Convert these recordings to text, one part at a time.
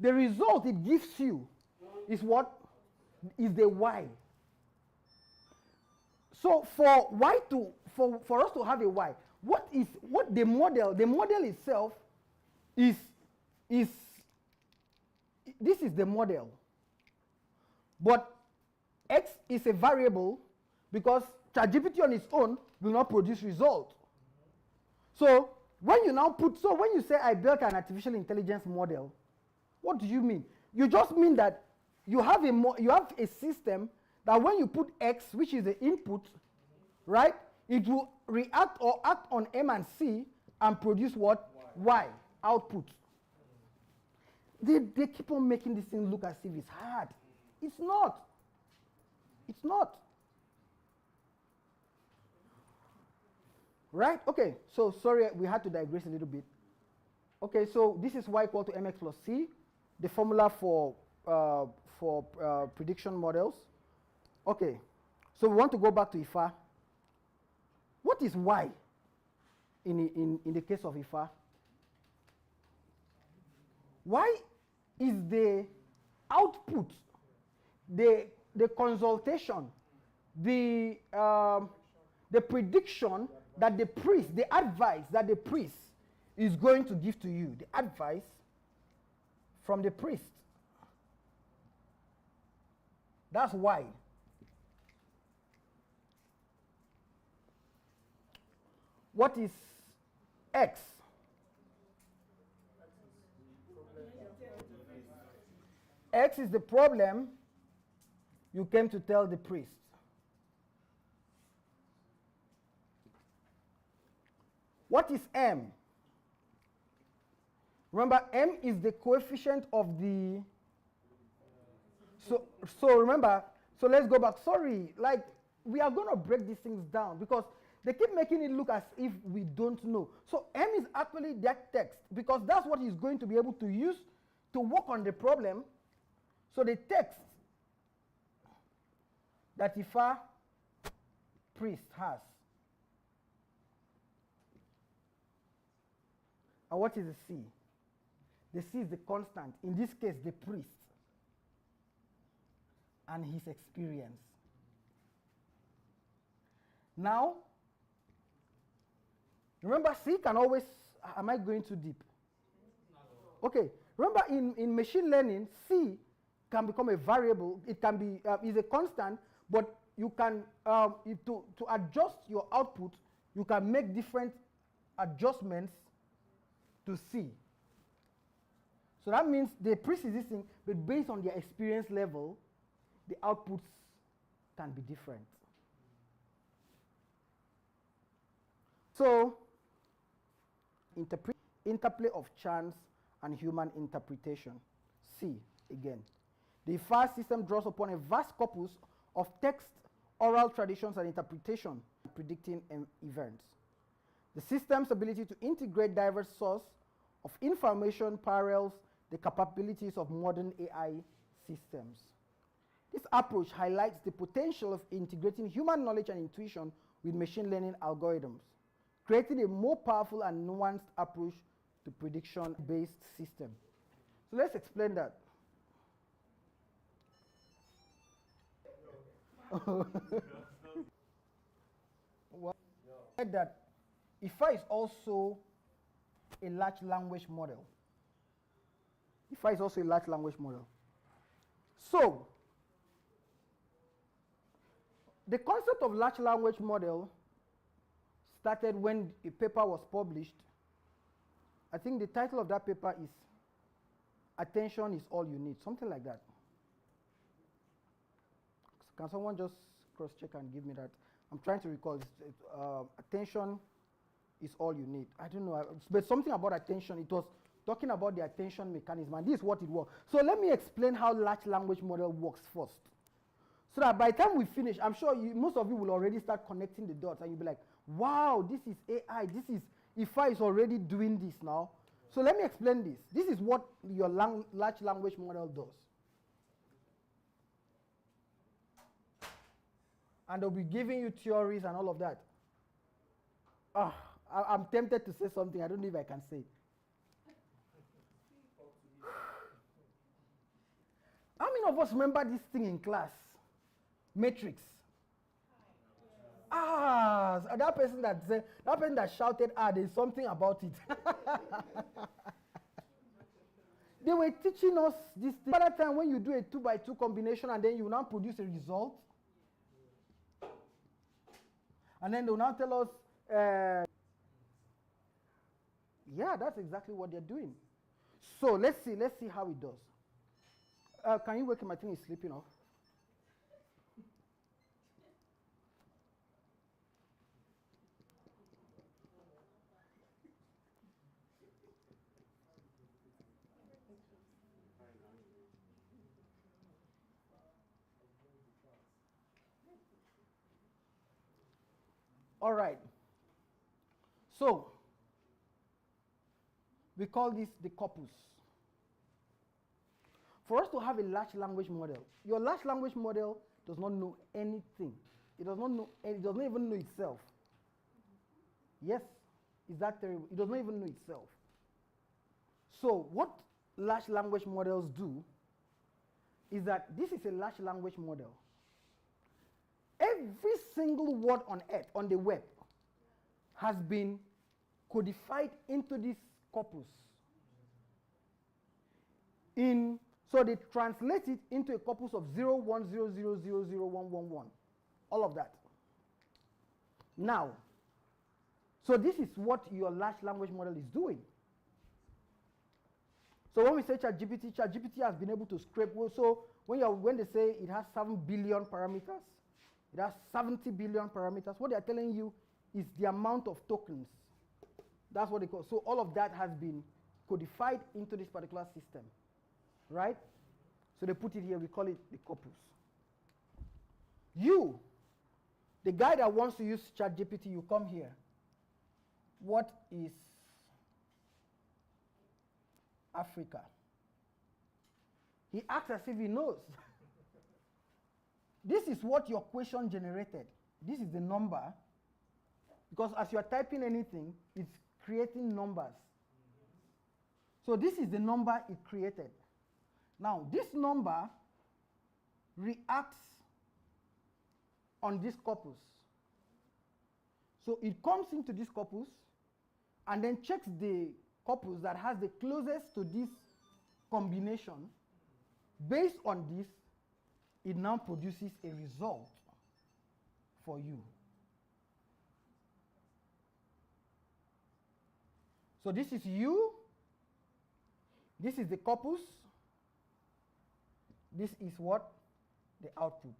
the result it gives you is what? Is the y. So for y to for us to have a y, what the model itself is this is the model. But x is a variable because ChatGPT on its own will not produce result. So when you say I built an artificial intelligence model, what do you mean? You just mean that you have a system that when you put x, which is the input, right, it will react or act on M and C and produce what? Y, output. They keep on making this thing look as if it's hard. It's not. It's not. Right? Okay, so sorry, we had to digress a little bit. Okay, so this is y equal to mx plus c, the formula for prediction models. Okay, so we want to go back to IFA. What is y in the case of IFA? Y is the output, the consultation, the prediction that the priest, the advice that the priest is going to give to you, the advice from the priest. That's why. What is X? X is the problem you came to tell the priest. What is M? Remember, M is the coefficient of the... So remember, so let's go back. Sorry, like, we are going to break these things down because they keep making it look as if we don't know. So M is actually that text because that's what he's going to be able to use to work on the problem. So the text that Ifa priest has. And what is the C? The C is the constant, in this case, the priest and his experience. Now, remember, C can always, am I going too deep? Okay, remember in machine learning, C can become a variable. It can be, is a constant, but you can, to adjust your output, you can make different adjustments to C. So that means the priest is this thing, but based on their experience level, the outputs can be different. So, interplay of chance and human interpretation. C, again. The IFA system draws upon a vast corpus of text, oral traditions, and interpretation predicting events. The system's ability to integrate diverse sources of information parallels the capabilities of modern AI systems. This approach highlights the potential of integrating human knowledge and intuition with machine learning algorithms, creating a more powerful and nuanced approach to prediction-based system. So let's explain that. Well, that IFA is also a large language model. IFA is also a large language model. So, the concept of large language model started when a paper was published. I think the title of that paper is Attention is All You Need, something like that. Can someone just cross-check and give me that? I'm trying to recall. Attention is all you need. I don't know, but something about attention. It was talking about the attention mechanism, and this is what it was. So let me explain how large language model works first. So that by the time we finish, I'm sure most of you will already start connecting the dots, and you'll be like, wow, this is AI. This is, IFA is already doing this now. So let me explain this. This is what your large language model does. And they'll be giving you theories and all of that. I'm tempted to say something. I don't know if I can say it. many of us remember this thing in class? Matrix. Ah, that person that shouted, there's something about it. They were teaching us this thing. By that time, when you do a 2x2 combination and then you now produce a result, and then they'll now tell us, yeah, that's exactly what they're doing. So let's see how it does. Can you wake him? I think he's sleeping off. All right. So we call this the corpus. For us to have a large language model, your large language model does not know anything. It does not know. It does not even know itself. Yes, is that terrible? It does not even know itself. So what large language models do is that this is a large language model. Every single word on earth, on the web, has been codified into this corpus. So they translate it into a corpus of 0100000111. All of that. Now, so this is what your large language model is doing. So when we say ChatGPT has been able to scrape. So when they say it has 7 billion parameters, it has 70 billion parameters, what they are telling you is the amount of tokens. That's what they call. So all of that has been codified into this particular system, right? So they put it here, we call it the corpus. You, the guy that wants to use ChatGPT, you come here. What is Africa? He acts as if he knows. This is what your question generated. This is the number. Because as you are typing anything, it's creating numbers. So this is the number it created. Now, this number reacts on this corpus. So it comes into this corpus and then checks the corpus that has the closest to this combination. Based on this, it now produces a result for you. So this is you. This is the corpus. This is what? The output.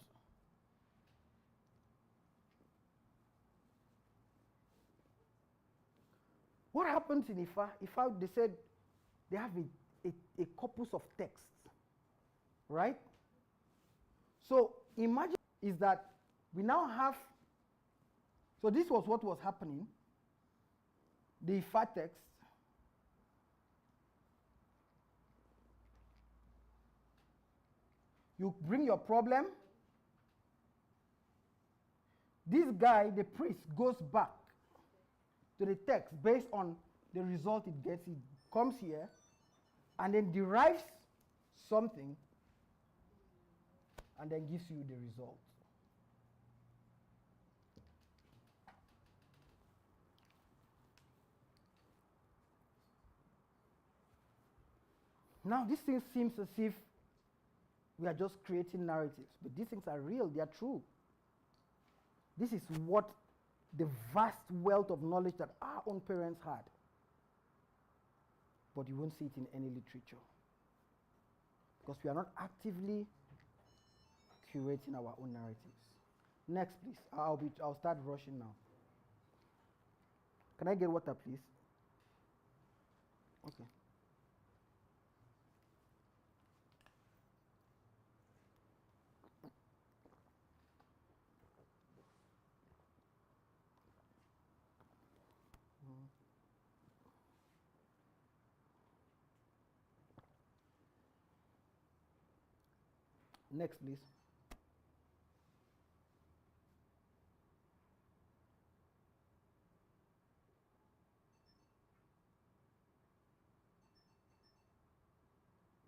What happens in IFA? IFA, they said they have a corpus of texts, right? So imagine is that we now have, so this was what was happening, the IFA text. You bring your problem. This guy, the priest, goes back to the text based on the result it gets. It comes here and then derives something and then gives you the result. Now, this thing seems as if we are just creating narratives, but these things are real, they are true. This is what the vast wealth of knowledge that our own parents had. But you won't see it in any literature. Because we are not actively curating our own narratives. Next, please. I'll start rushing now. Can I get water, please? Okay. Next, please.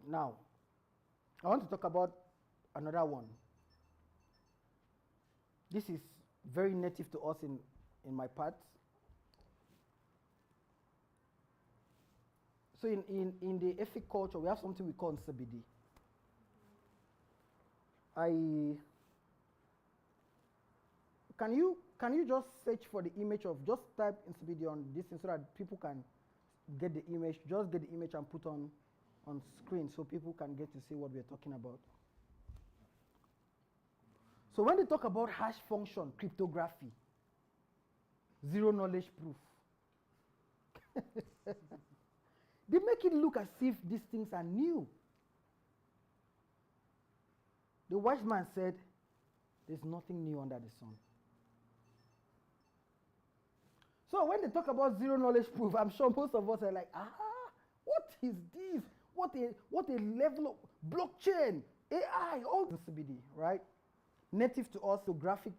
Now, I want to talk about another one. This is very native to us in my part. So in the ethic culture, we have something we call nsebidi. Can you just search for the image of, just type nsebidi on this thing so that people can get the image, just get the image and put on screen so people can get to see what we're talking about. So when they talk about hash function, cryptography, zero knowledge proof, they make it look as if these things are new. The wise man said, there's nothing new under the sun. So when they talk about zero knowledge proof, I'm sure most of us are like, what is this? What a level of blockchain, AI, all this CBD, right? Native to us, the graphic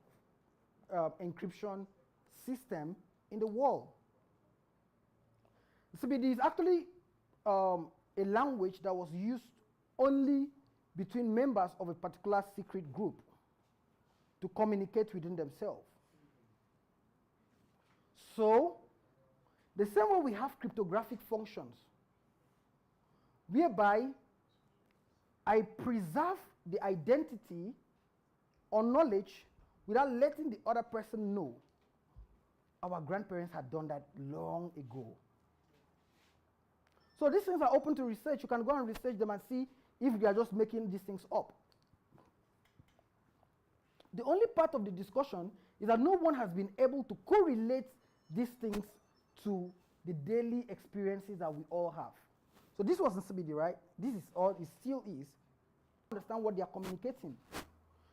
encryption system in the world. CBD is actually a language that was used only between members of a particular secret group to communicate within themselves. So, the same way we have cryptographic functions, whereby I preserve the identity or knowledge without letting the other person know. Our grandparents had done that long ago. So these things are open to research. You can go and research them and see if they are just making these things up. The only part of the discussion is that no one has been able to correlate these things to the daily experiences that we all have. So this was in CBD, right? This is all, it still is. Understand what they are communicating.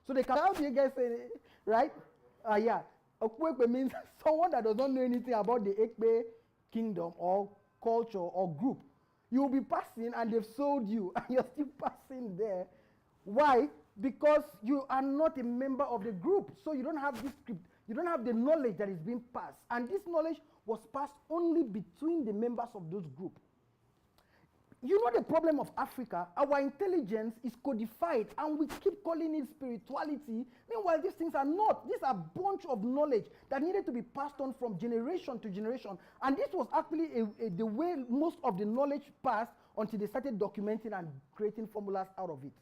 So they can, how do you guys say, right? Yeah, Okwekwe means someone that does not know anything about the Ekpe kingdom or culture or group. You will be passing and they've sold you and you're still passing there. Why? Because you are not a member of the group. So you don't have this script. You don't have the knowledge that is being passed. And this knowledge was passed only between the members of those groups. You know the problem of Africa, our intelligence is codified and we keep calling it spirituality. Meanwhile, these things are not. These are a bunch of knowledge that needed to be passed on from generation to generation. And this was actually the way most of the knowledge passed until they started documenting and creating formulas out of it.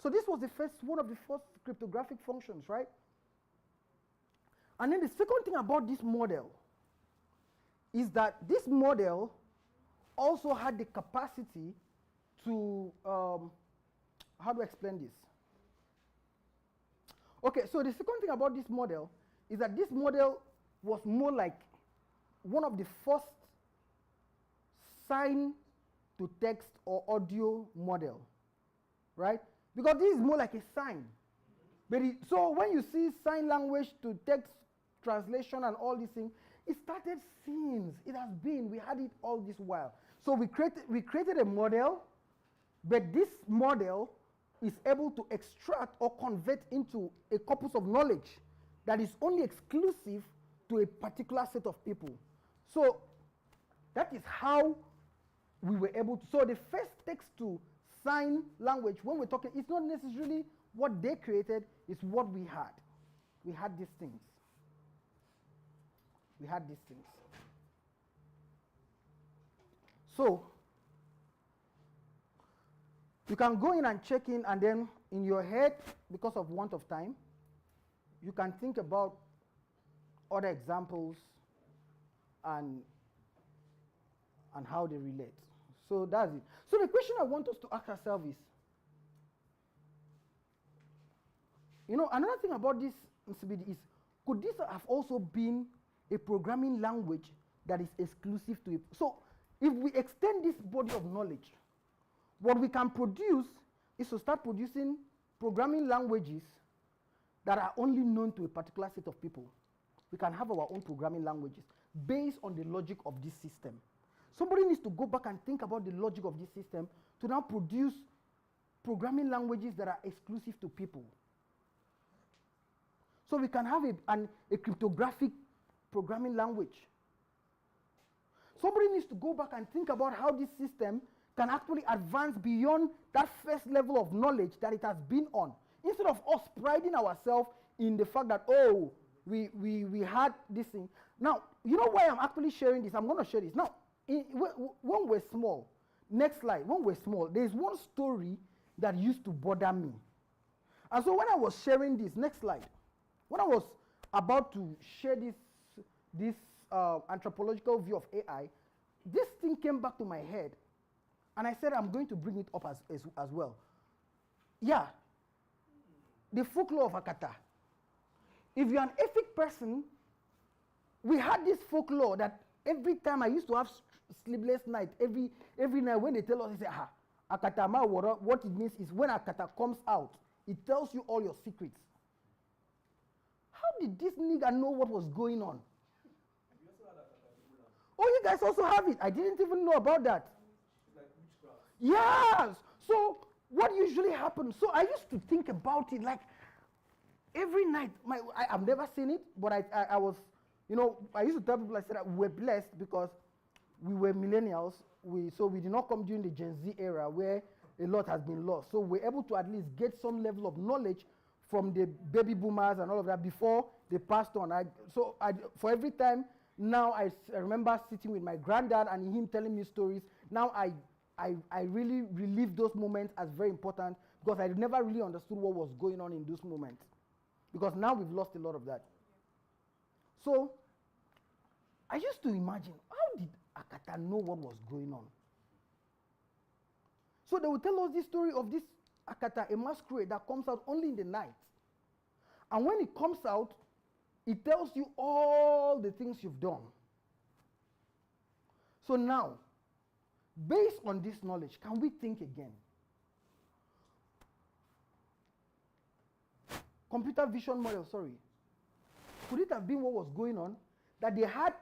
So this was one of the first cryptographic functions, right? And then the second thing about this model is that this model also had the capacity to, how do I explain this? Okay, so the second thing about this model is that this model was more like one of the first sign to text or audio model, right? Because this is more like a sign. But so when you see sign language to text translation and all these things, it started since. It has been. We had it all this while. So we created a model, but this model is able to extract or convert into a corpus of knowledge that is only exclusive to a particular set of people. So that is how we were able to. So the first text to sign language, when we're talking, it's not necessarily what they created, it's what we had. We had these things. We had these things. So, you can go in and check in, and then in your head, because of want of time, you can think about other examples and how they relate. So that's it. So the question I want us to ask ourselves is, you know, another thing about this CBD is, could this have also been a programming language that is exclusive to it? So if we extend this body of knowledge, what we can produce is to start producing programming languages that are only known to a particular set of people. We can have our own programming languages based on the logic of this system. Somebody needs to go back and think about the logic of this system to now produce programming languages that are exclusive to people. So we can have a cryptographic programming language. Somebody needs to go back and think about how this system can actually advance beyond that first level of knowledge that it has been on. Instead of us priding ourselves in the fact that, oh, we had this thing. Now, you know why I'm actually sharing this? I'm going to share this. Now, when we're small, next slide, when we're small, there's one story that used to bother me. And so when I was sharing this, next slide, when I was about to share this anthropological view of AI, this thing came back to my head, and I said I'm going to bring it up as well. Yeah, the folklore of Akata. If you're an Efik person, we had this folklore that every time I used to have sleepless night, every night when they tell us, they say, Akata ma wara, what it means is when Akata comes out, it tells you all your secrets. How did this nigga know what was going on? Oh, you guys also have it. I didn't even know about that. Like witchcraft. Yes. So what usually happens? So I used to think about it like every night. I've never seen it, but I was, you know, I used to tell people, I said that we were blessed because we were millennials. So we did not come during the Gen Z era where a lot has been lost. So we're able to at least get some level of knowledge from the baby boomers and all of that before they passed on. For every time now I remember sitting with my granddad and him telling me stories. Now I really relive those moments as very important because I never really understood what was going on in those moments. Because now we've lost a lot of that. So I used to imagine, how did Akata know what was going on? So they will tell us this story of this Akata, a masquerade that comes out only in the night. And when it comes out, it tells you all the things you've done. So now, based on this knowledge, can we think again? Computer vision model, sorry. Could it have been what was going on? That they had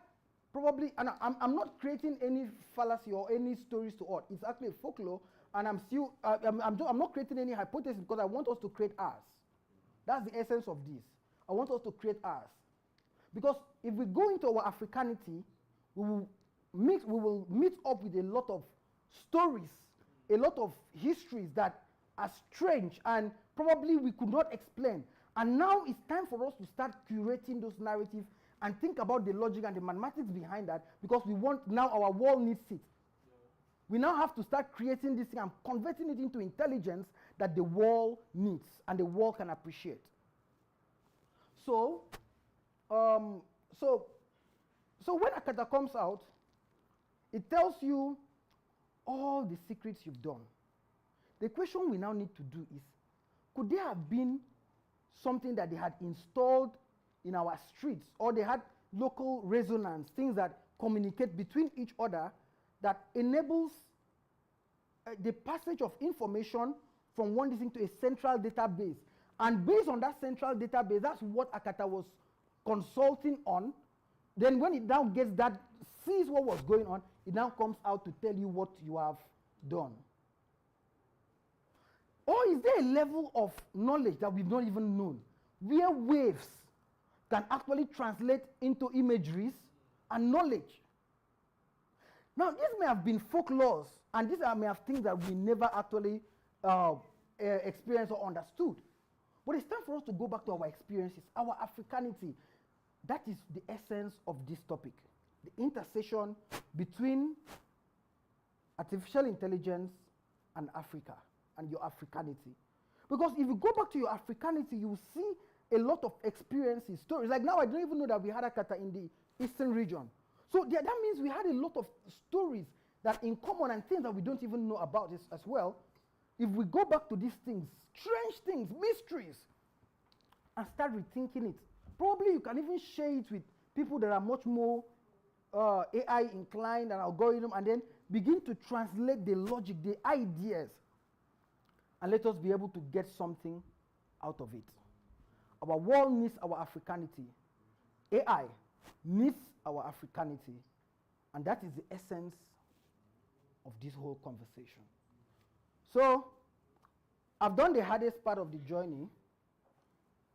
probably, and I'm not creating any fallacy or any stories to art. It's actually a folklore, and I'm not creating any hypothesis because I want us to create ours. That's the essence of this. I want us to create ours. Because if we go into our Africanity, we will meet up with a lot of stories, a lot of histories that are strange and probably we could not explain. And now it's time for us to start curating those narratives and think about the logic and the mathematics behind that, because we want, now our world needs it. We now have to start creating this thing and converting it into intelligence that the world needs and the world can appreciate. So, so when Akata comes out, it tells you all the secrets you've done. The question we now need to do is, could there have been something that they had installed in our streets, or they had local resonance, things that communicate between each other that enables the passage of information from one thing to a central database. And based on that central database, that's what Akata was consulting on. Then when it now gets that, sees what was going on, it now comes out to tell you what you have done. Or is there a level of knowledge that we've not even known, where waves can actually translate into imageries and knowledge? Now, this may have been folklores, and these may have things that we never actually experienced or understood. But it's time for us to go back to our experiences, our Africanity. That is the essence of this topic, the intersection between artificial intelligence and Africa and your Africanity. Because if you go back to your Africanity, you will see a lot of experiences, stories. Like now, I don't even know that we had Akata in the Eastern region. So that means we had a lot of stories that in common and things that we don't even know about this as well. If we go back to these things, strange things, mysteries, and start rethinking it, probably you can even share it with people that are much more AI inclined and algorithm, and then begin to translate the logic, the ideas, and let us be able to get something out of it. Our world needs our Africanity. AI needs our Africanity. And that is the essence of this whole conversation. So, I've done the hardest part of the journey.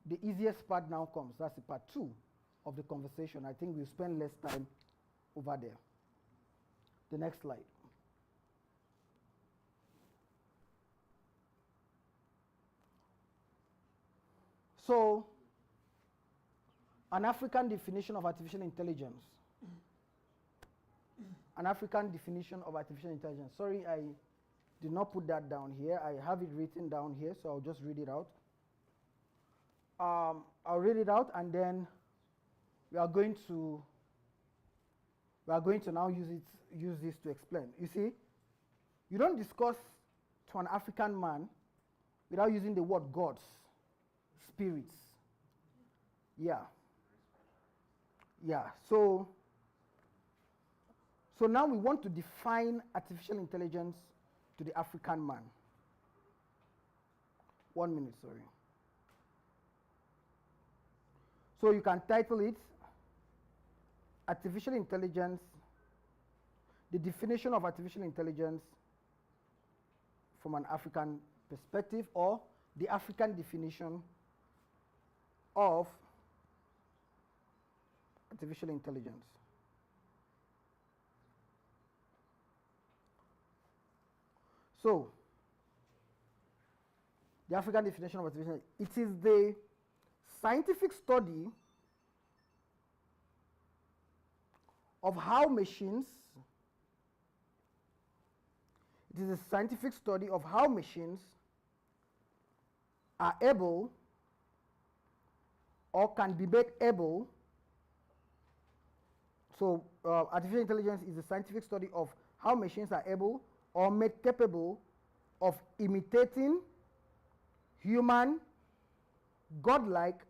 The easiest part now comes. That's the part 2 of the conversation. I think we'll spend less time over there. The next slide. So, an African definition of artificial intelligence. An African definition of artificial intelligence. Sorry, I did not put that down here. I have it written down here, so I'll just read it out. I'll read it out, and then we are going to now use this to explain. You see, you don't discuss to an African man without using the word gods, spirits. Yeah. So now we want to define artificial intelligence to the African man. 1 minute, sorry. So you can title it Artificial Intelligence, the definition of artificial intelligence from an African perspective, or the African definition of artificial intelligence. So, the African definition of artificial intelligence, it is the scientific study of how machines, are able or can be made able. So artificial intelligence is the scientific study of how machines are able or made capable of imitating human, godlike,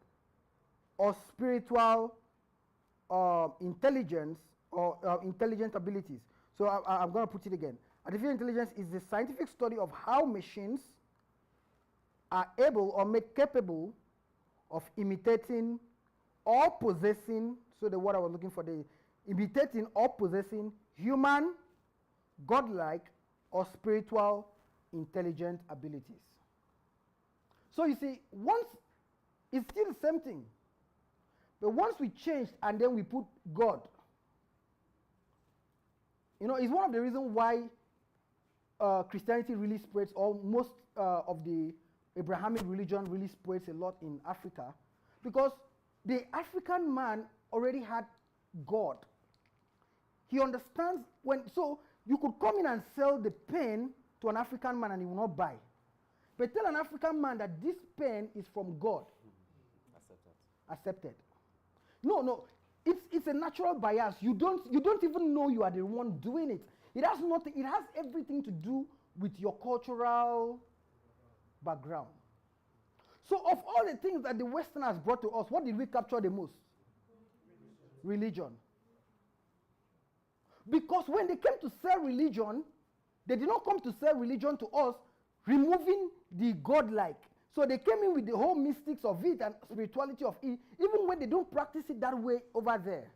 or spiritual intelligence or intelligent abilities. So I'm going to put it again. Artificial intelligence is the scientific study of how machines are able or made capable of imitating or possessing, so the word I was looking for, the imitating or possessing human, godlike, or spiritual intelligent abilities. So you see, once it's still the same thing, but once we changed and then we put God, you know, it's one of the reasons why Christianity really spreads, or most of the Abrahamic religion really spreads a lot in Africa, because the African man already had God. He understands so you could come in and sell the pen to an African man and he will not buy. But tell an African man that this pen is from God. Accepted. No, it's a natural bias. You don't even know you are the one doing it. It has nothing. It has everything to do with your cultural background. So of all the things that the Westerners brought to us, what did we capture the most? Religion. Because when they came to sell religion, they did not come to sell religion to us, removing the godlike. So they came in with the whole mystics of it and spirituality of it, even when they don't practice it that way over there.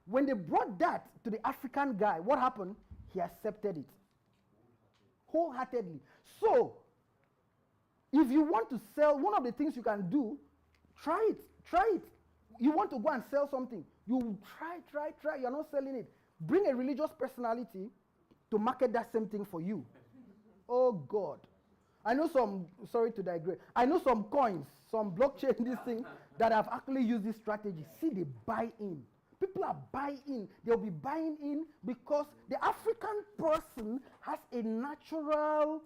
When they brought that to the African guy, what happened? He accepted it wholeheartedly. So, if you want to sell, one of the things you can do, try it. You want to go and sell something, you try, you're not selling it. Bring a religious personality to market that same thing for you. Oh God. I know sorry to digress, I know some coins, some blockchain, this thing, that have actually used this strategy. See, they buy in. People are buying. They'll be buying in because the African person has a natural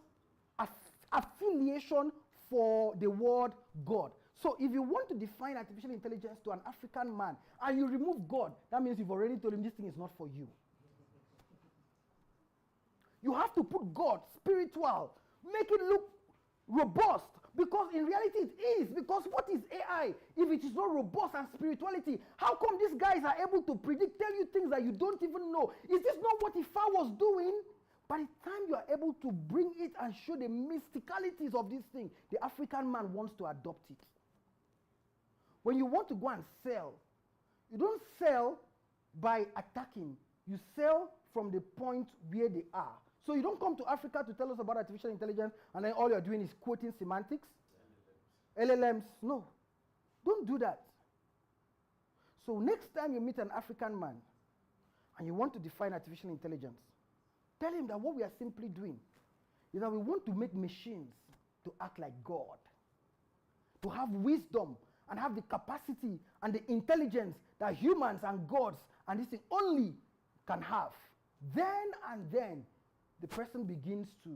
affiliation for the word God. So if you want to define artificial intelligence to an African man and you remove God, that means you've already told him this thing is not for you. You have to put God, spiritual, make it look robust, because in reality it is. Because what is AI if it is not robust and spirituality? How come these guys are able to predict, tell you things that you don't even know? Is this not what Ifa was doing? By the time you are able to bring it and show the mysticalities of this thing, the African man wants to adopt it. When you want to go and sell, you don't sell by attacking. You sell from the point where they are. So you don't come to Africa to tell us about artificial intelligence and then all you're doing is quoting semantics. LLMs. No. Don't do that. So next time you meet an African man and you want to define artificial intelligence, tell him that what we are simply doing is that we want to make machines to act like God. to have wisdom and have the capacity and the intelligence that humans and gods and this thing only can have. Then the person begins to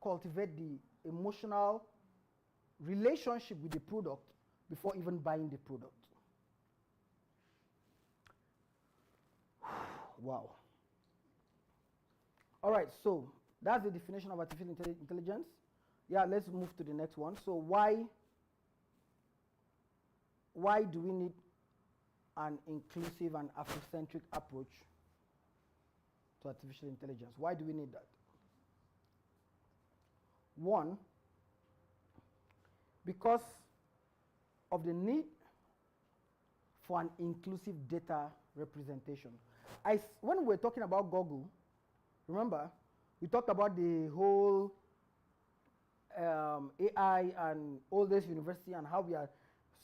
cultivate the emotional relationship with the product before even buying the product. Wow. All right, so that's the definition of artificial intelligence. Yeah, let's move to the next one. So why do we need an inclusive and Afrocentric approach to artificial intelligence? Why do we need that? One, because of the need for an inclusive data representation. When we were talking about Google, remember, we talked about the whole AI and all this university and how we are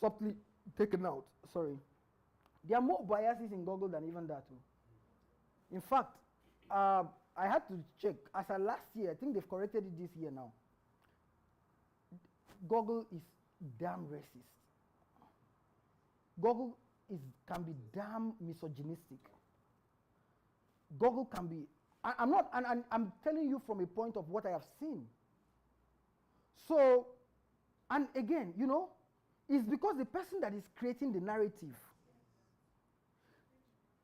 subtly taken out. Sorry. There are more biases in Google than even that. In fact, I had to check. As of last year, I think they've corrected it this year now. Google is damn racist. Google can be damn misogynistic. Google can be, I'm telling you from a point of what I have seen. So, and again, you know, it's because the person that is creating the narrative,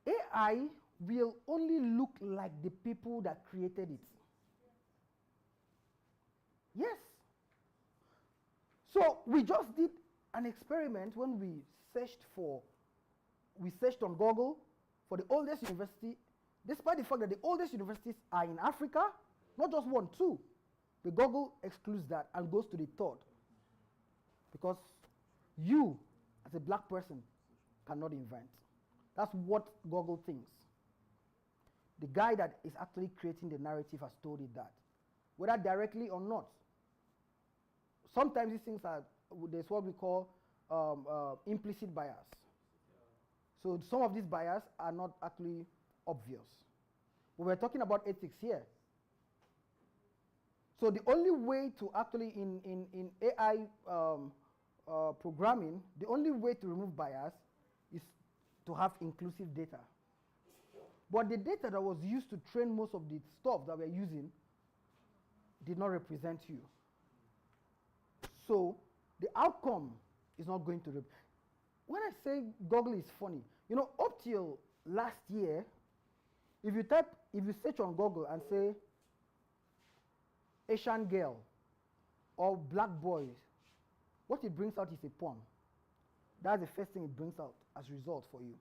AI will only look like the people that created it. Yes. So we just did an experiment when we searched on Google for the oldest university, despite the fact that the oldest universities are in Africa, not just one, two. The Google excludes that and goes to the third. Because you, as a black person, cannot invent. That's what Google thinks. The guy that is actually creating the narrative has told it that, whether directly or not. Sometimes these things are, there's what we call implicit bias. So some of these bias are not actually obvious. But we're talking about ethics here. So the only way to actually, in AI programming, the only way to remove bias is to have inclusive data. But the data that was used to train most of the stuff that we're using did not represent you. So the outcome is not going to. When I say Google is funny, you know, up till last year, if you search on Google and say Asian girl or black boy, what it brings out is a porn. That's the first thing it brings out as result for you.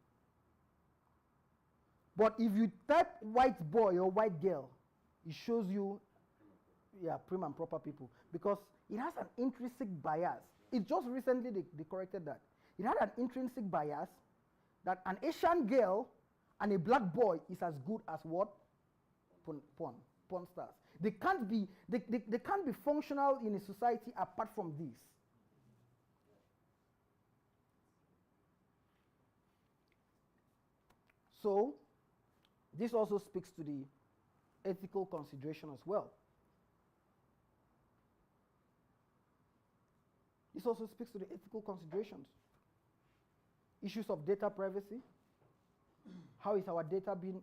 But if you type white boy or white girl, it shows you, yeah, prim and proper people, because it has an intrinsic bias. It just recently they corrected that. It had an intrinsic bias that an Asian girl and a black boy is as good as what? Porn stars. They can't be functional in a society apart from this. So this also speaks to the ethical consideration as well. This also speaks to the ethical considerations. Issues of data privacy. How is our data being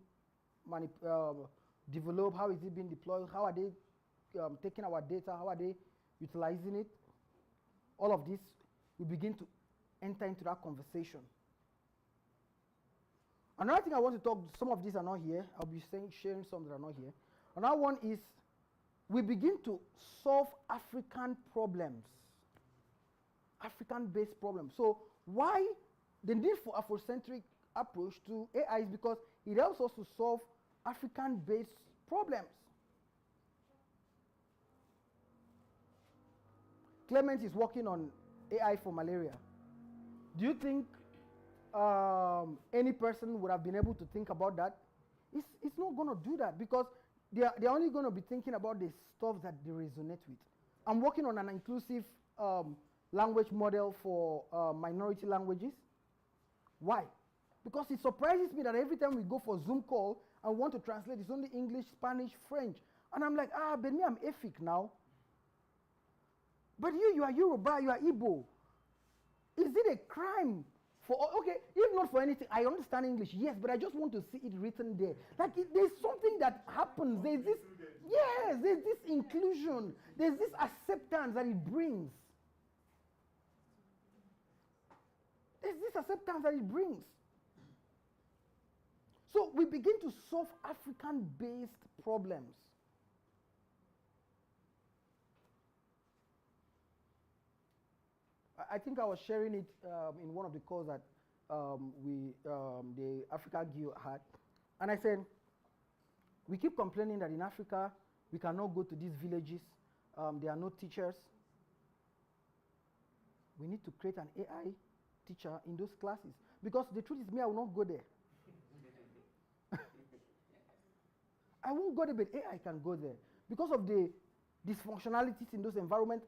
developed? How is it being deployed? How are they taking our data? How are they utilizing it? All of this, we begin to enter into that conversation. Another thing I want to talk, some of these are not here. I'll be sharing some that are not here. Another one is we begin to solve African problems. African-based problems. So why the need for Afrocentric approach to AI is because it helps us to solve African-based problems. Clement is working on AI for malaria. Do you think any person would have been able to think about that? It's not going to do that because they're only going to be thinking about the stuff that they resonate with. I'm working on an inclusive language model for minority languages. Why? Because it surprises me that every time we go for Zoom call and want to translate, it's only English, Spanish, French. And I'm like, but me, I'm EFIC now. But you are Yoruba, you are Igbo. Is it a crime for, okay, if not for anything, I understand English, yes, but I just want to see it written there. Like there's something that happens. There's this, yes, there's this inclusion. There's this acceptance that it brings. There's this acceptance that it brings. So we begin to solve African-based problems. I think I was sharing it in one of the calls that the Africa Guild had. And I said, we keep complaining that in Africa, we cannot go to these villages. There are no teachers. We need to create an AI teacher in those classes. Because the truth is, me, I will not go there. I won't go there, but AI can go there. Because of the dysfunctionalities in those environments,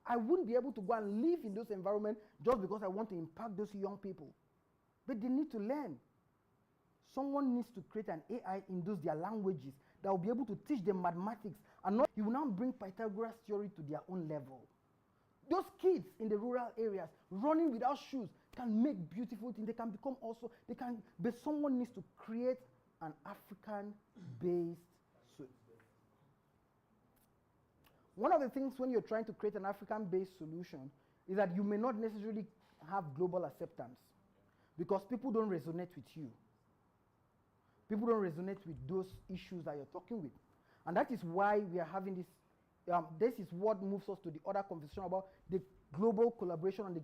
I wouldn't be able to go and live in those environments just because I want to impact those young people. But they need to learn. Someone needs to create an AI in those their languages that will be able to teach them mathematics. And not, you will now bring Pythagoras theory to their own level. Those kids in the rural areas running without shoes can make beautiful things. They can become also, they can, but someone needs to create an African-based. One of the things when you're trying to create an African-based solution is that you may not necessarily have global acceptance because people don't resonate with you. People don't resonate with those issues that you're talking with. And that is why we are having this. This is what moves us to the other conversation about the global collaboration and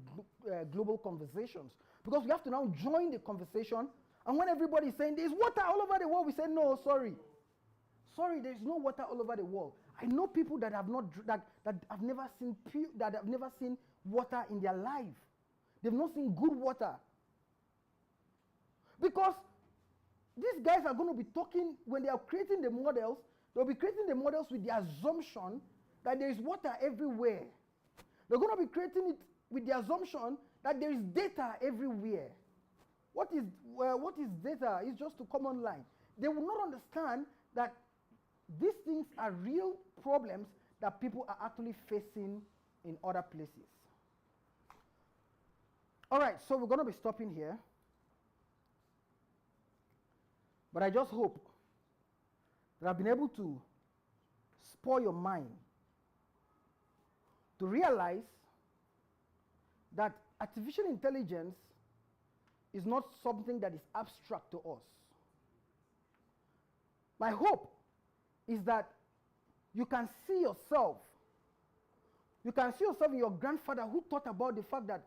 the global conversations. Because we have to now join the conversation. And when everybody is saying there's water all over the world, we say, no, sorry. Sorry, there's no water all over the world. I know people that have not that have never seen that have never seen water in their life. They've not seen good water. Because these guys are going to be talking, when they are creating the models, they'll be creating the models with the assumption that there is water everywhere. They're going to be creating it with the assumption that there is data everywhere. What is data? It's just to come online. They will not understand that these things are real problems that people are actually facing in other places. All right, so we're going to be stopping here. But I just hope that I've been able to spoil your mind to realize that artificial intelligence is not something that is abstract to us. My hope is that you can see yourself. You can see yourself in your grandfather who thought about the fact that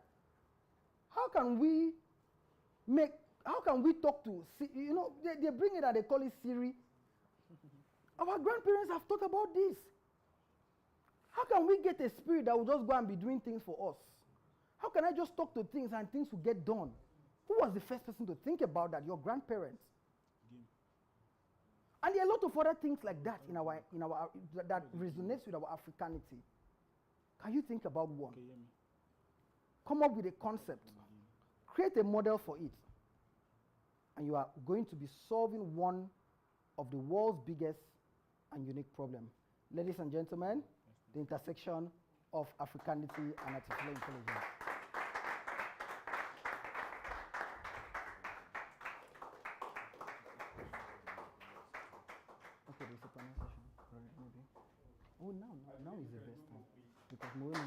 how can we talk to, you know, they bring it and they call it Siri. Our grandparents have thought about this. How can we get a spirit that will just go and be doing things for us? How can I just talk to things and things will get done? Who was the first person to think about that? Your grandparents. And there are a lot of other things like that in our that resonates with our Africanity. Can you think about one? Come up with a concept. Create a model for it. And you are going to be solving one of the world's biggest and unique problems. Ladies and gentlemen, the intersection of Africanity and artificial intelligence. Okay, there's a panel session. Right, maybe. Oh, now is the best time. Because more than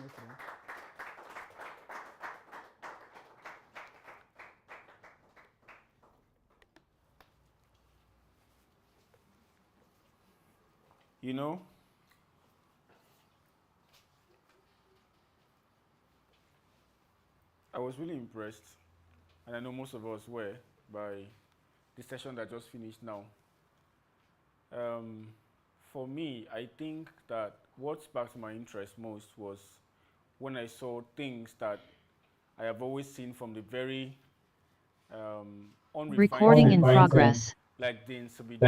You know, I was really impressed, and I know most of us were, by the session that just finished now. For me, I think that what sparked my interest most was when I saw things that I have always seen from the very unrefined Recording in progress. like the CBD.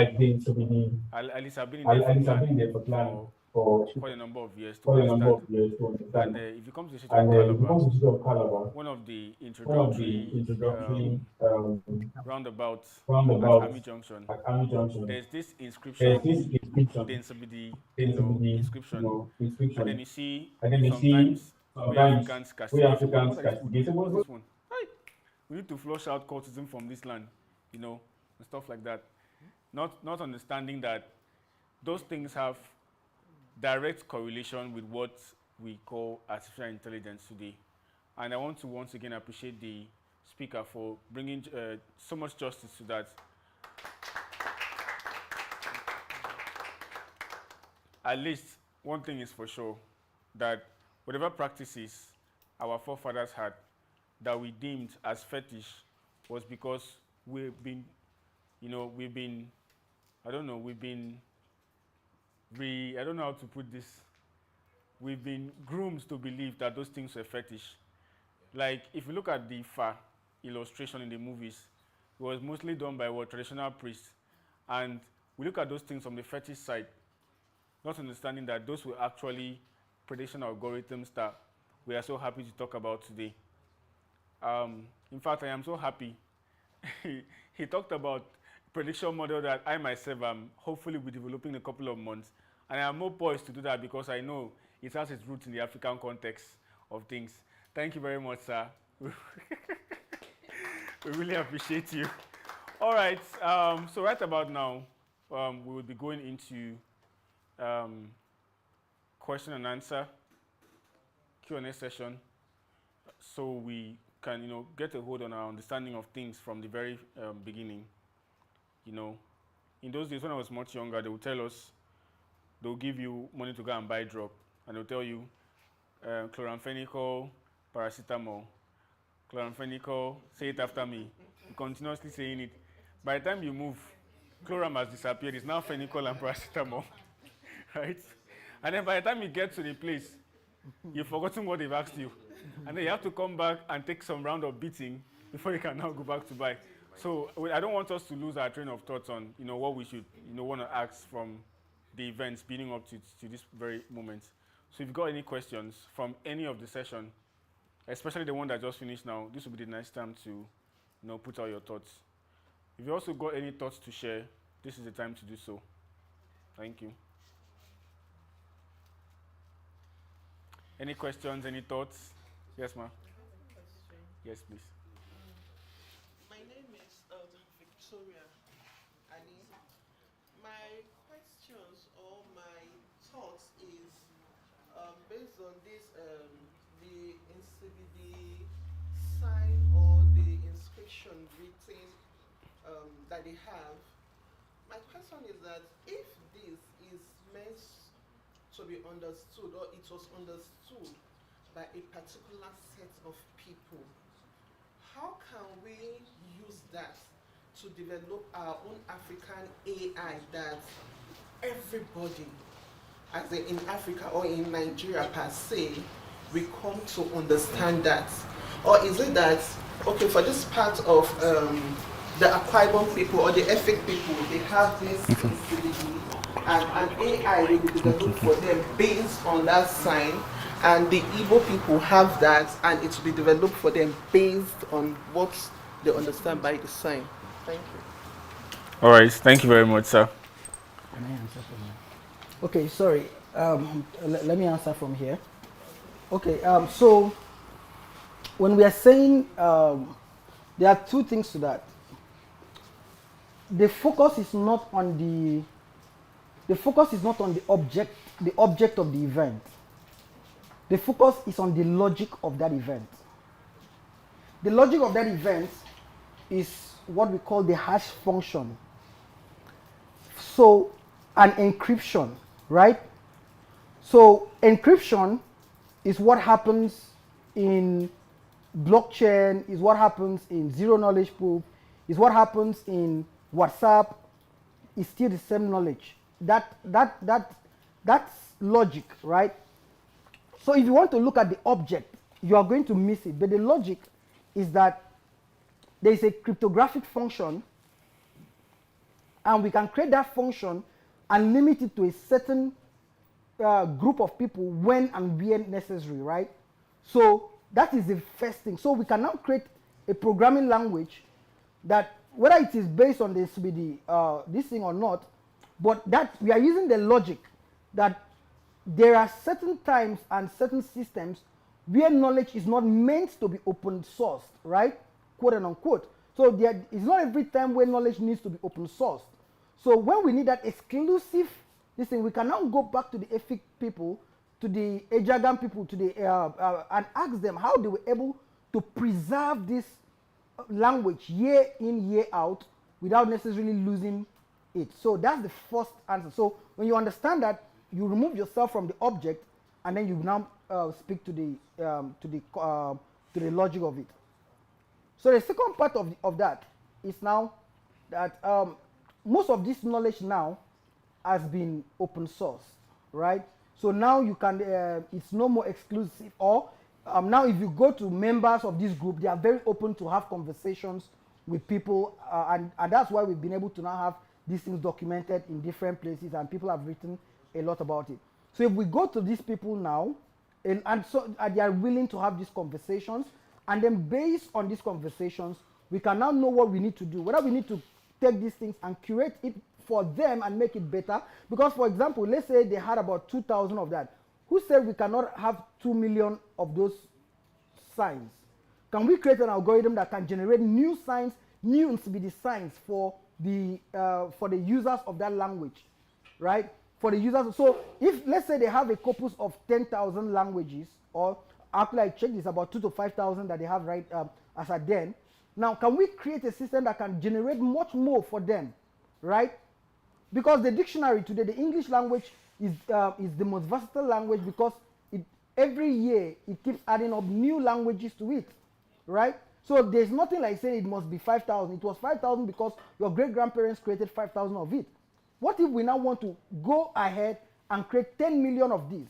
At least I've been in there for for quite a number of years to quite a number understand. of years to And understand. if you come to the city of And if it Calabar, comes to the city of Calabar, one of the one of the introductory introductory roundabouts at Army roundabouts Junction, at Army Junction, there's this there's inscription, this inscription, then subidi, inscription, and then inscription. you see And then you see sometimes we sometimes Africans we castigate. Say, what Africans are these people castigate. doing? What's this one? Hey, we need to flush out cultism from this land, and stuff like that. Not understanding that those things have direct correlation with what we call artificial intelligence today. And I want to once again appreciate the speaker for bringing so much justice to that. At least one thing is for sure, that whatever practices our forefathers had that we deemed as fetish was because we've been, I don't know, I don't know how to put this. We've been groomed to believe that those things were fetish. Like, if you look at the Fa illustration in the movies, it was mostly done by traditional priests. And we look at those things from the fetish side, not understanding that those were actually prediction algorithms that we are so happy to talk about today. In fact, I am so happy. He talked about prediction model that I myself am hopefully be developing in a couple of months. And I am more poised to do that because I know it has its roots in the African context of things. Thank you very much, sir. We really appreciate you. All right, so right about now, we will be going into question and answer, Q&A session, so we can, get a hold on our understanding of things from the very beginning. In those days when I was much younger, they would tell us, they'll give you money to go and buy drug, and they'll tell you chloramphenicol, paracetamol, chloramphenicol, say it after me. You continuously saying it. By the time you move, chloram has disappeared. It's now phenicol and paracetamol, right? And then by the time you get to the place, you've forgotten what they've asked you. And then you have to come back and take some round of beating before you can now go back to buy. So I don't want us to lose our train of thoughts on, what we should, want to ask from the events leading up to this very moment. So if you've got any questions from any of the session, especially the one that just finished now, this will be the nice time to, put out your thoughts. If you also got any thoughts to share, this is the time to do so. Thank you. Any questions, any thoughts? Yes, ma'am. Yes, please. My name is Victoria Ali. My questions or my thoughts is based on this the NCBD sign or the inscription written that they have. My question is that if this is meant to be understood or it was understood by a particular set of people, how can we use that to develop our own African AI that everybody, as in Africa or in Nigeria per se, we come to understand that? Or is it that, okay, for this part of the Akwa Ibom people or the Efik people, they have this CBD, and an AI will be developed for them based on that sign, and the Igbo people have that, and it will be developed for them based on what they understand by the sign. Thank you. All right, thank you very much, sir. Can I answer from here? Okay, sorry. Let me answer from here. Okay, so when we are saying there are two things to that. The focus is not on the object of the event. The focus is on the logic of that event. The logic of that event is what we call the hash function. So an encryption, right? So encryption is what happens in blockchain, is what happens in zero knowledge proof, is what happens in WhatsApp. It's still the same knowledge. That's logic, right? So if you want to look at the object, you are going to miss it. But the logic is that there is a cryptographic function, and we can create that function and limit it to a certain group of people when and where necessary, right? So that is the first thing. So we can now create a programming language that, whether it is based on this with the this thing or not, but that we are using the logic that there are certain times and certain systems where knowledge is not meant to be open sourced, right? Quote and unquote. So there is not every time where knowledge needs to be open sourced. So when we need that exclusive this thing, we can now go back to the EFIC people, to the Ejagan people, to the and ask them how they were able to preserve this language year in, year out without necessarily losing it. So that's the first answer. So when you understand that, you remove yourself from the object, and then you now speak to the logic of it. So the second part of that is now that most of this knowledge now has been open source, right? So now you can, it's no more exclusive, or now if you go to members of this group, they are very open to have conversations with people, and that's why we've been able to now have these things documented in different places, and people have written a lot about it. So if we go to these people now, and they are willing to have these conversations, and then based on these conversations, we can now know what we need to do, whether we need to take these things and curate it for them and make it better. Because, for example, let's say they had about 2,000 of that. Who said we cannot have 2 million of those signs? Can we create an algorithm that can generate new signs, new NCBD signs for the users of that language, right? For the users. So if, let's say, they have a corpus of 10,000 languages, or actually I checked this, about 2,000 to 5,000 that they have right as at then. Now, can we create a system that can generate much more for them, right? Because the dictionary today, the English language is the most versatile language, because every year it keeps adding up new languages to it, right? So there's nothing like saying it must be 5,000. It was 5,000 because your great-grandparents created 5,000 of it. What if we now want to go ahead and create 10 million of these,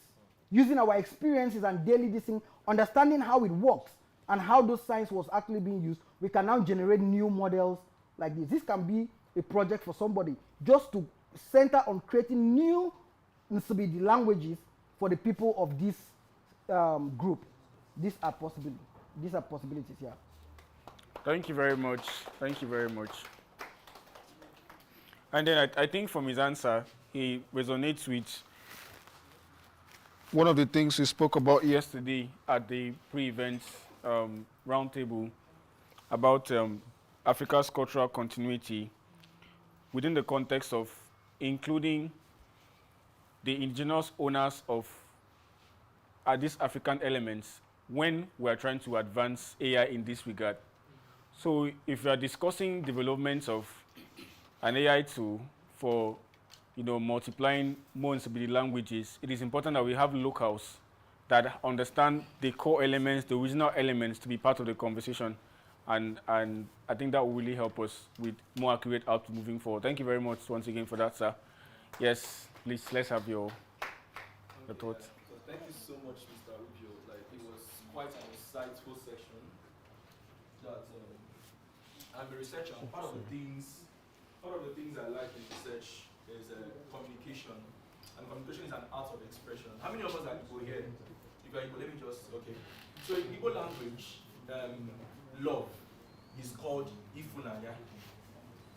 using our experiences and daily this thing, understanding how it works and how those signs was actually being used? We can now generate new models like this. This can be a project for somebody just to center on creating new NCBD languages for the people of this group. These are possibilities, yeah. Thank you very much. Thank you very much. And then I think from his answer, he resonates with one of the things we spoke about yesterday at the pre-event roundtable about Africa's cultural continuity within the context of including the indigenous owners of these African elements when we are trying to advance AI in this regard. So if we are discussing developments of an AI tool for multiplying more NCBD languages, it is important that we have locals that understand the core elements, the original elements, to be part of the conversation. And I think that will really help us with more accurate output moving forward. Thank you very much once again for that, sir. Yes, please, let's have your thoughts. So thank you so much, Mr. Rubio. Like, it was quite an insightful section. That I'm a researcher. Part of the things I like in research is communication, and communication is an art of expression. How many of us are Igbo here? If you're Igbo, let me just So in Igbo language, love is called Ifunanya,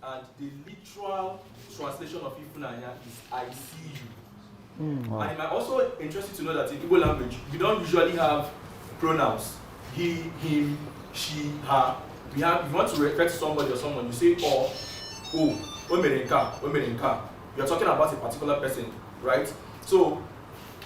and the literal translation of Ifunanya is I see you. Wow. And it might also interest you to know that in Igbo language, we don't usually have pronouns. He, him, she, her. If you want to refer to somebody or someone, you say oh, omerenka. You're talking about a particular person, right? So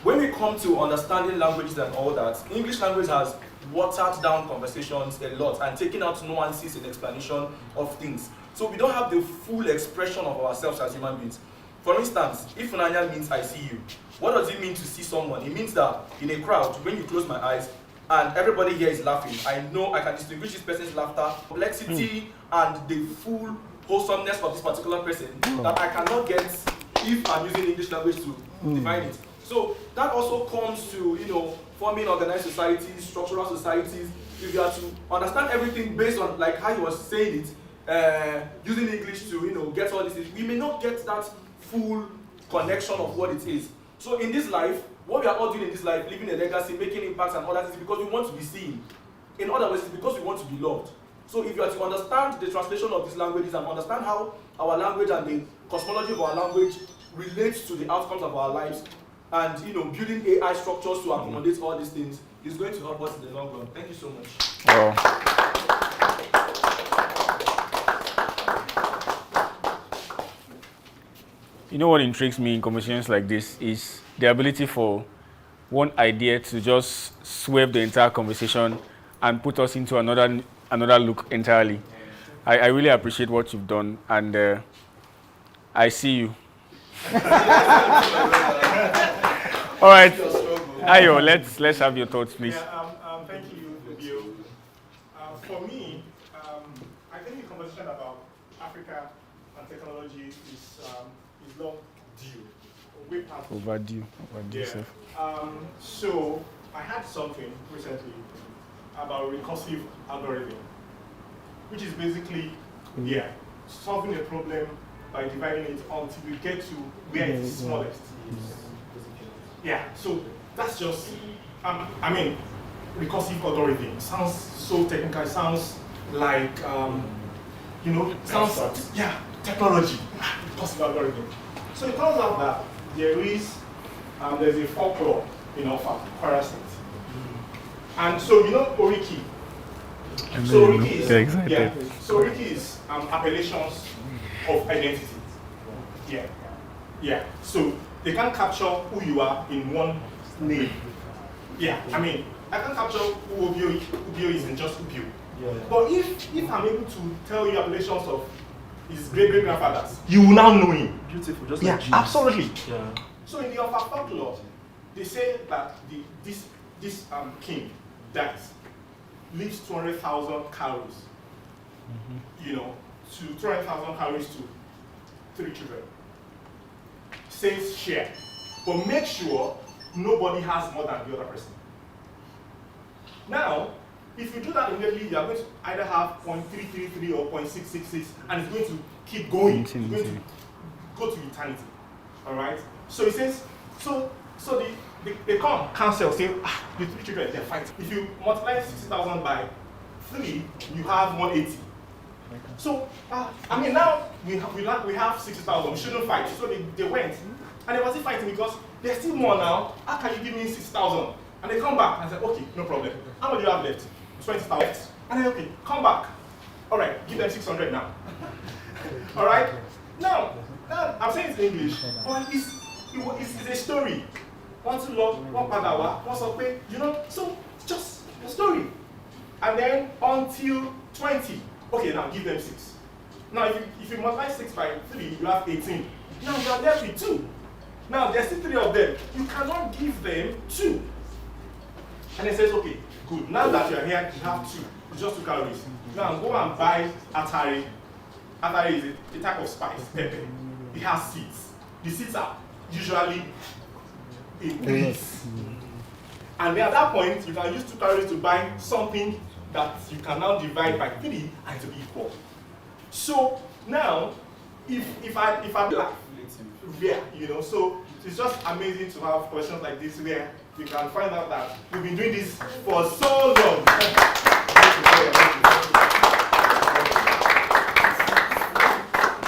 when we come to understanding languages and all that, English language has watered down conversations a lot and taken out nuances in explanation of things. So we don't have the full expression of ourselves as human beings. For instance, if Unanya means I see you, what does it mean to see someone? It means that in a crowd, when you close my eyes and everybody here is laughing, I know I can distinguish this person's laughter, complexity, and the full wholesomeness of this particular person that I cannot get if I'm using English language to define it. So that also comes to, forming organized societies, structural societies. If you are to understand everything based on like how you were saying it, using English to, get all this, we may not get that full connection of what it is. So in this life, what we are all doing in this life, living a legacy, making impacts and all that, is because we want to be seen. In other words, it's because we want to be loved. So if you are to understand the translation of these languages and understand how our language and the cosmology of our language relates to the outcomes of our lives, and building AI structures to accommodate all these things, is going to help us in the long run. Thank you so much. Wow. You know what intrigues me in conversations like this is the ability for one idea to just sweep the entire conversation and put us into another look entirely. I really appreciate what you've done, and I see you. All right, Ayo, let's have your thoughts, please. Yeah, thank you, Bill. For me, I think the conversation about Africa and technology is long due, way past Overdue, yeah. sir. So I had something recently about recursive algorithm, which is basically solving a problem by dividing it until we get to where it is smallest. Yeah, so that's just, I mean, recursive algorithm sounds so technical. It sounds like, technology, recursive algorithm. So it turns out that there's a folklore in Kwara State. And so, Oriki. So Oriki is appellations of identity. Yeah. So they can't capture who you are in one name. Yeah, I mean, I can capture who Ubio is in just Ubio. Yeah. But if I'm able to tell you appellations of his great-great-grandfathers, you will now know him. Beautiful, just like Jesus. Absolutely. Yeah. So in the folklore, they say that this king that leaves 200,000 calories, to 200,000 calories to 3 children. Says share, but make sure nobody has more than the other person. Now, if you do that immediately, you are going to either have 0.333 or 0.666, and it's going to keep going. It's going to go to eternity. All right. So it says, so they come cancel, say the 3 children they're fighting. If you multiply 60,000 by 3, you have 180. So now we have 60,000. We shouldn't fight. So they went, and they wasn't fighting because there's still more now. How can you give me 6,000? And they come back and say, okay, no problem. How much do you have left? 20,000. And then okay, come back. All right, give them 600 now. All right. Now I'm saying it's English, but it's a story. One to love, one padawa, one something, so just a story. And then until 20. Okay, now give them 6. Now if you multiply 6 by 3, you have 18. Now you are left with 2. Now there's still 3 of them. You cannot give them 2. And it says, okay, good. Now that you are here, you have 2. It's just 2 calories. Now go and buy atari. Atari is a type of spice, pepper. It has seeds. The seeds are usually in trees. And then at that point, you can use 2 calories to buy something that you can now divide by 3 and to be equal. So now, if I black, so it's just amazing to have questions like this where you can find out that we've been doing this for so long.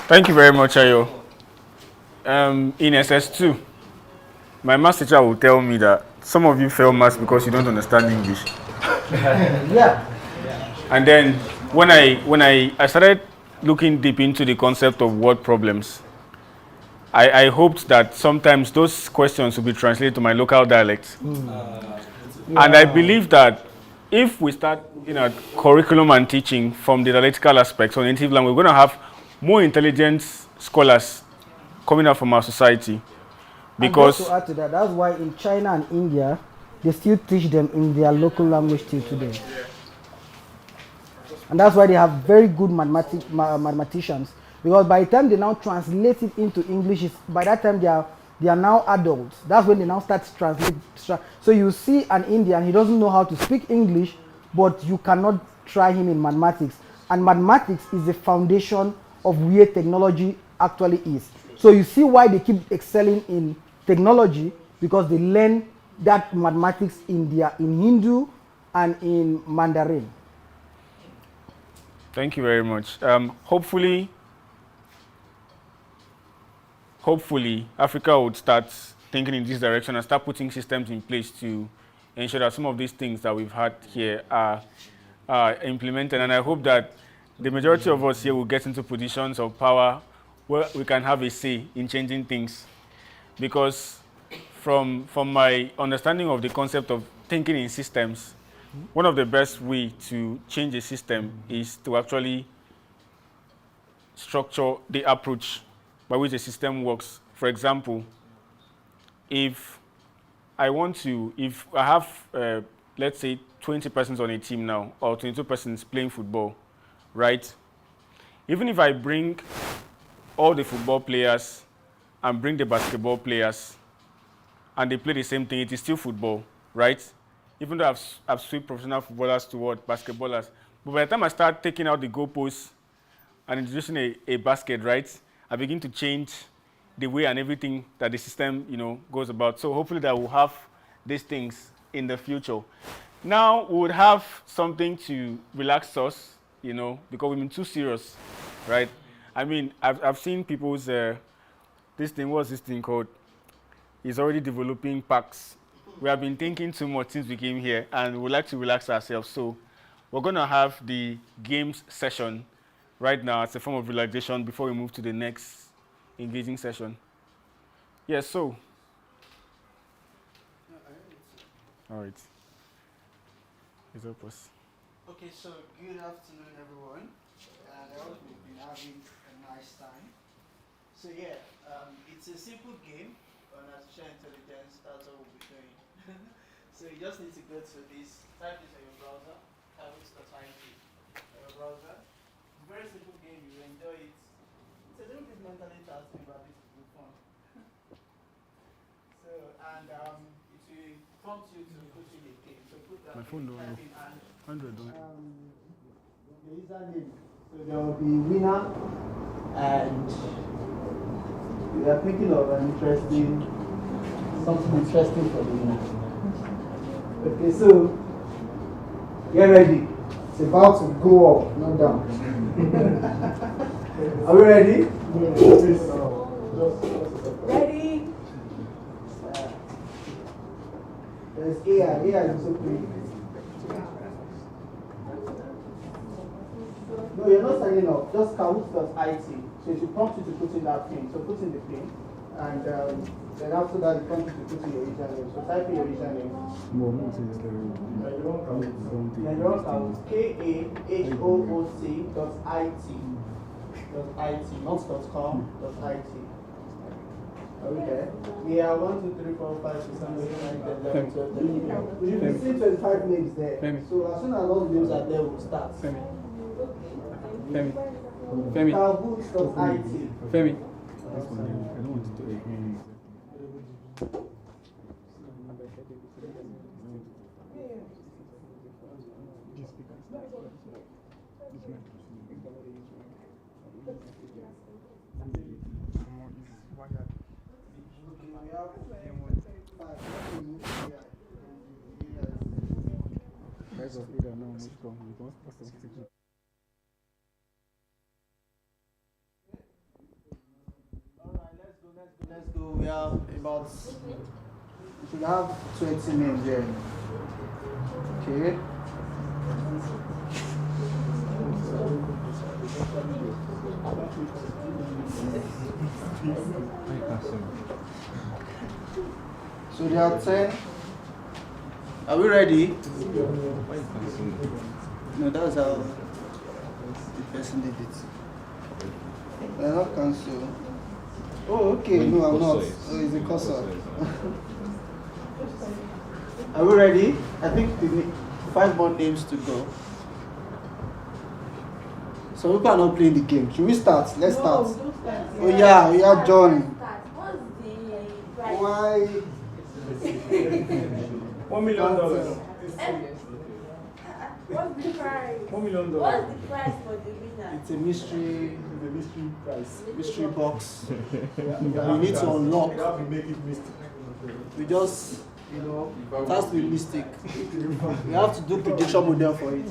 Thank you very much, Ayo. In SS2, my math teacher will tell me that some of you fail maths because you don't understand English. Yeah. And then when I started looking deep into the concept of word problems, I hoped that sometimes those questions would be translated to my local dialect. And I believe that if we start looking at curriculum and teaching from the dialectical aspects on native language, we're going to have more intelligent scholars coming out from our society. Because and just to add to that, that's why in China and India, they still teach them in their local language till today. And that's why they have very good mathematicians. Because by the time they now translate it into English, by that time they are now adults. That's when they now start to translate. So you see an Indian, he doesn't know how to speak English, but you cannot try him in mathematics. And mathematics is the foundation of where technology actually is. So you see why they keep excelling in technology because they learn that mathematics in Hindu and in Mandarin. Thank you very much. Hopefully, Africa would start thinking in this direction and start putting systems in place to ensure that some of these things that we've had here are implemented. And I hope that the majority of us here will get into positions of power where we can have a say in changing things. Because from my understanding of the concept of thinking in systems, one of the best ways to change a system is to actually structure the approach by which the system works. For example, if I have, let's say, 20 persons on a team now, or 22 persons playing football, right? Even if I bring all the football players and bring the basketball players, and they play the same thing, it is still football, right? Even though I've switched professional footballers toward basketballers. But by the time I start taking out the goalposts and introducing a basket, right, I begin to change the way and everything that the system, goes about. So hopefully that we'll have these things in the future. Now we would have something to relax us, because we've been too serious, right? I mean, I've seen people's, what's this thing called? It's already developing packs. We have been thinking too much since we came here, and we would like to relax ourselves. So we're going to have the games session right now as a form of relaxation before we move to the next engaging session. Yes, so. All right. It's up us. Okay, so good afternoon, everyone. And I hope we've been having a nice time. So yeah, it's a simple game on artificial intelligence. That's what we'll be doing. So you just need to go to this, type this on your browser, habits.it on your browser. It's a very simple game. You will enjoy it. It's a little bit mentally taxing, but it's good fun. So and it will prompt you to put in a game. So put that. My phone don't type work. in and 100 don't. the username. So there will be winner, and we are thinking of something interesting for the winner. Okay, so get ready. It's about to go up, not down. Are we ready? Ready? There's AI. AI is also playing. No, you're not signing up. Just kahoot.it. So it will prompt you to put in that pin. So put in the pin. And then after that, it prompts you to put in your username. So type in your username. Nairobi Kahoot. KAHOOT.it. Not .com. .it. Okay. We are 1, 2, 3, 4, 5, 6, 7, 8, 9, 10, 11, 12, 13. You will see 25 names there. So as soon as all the names are there, we'll start. Femi. Kahoot.it. Femi. I don't want to do it. Let's go. We have about, we should have 20 names there. Okay. So there are 10. Are we ready? No, that's how the person did it. I not cancel. Oh, okay. No, I'm not. Oh, it's a cursor. Are we ready? I think we need 5 more names to go. So people are not playing the game. Should we start? Let's start. Oh yeah, John. Why? $1 million. What's the price? $1 million. What's the price for the winner? It's a mystery. It's a mystery prize. Mystery box. You need to unlock. You have to make it mystic. We just, it has to be mystic. We have to do prediction model for it.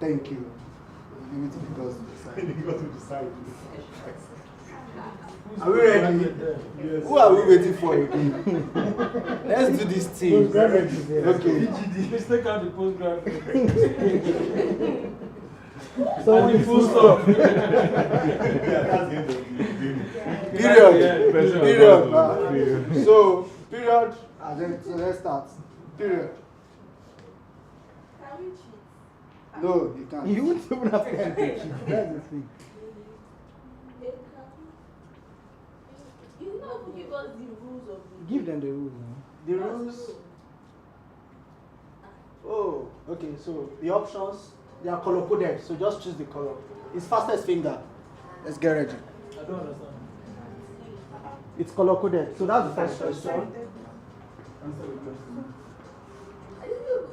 Thank you. Leave it to the gods to decide. You got to decide. Are we ready? Yes. Who are we waiting for again? Let's do this thing. Okay. Please take out the postgrad. So And the full stop. Yeah, that's the end of the game. Period. So, period. And then, so let's start. Period. Can we cheat? No, you can't. You wouldn't even have time to cheat. That's the thing. You know who give us the rules of the Give them the rules now. The rules. Oh, okay. So the options, they are color coded. So just choose the color. It's fastest finger. Let's get ready. I don't understand. It's color coded. So that's the first question. Answer the question. I didn't know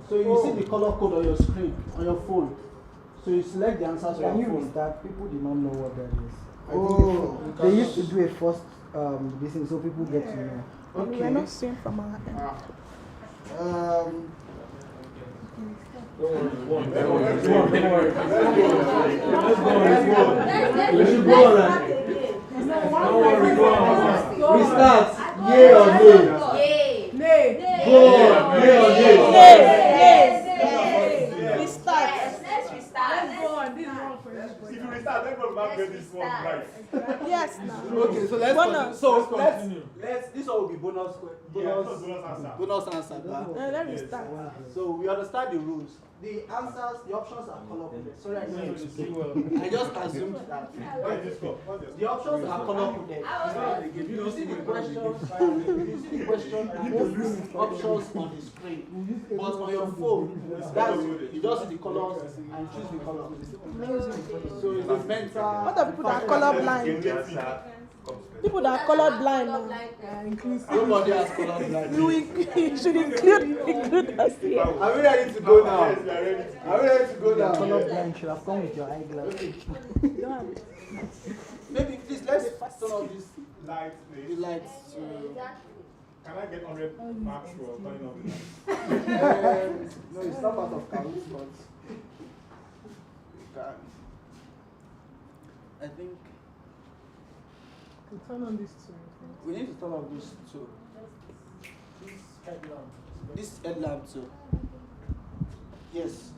So you see the color code on your screen, on your phone. So you select the answers Can on you your phone. restart? People did not know what that is. I Oh. think they used to do a first this thing so people get to know. Okay. We're not seeing from our end. Don't worry, it's one. Don't worry. It's one, don't worry. Let's go, it's one. let's should start go on. again. Don't worry, go on. We start. Yay or nay? Yay. Nay. Go on. Yay or nay? Yes. We start. Yes, let's restart. Let's go on. This is one for everybody. If you restart, everybody get this one right. Yes, now. Okay, so let's Bonus. continue. So Let's continue. let's this one will be bonus Yeah, bonus bonus answer. bonus answer. Let me start. So we understand the rules. The answers, the options are color coded. Sorry, I No, know you it's see well. I just assumed that. What is this score? What's your The options are color coded. You see the questions, you see the question and the options on the screen. But on your phone, that's you just see the colors and choose the color. So it's a mental. What are people that are colorblind? People that are colorblind now. Nobody has color blind. You should include us here. Are we ready to go now? Yes, we are ready to Are we ready to go now? Colorblind should have come with your eyeglass. Maybe please let's turn off this light, the please. lights. Can I get 100 marks for turning off the lights? No, it's not part of count, but you can. I think We turn on this too. we need to turn off this too. This headlamp. This headlamp too. Yes.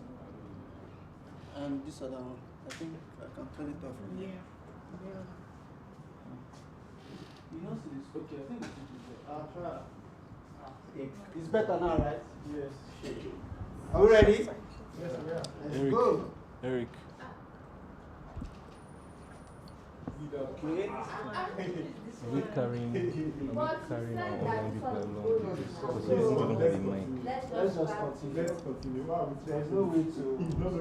And this other one. I think I can turn it off. Yeah. You know, see this? Okay, I think I'll try. It's better now, right? Yes. Are we ready? Yes, we are. Let's go. Eric. Okay. Is it carrying our online people along? Because we don't have the mic. Let's just continue. Let's continue. Wow, There's no way to. no, no,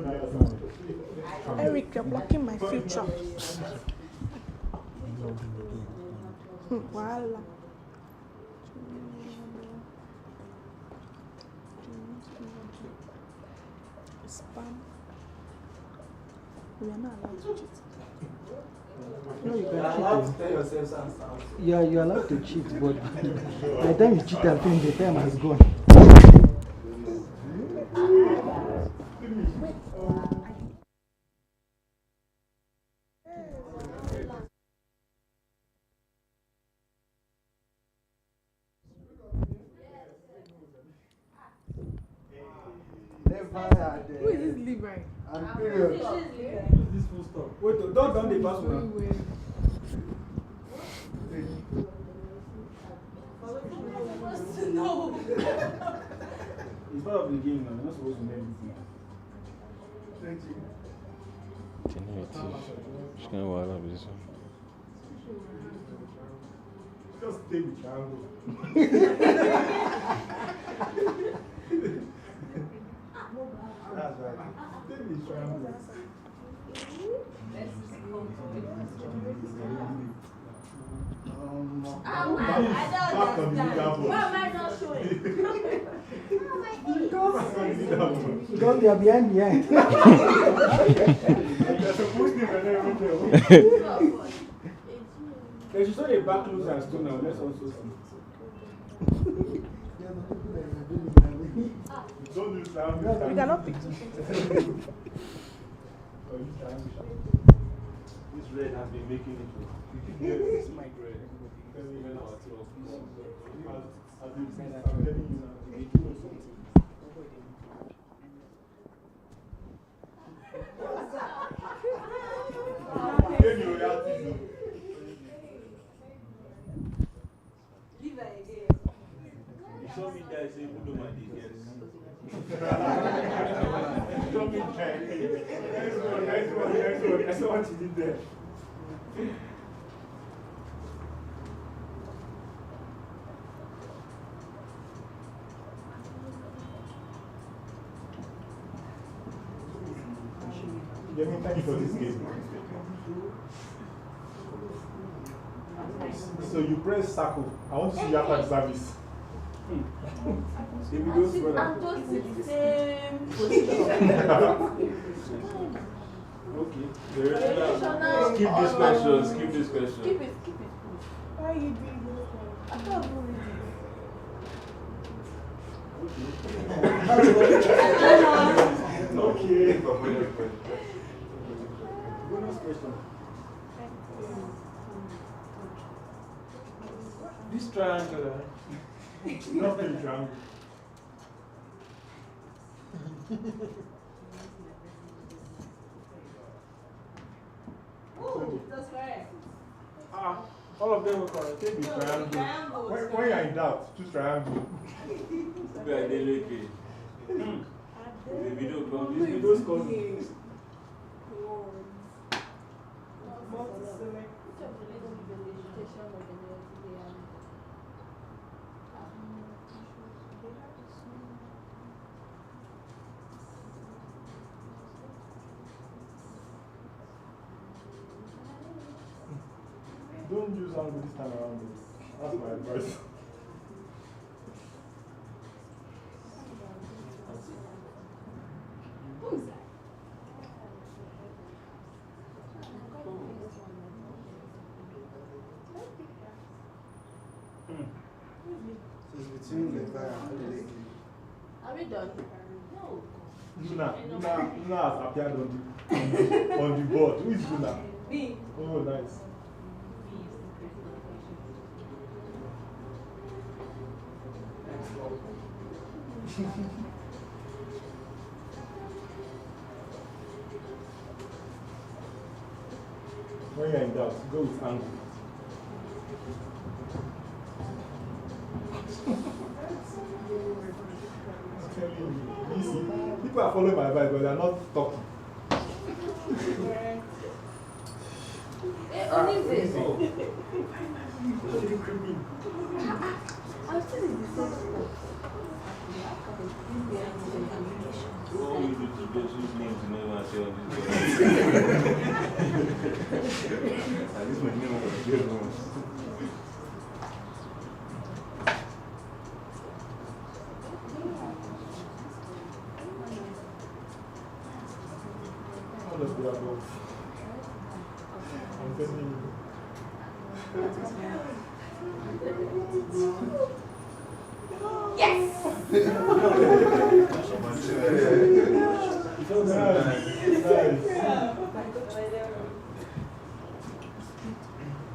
no, Eric, you're blocking my future. Voila. Spam. We are not allowed to cheat. No, you You're can allowed cheat. to tell yourself something. Yeah, you're allowed to cheat, but by the time you cheat, I think the time has gone. Never had. Who is this Levi? And period. This full stop. Wait, don't the password. Very well. No. It's part of the game now. You're not supposed to know anything. Thank you. Just gonna wild up this one. Just take the triangle. That's right. Take the triangle. I don't Back on the understand. leaderboard. Why am I not showing? Oh my God. Because they are behind the end. There's just a back losers too now. Let's also see. Don't do sound. You cannot pick two. This red has been making it. It's my red. I'm telling you now. Show me that say who do my DGS. Show me that. Nice one. I saw what you did there. Thank you for this game. So you press circle. I want to see you after the service. I'm just in the same position. Okay. Skip this question. Skip this question. Keep it. Why are you doing this? I can't believe it. Okay. Bonus question. This triangle. Nothing triangle. Oh, that's correct. All of them were correct. Take the triangle. When you're in doubt, choose triangle. We are delicate. The video comes. This video's called. Don't use angle this time around. That's my advice. Are we done? No. Luna has appeared on the board. Who is Luna? Me. Oh, nice. When you're in doubt, go with angle. I'm telling you, easy. People are following my advice, but they are not talking. Only this. Oh. I'm still in the same spot. What we do to those whose names you never say on this At least my name was good ones. All of the above. I'm telling you. Yes!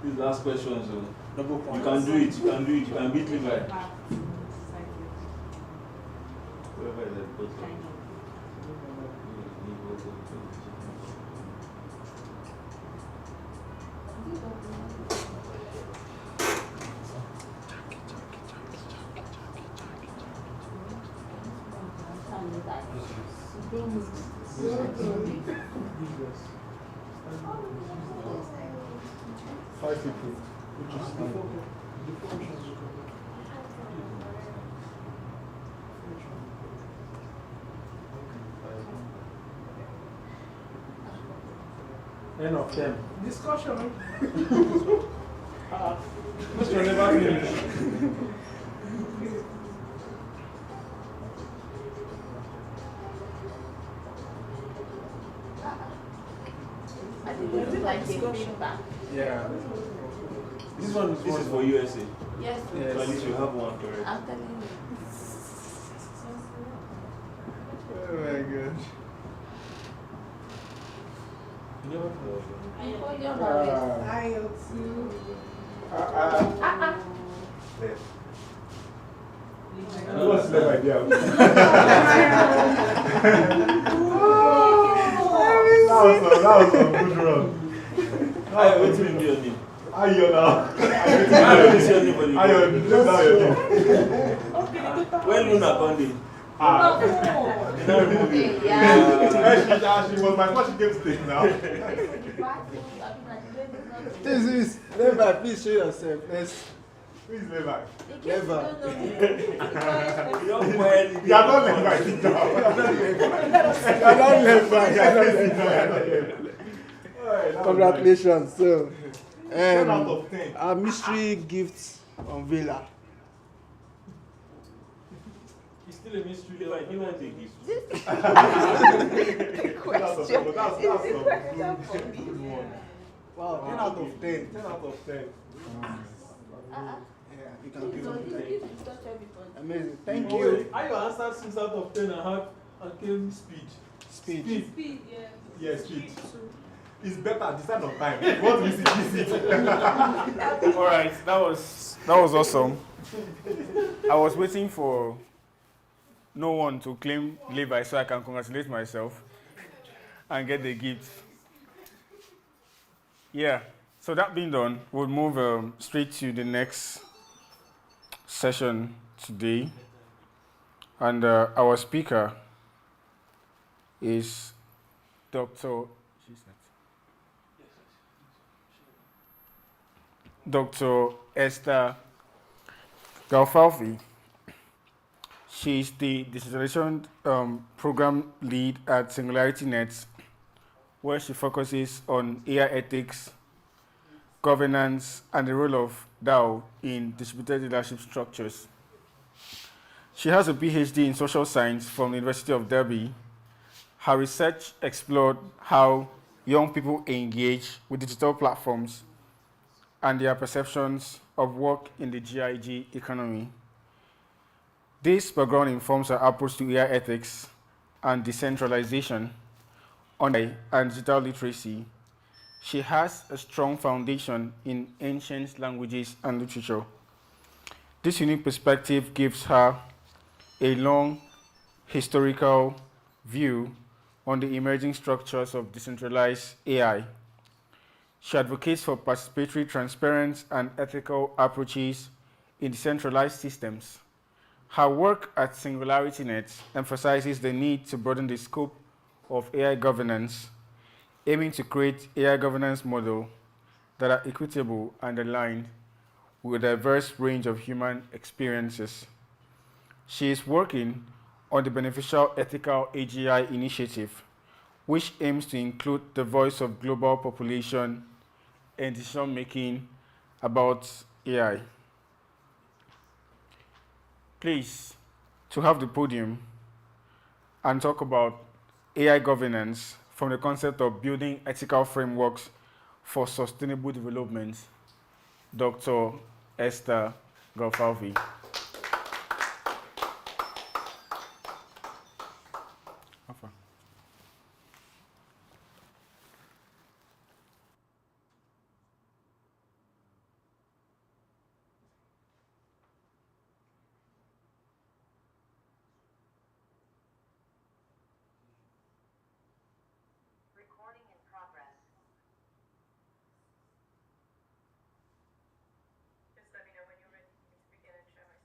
These last questions, you can do it, you can beat Levi. Whoever is at the bottom. Five people, which is N of 10. Discussion. Mr. Never finish. This is for USA. Yes. So at least you have one correct. I'm telling you. Oh my god. You never know. What's the idea? That was a good run. I wait till your name. Ayo now. I will see your name for the Ayo, game. just now your name. When Luna Conde. She was my first game stake now. This is Levi, please show yourself. Let's Who is Levi? Levi. You don't wear anything. You are not Levi, sit down. You are not Levi. Congratulations. So, 10 out of 10. our mystery gift unveiler. It's still a mystery. Levi, you want a gift? That's a good one. Wow, 10 out of 10. 10 out of 10. Yeah, you can give So it. touch everybody. Amazing. Thank you. I answered 6 out of 10 and came speed. Speed. Speed, yeah. Yes, speed. It's better, decide on time. What we see, All right, that was awesome. I was waiting for no one to claim Levi so I can congratulate myself and get the gift. Yeah, so that being done, we'll move straight to the next session today. And our speaker is Dr. Esther Galfalfi. She is the dissertation program lead at Singularity Net, where she focuses on AI ethics, governance, and the role of DAO in distributed leadership structures. She has a PhD in social science from the University of Derby. Her research explored how young people engage with digital platforms and their perceptions of work in the GIG economy. This background informs her approach to AI ethics and decentralization on AI and digital literacy. She has a strong foundation in ancient languages and literature. This unique perspective gives her a long historical view on the emerging structures of decentralized AI. She advocates for participatory, transparent, and ethical approaches in decentralized systems. Her work at SingularityNet emphasizes the need to broaden the scope of AI governance, aiming to create AI governance models that are equitable and aligned with a diverse range of human experiences. She is working on the Beneficial Ethical AGI initiative, which aims to include the voice of global population in decision-making about AI. Please, to have the podium and talk about AI governance from the concept of building ethical frameworks for sustainable development, Dr. Esther Galfalfi. Just let me know when you're ready to begin and share my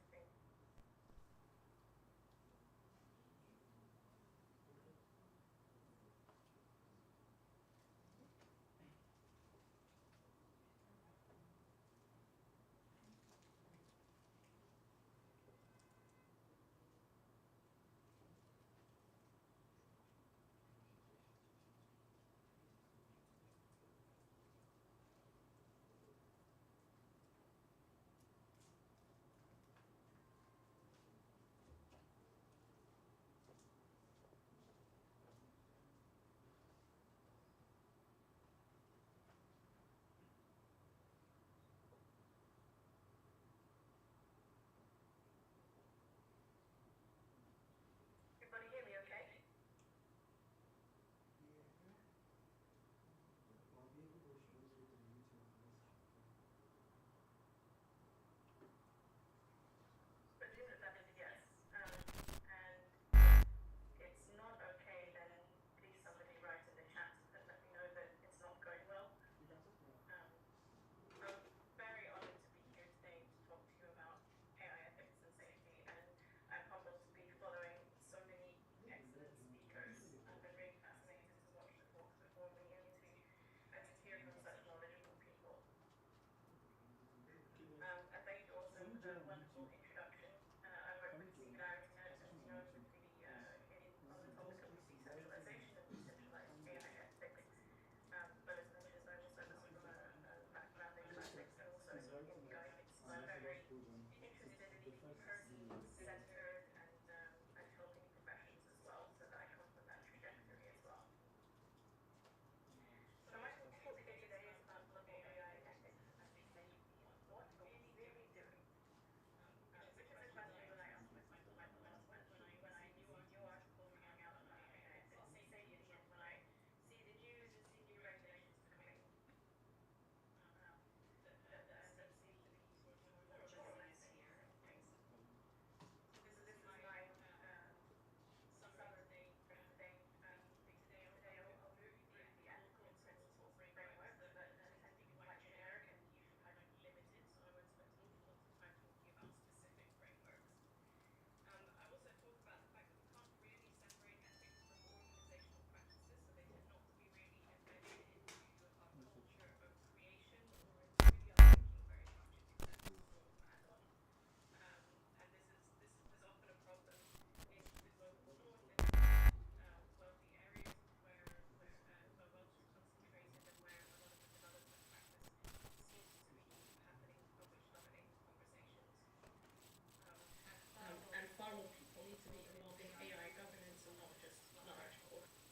be involved in AI governance and not just large corporations.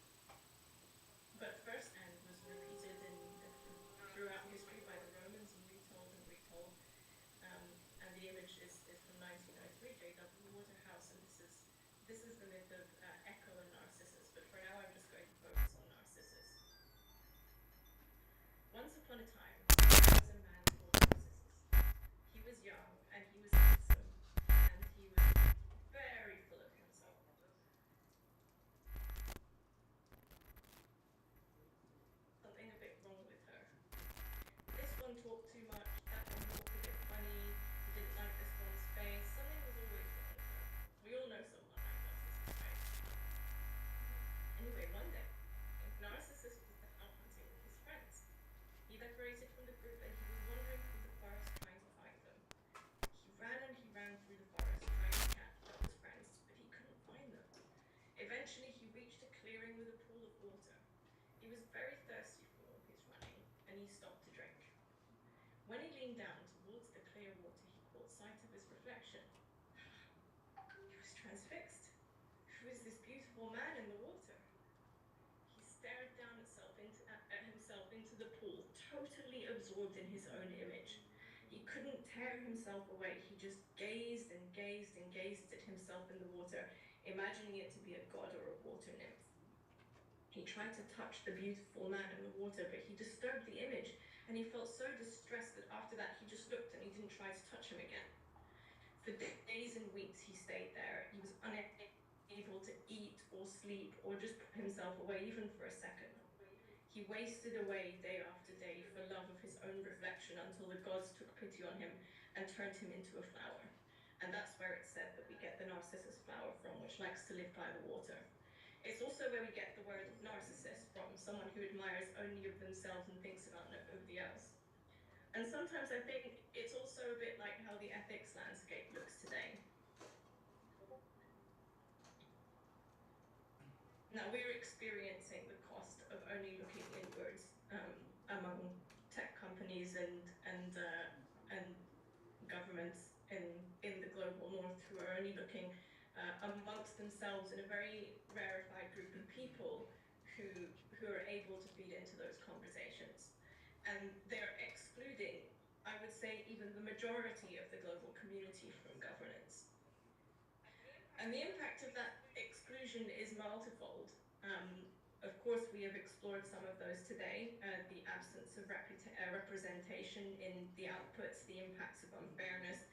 But first, and was repeated throughout history by the Romans and retold and retold. And the image is from 1903, J.W. Waterhouse, and this is the myth of Echo and Narcissus. But for now, I'm just going to focus on Narcissus. Once upon a time, there was a man called Narcissus. He was young and he was handsome, and he was very full of himself. Something a bit wrong with her. This one talked too much, that one talked a bit funny, he didn't like this one's face, something was always wrong with her. We all know someone like Narcissus, right? Anyway, one day, Narcissus was out hunting with his friends. He separated from the group and he was wandering through the forest trying to find them. He ran through the forest trying to catch up his friends, but he couldn't find them. Eventually, he reached a clearing with a pool of water. He was very thirsty from all his running, and he stopped to drink. When he leaned down towards the clear water, he caught sight of his reflection. He was transfixed. Who is this beautiful man in the water? He stared down at himself into the pool, totally absorbed in his own image. He couldn't tear himself away. He just gazed and gazed and gazed at himself in the water, imagining it to be a god or a water nymph. He tried to touch the beautiful man in the water, but he disturbed the image, and he felt so distressed that after that he just looked and he didn't try to touch him again. For days and weeks he stayed there. He was unable to eat or sleep or just put himself away even for a second. He wasted away day after day for love of his own reflection until the gods took pity on him and turned him into a flower. And that's where it's said that we get the narcissus flower from, which likes to live by the water. It's also where we get the word narcissist from, someone who admires only of themselves and thinks about nobody else. And sometimes I think it's also a bit like how the ethics landscape looks today. Now, we're experiencing the cost of only looking inwards among tech companies and governments in the global north who are only looking amongst themselves in a very rarefied group of people who are able to feed into those conversations. And they're excluding, I would say, even the majority of the global community from governance. And the impact of that exclusion is multifold. Of course, we have explored some of those today, the absence of representation in the outputs, the impacts of unfairness.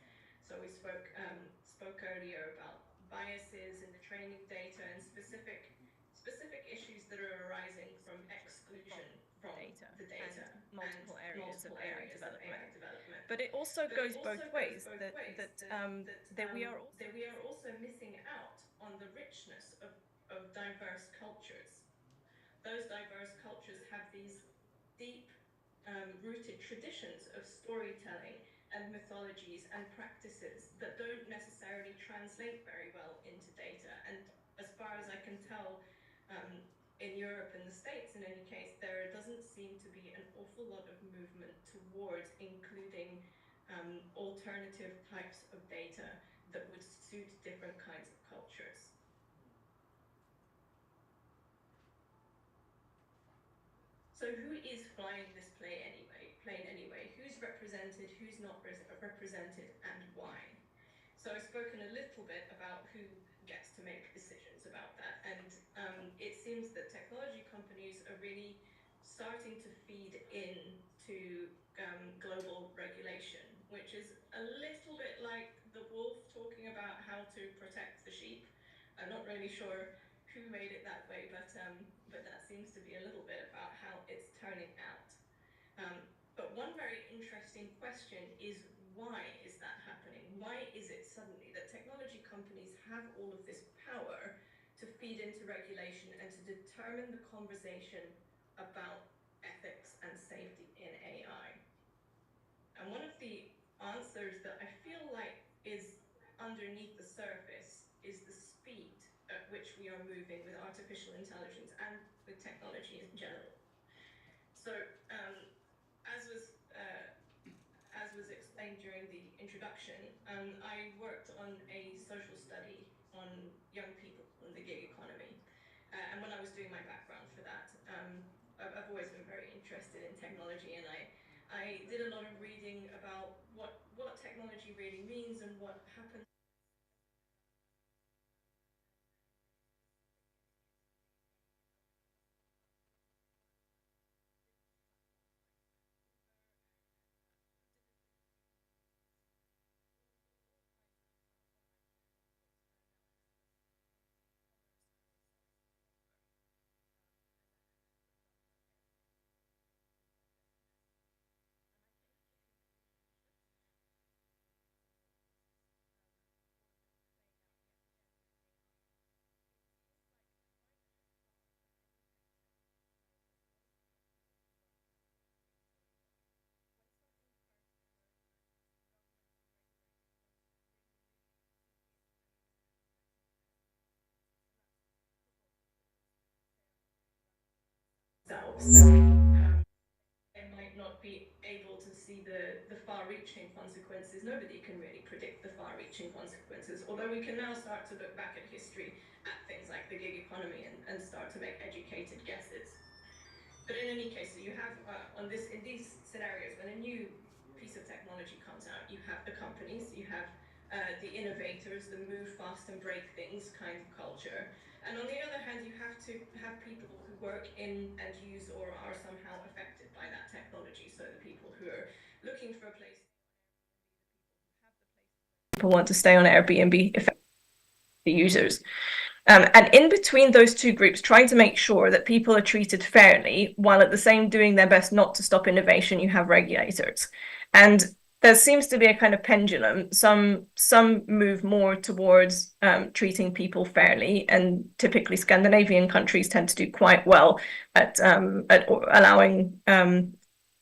So we spoke earlier about biases in the training data and specific issues that are arising from exclusion from the data and multiple areas of AI development. But it also goes both ways, that we are also missing out on the richness of diverse cultures. Those diverse cultures have these deep rooted traditions of storytelling and mythologies and practices that don't necessarily translate very well into data. And as far as I can tell, in Europe and the States, in any case, there doesn't seem to be an awful lot of movement towards including alternative types of data that would suit different kinds of cultures. So who is flying this plane anyway? Who's represented, who's not represented, and why? So I've spoken a little bit about who gets to make decisions about that, and it seems that technology companies are really starting to feed into global regulation, which is a little bit like the wolf talking about how to protect the sheep. I'm not really sure who made it that way, but that seems to be a little bit about how it's turning out. But one very interesting question is, why is that happening? Why is it suddenly that technology companies have all of this power to feed into regulation and to determine the conversation about ethics and safety in AI? And one of the answers that I feel like is underneath the surface is the speed at which we are moving with artificial intelligence and with technology in general. So, as was explained during the introduction, I worked on a social study on young people in the gig economy. And when I was doing my background for that, I've always been very interested in technology, and I did a lot of reading about what technology really means and what happens. They might not be able to see the far-reaching consequences. Nobody can really predict the far-reaching consequences, although we can now start to look back at history at things like the gig economy and start to make educated guesses. But in any case, so you have in these scenarios, when a new piece of technology comes out, you have the companies, you have the innovators, the move fast and break things kind of culture. And on the other hand, you have to have people who work in and use or are somehow affected by that technology. So the people who are looking for a place, people want to stay on Airbnb, the users. And in between those two groups, trying to make sure that people are treated fairly, while at the same doing their best not to stop innovation, you have regulators. And there seems to be a kind of pendulum. Some move more towards treating people fairly, and typically Scandinavian countries tend to do quite well at allowing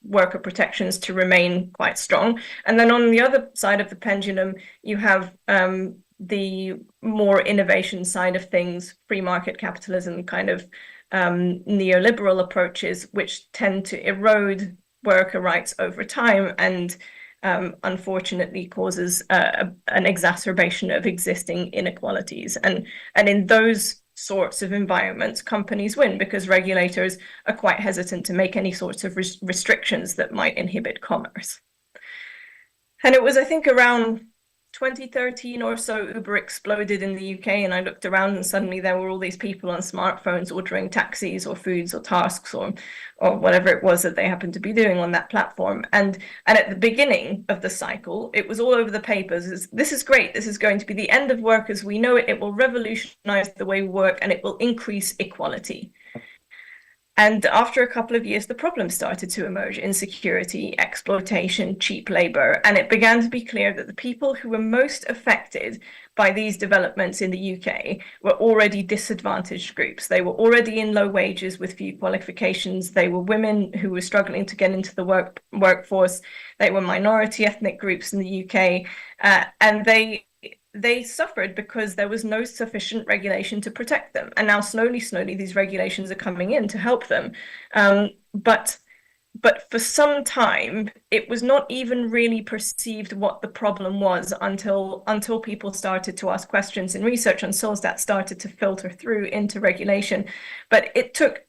worker protections to remain quite strong. And then on the other side of the pendulum, you have the more innovation side of things, free market capitalism, kind of neoliberal approaches, which tend to erode worker rights over time and unfortunately causes an exacerbation of existing inequalities. And in those sorts of environments, companies win because regulators are quite hesitant to make any sorts of restrictions that might inhibit commerce. And it was, I think, around 2013 or so, Uber exploded in the UK, and I looked around and suddenly there were all these people on smartphones ordering taxis or foods or tasks or whatever it was that they happened to be doing on that platform. And at the beginning of the cycle, it was all over the papers. This is great. This is going to be the end of work as we know it. It will revolutionize the way we work and it will increase equality. And after a couple of years, the problems started to emerge: insecurity, exploitation, cheap labor. And it began to be clear that the people who were most affected by these developments in the UK were already disadvantaged groups. They were already in low wages with few qualifications. They were women who were struggling to get into the workforce. They were minority ethnic groups in the UK. And they suffered because there was no sufficient regulation to protect them. And now slowly, these regulations are coming in to help them. But for some time, it was not even really perceived what the problem was until people started to ask questions in research, until that started to filter through into regulation. But it took,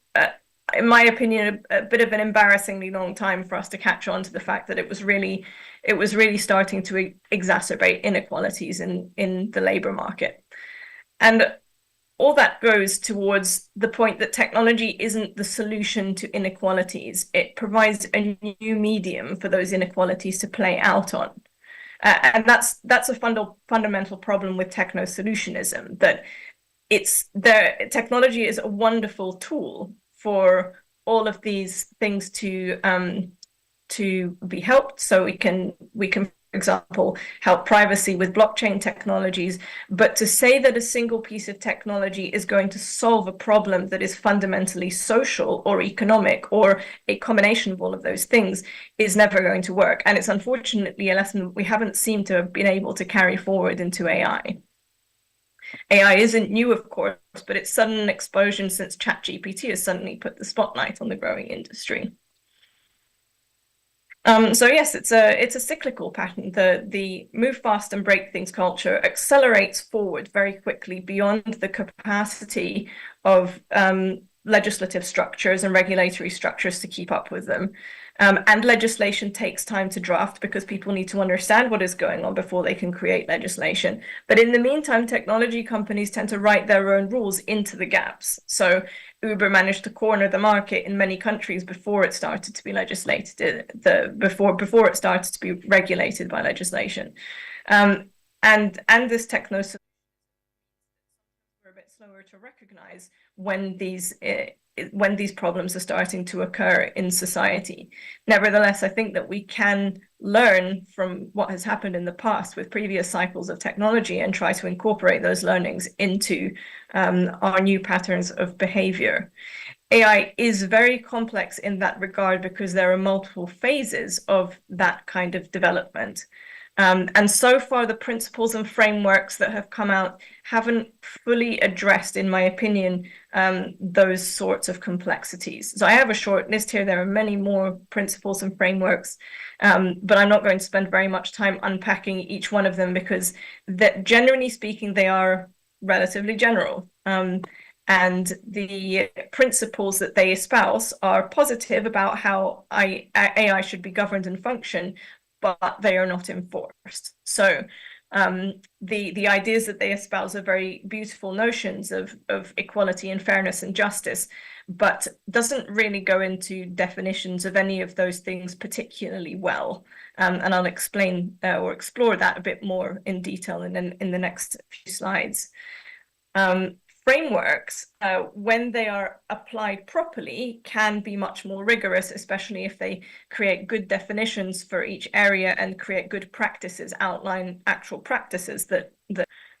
in my opinion, a bit of an embarrassingly long time for us to catch on to the fact that it was really starting to exacerbate inequalities in the labor market. And all that goes towards the point that technology isn't the solution to inequalities. It provides a new medium for those inequalities to play out on. And that's a fundamental problem with techno-solutionism, that technology is a wonderful tool for all of these things to be helped. So we can, for example, help privacy with blockchain technologies. But to say that a single piece of technology is going to solve a problem that is fundamentally social or economic or a combination of all of those things is never going to work. And it's unfortunately a lesson we haven't seemed to have been able to carry forward into AI. AI isn't new, of course, but its sudden explosion since ChatGPT has suddenly put the spotlight on the growing industry. So yes, it's a cyclical pattern. The move fast and break things culture accelerates forward very quickly beyond the capacity of legislative structures and regulatory structures to keep up with them. And legislation takes time to draft because people need to understand what is going on before they can create legislation. But in the meantime, technology companies tend to write their own rules into the gaps. So Uber managed to corner the market in many countries before it started to be legislated, before it started to be regulated by legislation. And this techno we're a bit slower to recognize when these problems are starting to occur in society. Nevertheless, I think that we can learn from what has happened in the past with previous cycles of technology and try to incorporate those learnings into our new patterns of behavior. AI is very complex in that regard because there are multiple phases of that kind of development. And so far, the principles and frameworks that have come out haven't fully addressed, in my opinion, those sorts of complexities. So I have a short list here. There are many more principles and frameworks, but I'm not going to spend very much time unpacking each one of them because generally speaking, they are relatively general. And the principles that they espouse are positive about how AI should be governed and function, but they are not enforced. So the ideas that they espouse are very beautiful notions of equality and fairness and justice, but doesn't really go into definitions of any of those things particularly well. And I'll explain or explore that a bit more in detail in the next few slides. Frameworks, when they are applied properly, can be much more rigorous, especially if they create good definitions for each area and create good practices, outline actual practices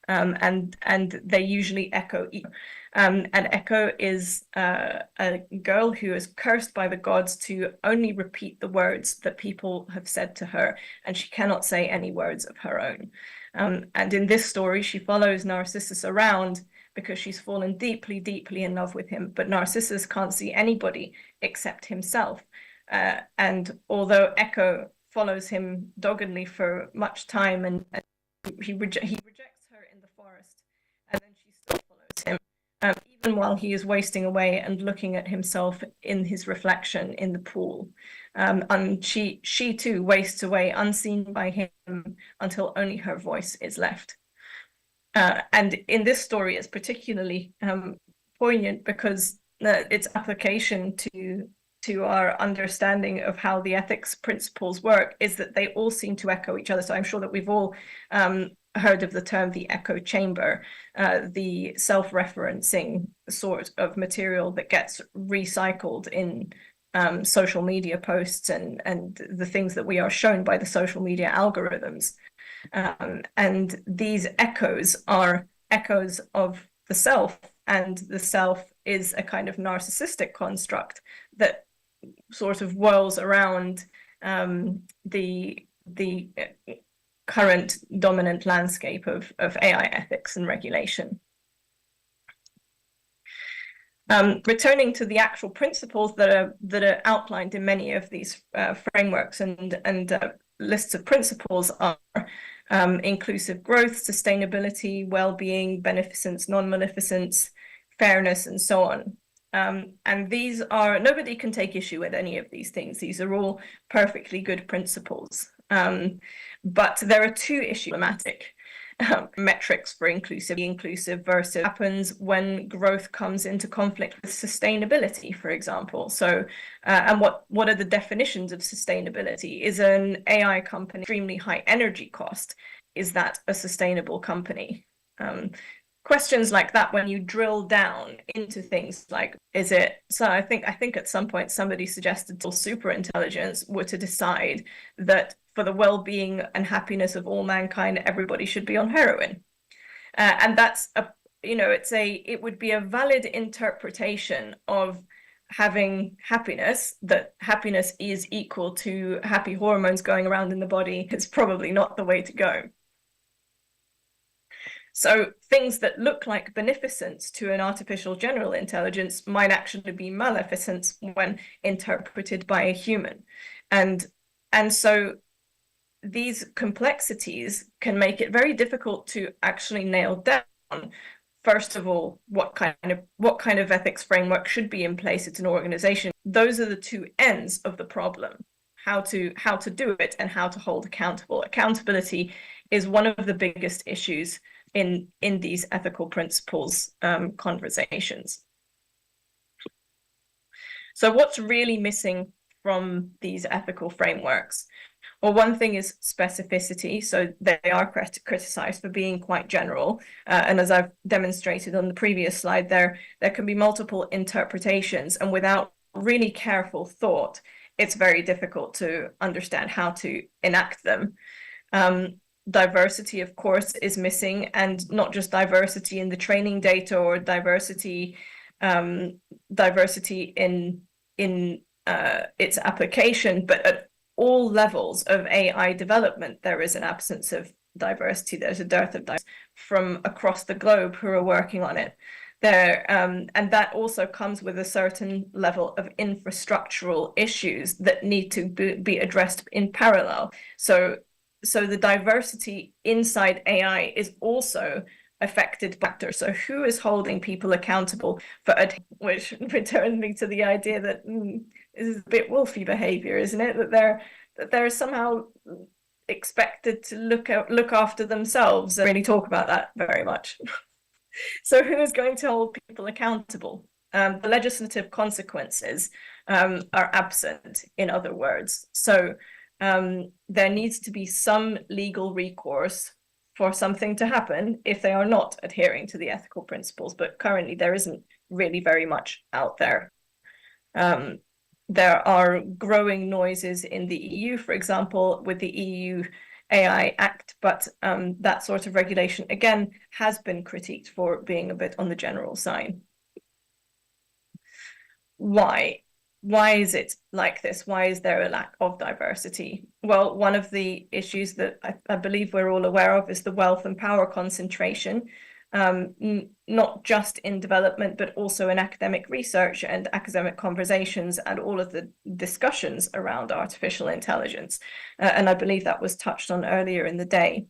and they usually echo each. And Echo is a girl who is cursed by the gods to only repeat the words that people have said to her, and she cannot say any words of her own. And in this story, she follows Narcissus around because she's fallen deeply, deeply in love with him. But Narcissus can't see anybody except himself. And although Echo follows him doggedly for much time and he rejects her in the forest, and then she still follows him, even while he is wasting away and looking at himself in his reflection in the pool. And she too wastes away unseen by him until only her voice is left. And in this story, it's particularly poignant because its application to our understanding of how the ethics principles work is that they all seem to echo each other. So I'm sure that we've all heard of the term the echo chamber, the self-referencing sort of material that gets recycled in social media posts and the things that we are shown by the social media algorithms. And these echoes are echoes of the self, and the self is a kind of narcissistic construct that sort of whirls around the current dominant landscape of AI ethics and regulation. Returning to the actual principles that are outlined in many of these frameworks and lists of principles are inclusive growth, sustainability, well-being, beneficence, non-maleficence, fairness, and so on. And these are, nobody can take issue with any of these things. These are all perfectly good principles. But there are two issues problematic. Metrics for inclusive versus happens when growth comes into conflict with sustainability, for example. So, and what are the definitions of sustainability? Is an AI company extremely high energy cost? Is that a sustainable company? Questions like that, when you drill down into things like, is it? So I think at some point somebody suggested till super intelligence were to decide that for the well-being and happiness of all mankind, everybody should be on heroin. And that's it would be a valid interpretation of having happiness, that happiness is equal to happy hormones going around in the body. It's probably not the way to go. So things that look like beneficence to an artificial general intelligence might actually be maleficence when interpreted by a human. And And so these complexities can make it very difficult to actually nail down, first of all, what kind of ethics framework should be in place at an organization. Those are the two ends of the problem: how to do it and how to hold accountable. Accountability is one of the biggest issues in these ethical principles conversations. So what's really missing from these ethical frameworks? Well, one thing is specificity. So they are criticized for being quite general. And as I've demonstrated on the previous slide, there can be multiple interpretations, and without really careful thought, it's very difficult to understand how to enact them. Diversity, of course, is missing, and not just diversity in the training data or diversity in its application, but at all levels of AI development, there is an absence of diversity. There's a dearth of diversity from across the globe who are working on it. And that also comes with a certain level of infrastructural issues that need to be addressed in parallel. So the diversity inside AI is also affected factor. So who is holding people accountable for which returns me to the idea that this is a bit wolfy behavior, isn't it? That they're somehow expected to look after themselves and really talk about that very much. So who is going to hold people accountable? The legislative consequences are absent, in other words. So there needs to be some legal recourse for something to happen if they are not adhering to the ethical principles, but currently there isn't really very much out there. There are growing noises in the EU, for example, with the EU AI Act, but that sort of regulation, again, has been critiqued for being a bit on the general side. Why? Why is it like this? Why is there a lack of diversity? Well, one of the issues that I believe we're all aware of is the wealth and power concentration, not just in development, but also in academic research and academic conversations and all of the discussions around artificial intelligence. And I believe that was touched on earlier in the day.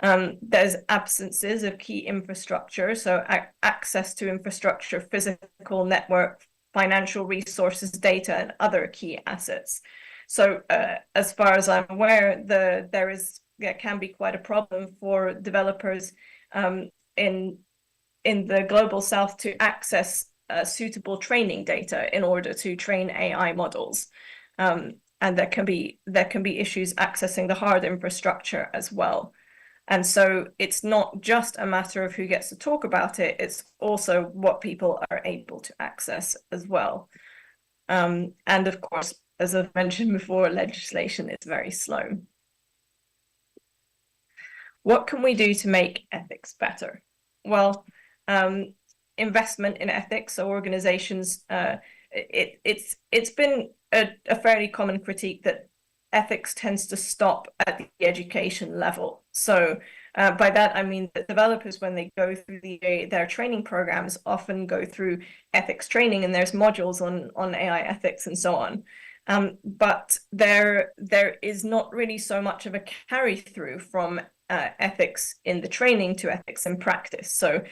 There's absences of key infrastructure, so access to infrastructure, physical network, financial resources, data, and other key assets. So as far as I'm aware, there can be quite a problem for developers in the global south to access suitable training data in order to train AI models. And there can be issues accessing the hard infrastructure as well. And so it's not just a matter of who gets to talk about it, it's also what people are able to access as well. And of course, as I've mentioned before, legislation is very slow. What can we do to make ethics better? Well, investment in ethics, so organizations, it's been a fairly common critique that ethics tends to stop at the education level. So by that, I mean that developers, when they go through their training programs, often go through ethics training, and there's modules on AI ethics and so on. But there is not really so much of a carry through from ethics in the training to ethics in practice. So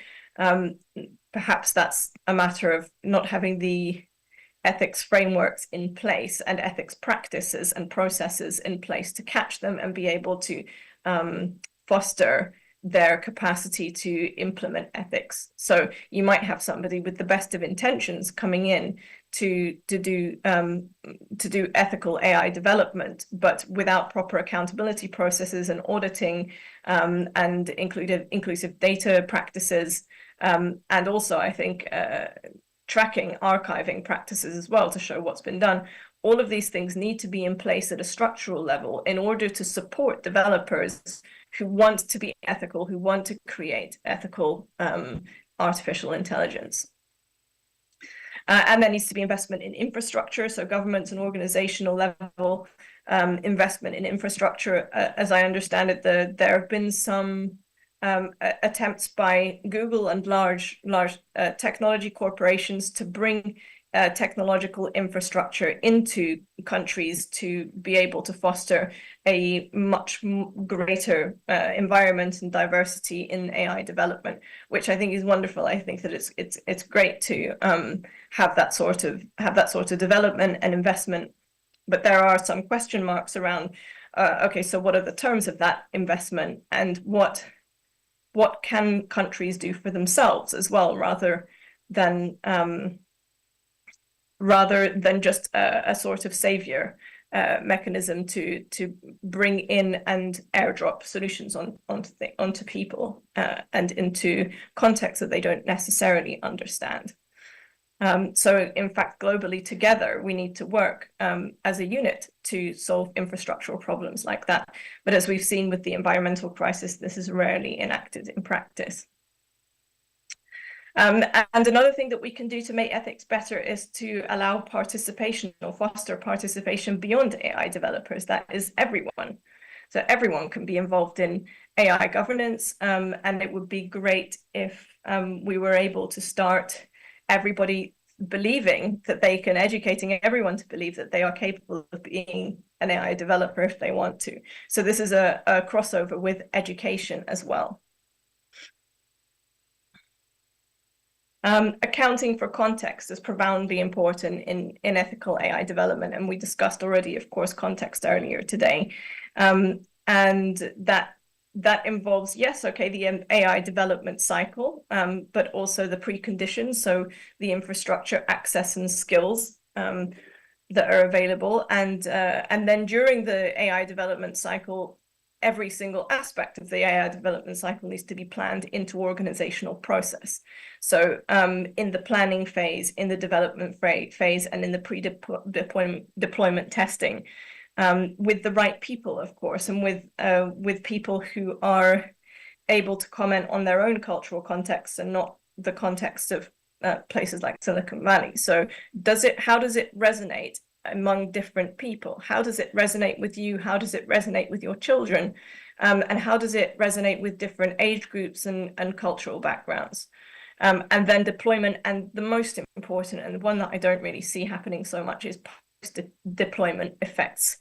perhaps that's a matter of not having the ethics frameworks in place and ethics practices and processes in place to catch them and be able to foster their capacity to implement ethics. So you might have somebody with the best of intentions coming in to do ethical AI development, but without proper accountability processes and auditing and inclusive data practices, and also I think tracking, archiving practices as well to show what's been done. All of these things need to be in place at a structural level in order to support developers who want to be ethical, who want to create ethical artificial intelligence. And there needs to be investment in infrastructure, so governments and organizational level investment in infrastructure. As I understand it, there have been some attempts by Google and large technology corporations to bring technological infrastructure into countries to be able to foster a much greater environment and diversity in AI development, which I think is wonderful. I think that it's great to have that sort of development and investment, but there are some question marks around. Okay, so what are the terms of that investment, and what can countries do for themselves as well, rather than just a sort of savior mechanism to bring in and airdrop solutions onto people and into contexts that they don't necessarily understand. So in fact, globally together, we need to work as a unit to solve infrastructural problems like that. But as we've seen with the environmental crisis, this is rarely enacted in practice. And another thing that we can do to make ethics better is to allow participation or foster participation beyond AI developers. That is everyone. So everyone can be involved in AI governance, and it would be great if we were able to start everybody believing that they can, educating everyone to believe that they are capable of being an AI developer if they want to. So this is a crossover with education as well. Accounting for context is profoundly important in ethical AI development, and we discussed already, of course, context earlier today. And that involves, yes, okay, the AI development cycle, but also the preconditions, so the infrastructure, access, and skills that are available. And then during the AI development cycle, every single aspect of the AI development cycle needs to be planned into organizational process. So in the planning phase, in the development phase, and in the pre-deployment testing, with the right people, of course, and with people who are able to comment on their own cultural contexts and not the context of places like Silicon Valley. So how does it resonate among different people? How does it resonate with you? How does it resonate with your children? And how does it resonate with different age groups and cultural backgrounds? And then deployment, and the most important, and the one that I don't really see happening so much, is post-deployment effects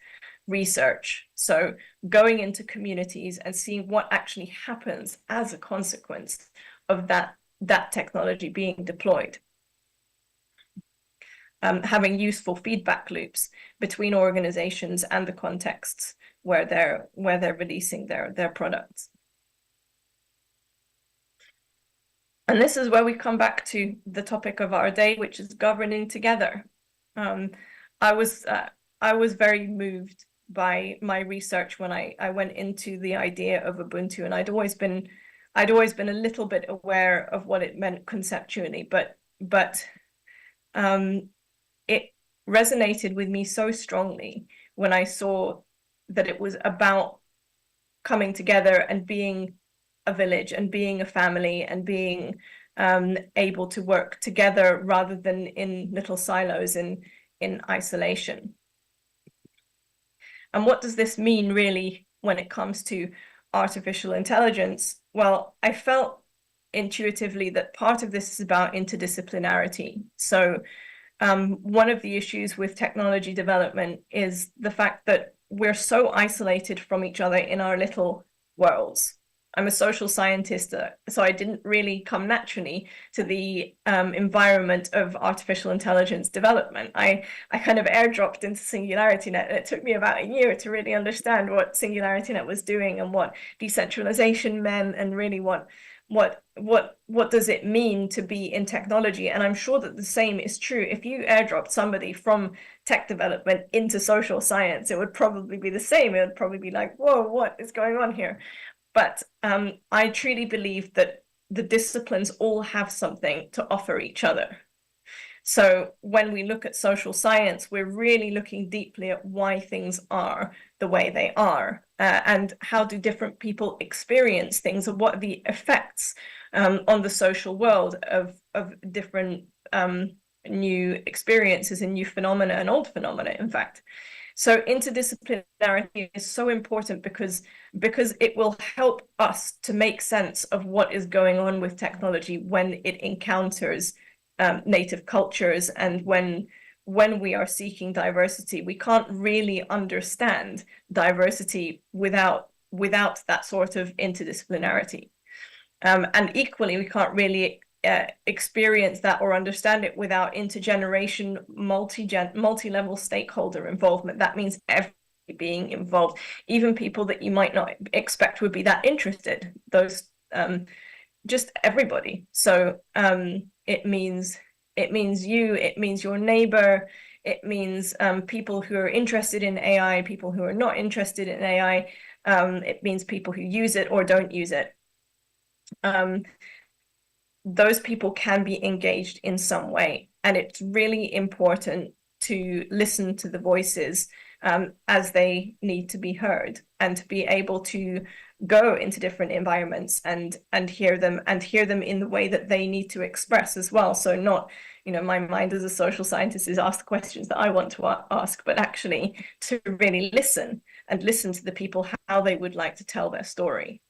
research. So going into communities and seeing what actually happens as a consequence of that technology being deployed. Having useful feedback loops between organizations and the contexts where they're releasing their products. And this is where we come back to the topic of our day, which is governing together. I was very moved by my research when I went into the idea of Ubuntu, and I'd always been a little bit aware of what it meant conceptually, but it resonated with me so strongly when I saw that it was about coming together and being a village and being a family and being able to work together rather than in little silos in isolation. And what does this mean really when it comes to artificial intelligence? Well, I felt intuitively that part of this is about interdisciplinarity. So one of the issues with technology development is the fact that we're so isolated from each other in our little worlds. I'm a social scientist, so I didn't really come naturally to the environment of artificial intelligence development. I kind of airdropped into SingularityNet, and it took me about a year to really understand what SingularityNet was doing and what decentralization meant, and really what does it mean to be in technology. And I'm sure that the same is true if you airdropped somebody from tech development into social science. It would probably be the same. It would probably be like, whoa, what is going on here? But I truly believe that the disciplines all have something to offer each other. So when we look at social science, we're really looking deeply at why things are the way they are, and how do different people experience things, and what are the effects on the social world of different new experiences and new phenomena and old phenomena, in fact. So interdisciplinarity is so important because it will help us to make sense of what is going on with technology when it encounters native cultures, and when we are seeking diversity, we can't really understand diversity without that sort of interdisciplinarity. And equally, we can't really experience that or understand it without intergeneration, multi-level stakeholder involvement. That means everybody being involved, even people that you might not expect would be that interested. Those just everybody. So it means you, it means your neighbor, it means people who are interested in AI, people who are not interested in AI. It means people who use it or don't use it. Those people can be engaged in some way, and it's really important to listen to the voices as they need to be heard, and to be able to go into different environments and hear them in the way that they need to express as well. So not, my mind as a social scientist is ask the questions that I want to ask, but actually to really listen to the people, how they would like to tell their story.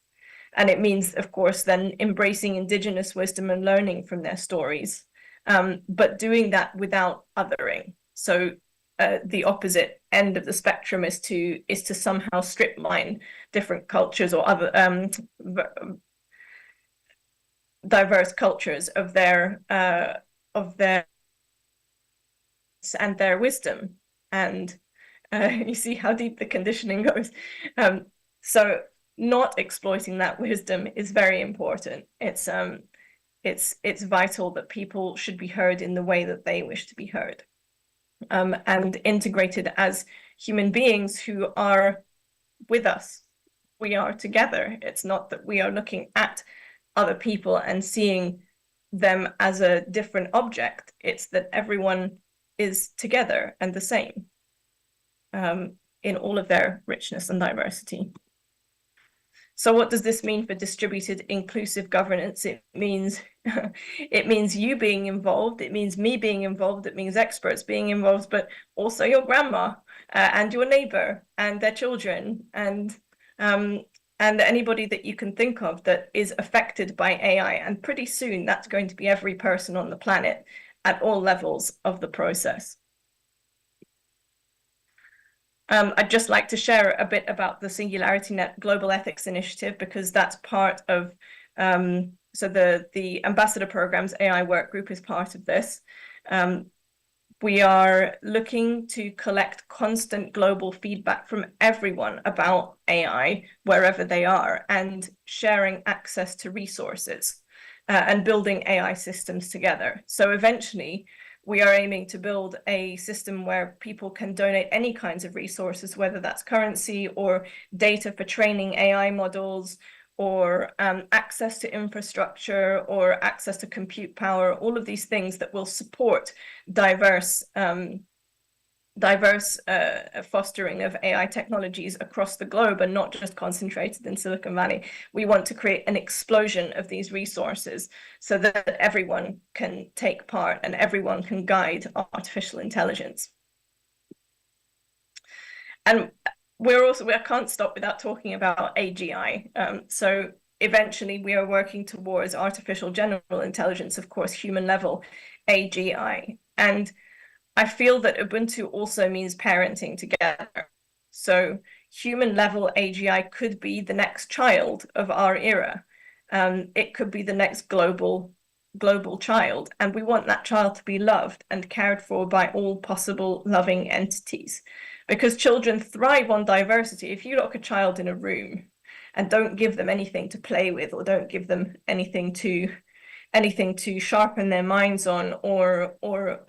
And it means, of course, then embracing indigenous wisdom and learning from their stories, but doing that without othering. So the opposite end of the spectrum is to somehow strip mine different cultures or other diverse cultures of their and their wisdom. And you see how deep the conditioning goes. So not exploiting that wisdom is very important. It's vital that people should be heard in the way that they wish to be heard, and integrated as human beings who are with us. We are together. It's not that we are looking at other people and seeing them as a different object. It's that everyone is together and the same in all of their richness and diversity. So what does this mean for distributed inclusive governance? It means you being involved, it means me being involved, it means experts being involved, but also your grandma and your neighbor and their children and anybody that you can think of that is affected by AI. And pretty soon that's going to be every person on the planet at all levels of the process. I'd just like to share a bit about the Singularity Net Global Ethics Initiative, because that's part of, so the Ambassador Program's AI work group is part of this. We are looking to collect constant global feedback from everyone about AI, wherever they are, and sharing access to resources and building AI systems together. So eventually, we are aiming to build a system where people can donate any kinds of resources, whether that's currency or data for training AI models, or access to infrastructure, or access to compute power, all of these things that will support diverse fostering of AI technologies across the globe, and not just concentrated in Silicon Valley. We want to create an explosion of these resources so that everyone can take part and everyone can guide artificial intelligence. And I can't stop without talking about AGI. So eventually we are working towards artificial general intelligence, of course, human level AGI. And I feel that Ubuntu also means parenting together. So human level AGI could be the next child of our era. It could be the next global child. And we want that child to be loved and cared for by all possible loving entities, because children thrive on diversity. If you lock a child in a room and don't give them anything to play with, or don't give them anything to sharpen their minds on, or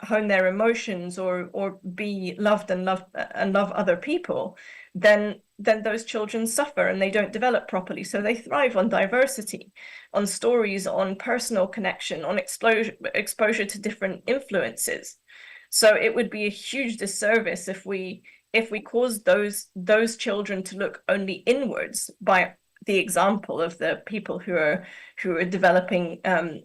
hone their emotions, or be loved and love other people, then those children suffer and they don't develop properly. So they thrive on diversity, on stories, on personal connection, on exposure to different influences. So it would be a huge disservice if we cause those children to look only inwards by the example of the people who are developing AI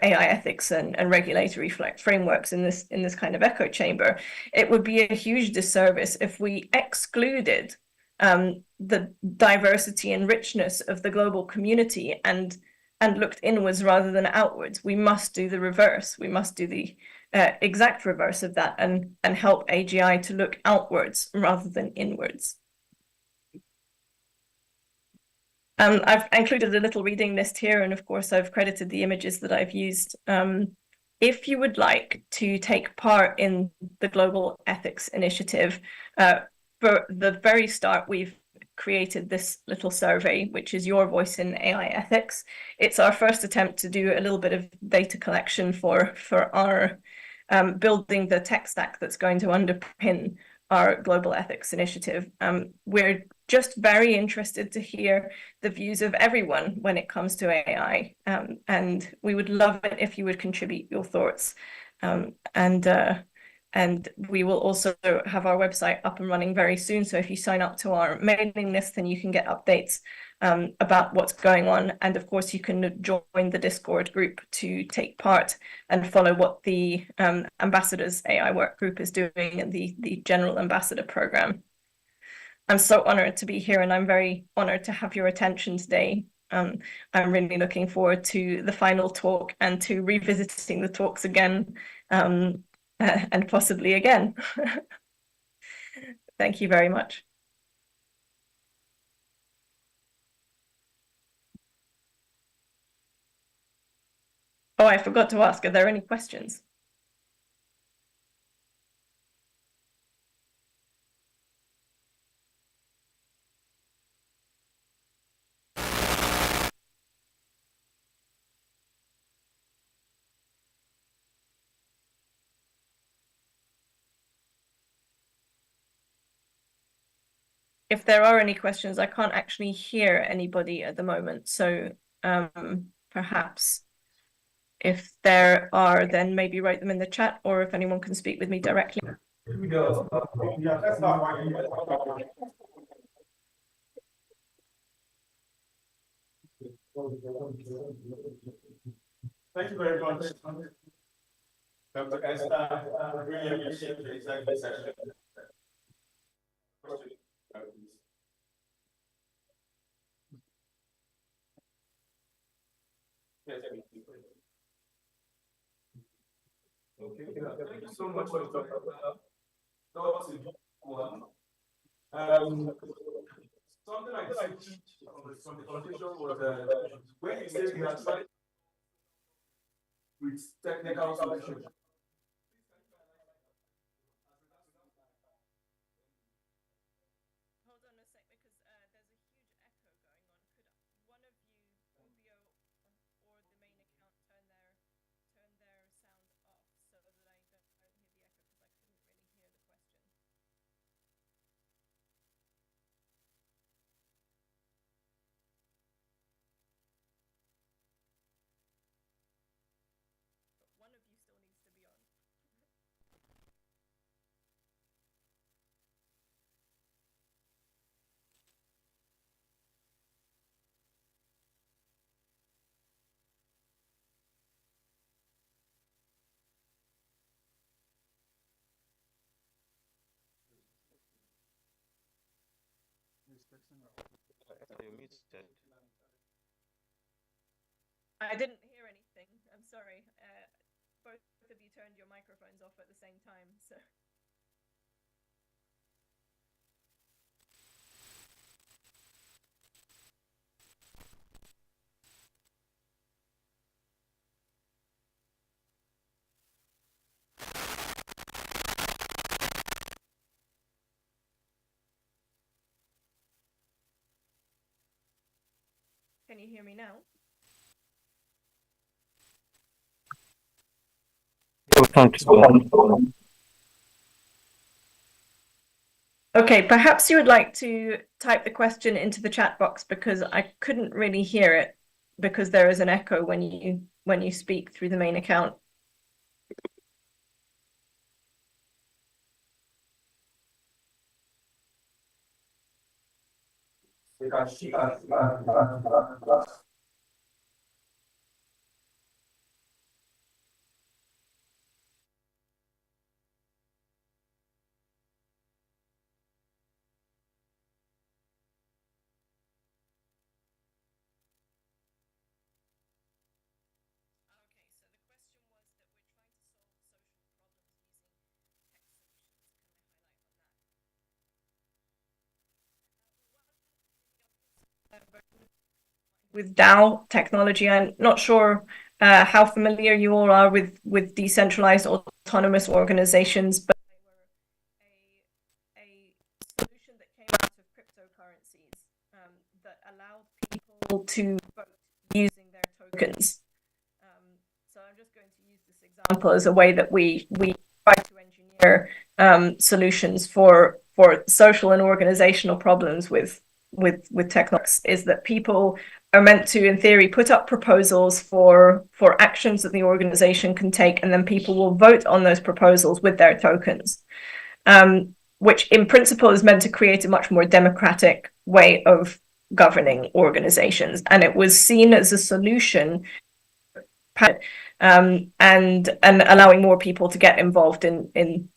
ethics and regulatory frameworks in this kind of echo chamber. It would be a huge disservice if we excluded the diversity and richness of the global community and and looked inwards rather than outwards. We must do the reverse. We must do the exact reverse of that and help AGI to look outwards rather than inwards. I've included a little reading list here, and of course I've credited the images that I've used. If you would like to take part in the Global Ethics Initiative, for the very start, we've created this little survey, which is Your Voice in AI Ethics. It's our first attempt to do a little bit of data collection for our building the tech stack that's going to underpin our Global Ethics Initiative. We're just very interested to hear the views of everyone when it comes to AI, and we would love it if you would contribute your thoughts. And we will also have our website up and running very soon. So if you sign up to our mailing list, then you can get updates about what's going on. And of course, you can join the Discord group to take part and follow what the Ambassadors AI work group is doing and the General Ambassador program. I'm so honored to be here, and I'm very honored to have your attention today. I'm really looking forward to the final talk and to revisiting the talks again, and possibly again. Thank you very much. Oh, I forgot to ask, are there any questions? If there are any questions, I can't actually hear anybody at the moment. So perhaps if there are, then maybe write them in the chat, or if anyone can speak with me directly. Thank you very much, Dr. Esther. I really appreciate the executive session. Okay, thank you so much for the talk. That was a good one. Something I see from the conversation was when you say we are trying with technical solutions. Hold on a sec, because there's a huge echo going on. Could one of you, Ubio or the main account, turn their sound off so that I don't hear the echo, because I couldn't really hear the question. But one of you still needs to be on. I didn't hear anything. I'm sorry. Both of you turned your microphones off at the same time, so. Can you hear me now? Okay, perhaps you would like to type the question into the chat box, because I couldn't really hear it because there is an echo when you speak through the main account. with DAO technology. I'm not sure how familiar you all are with decentralized autonomous organizations, but a solution that came out of cryptocurrencies that allowed people to vote using their tokens. So I'm just going to use this example as a way that we try to engineer solutions for social and organizational problems with technologies, is that people are meant to, in theory, put up proposals for actions that the organization can take, and then people will vote on those proposals with their tokens, which in principle is meant to create a much more democratic way of governing organizations. And it was seen as a solution and allowing more people to get involved in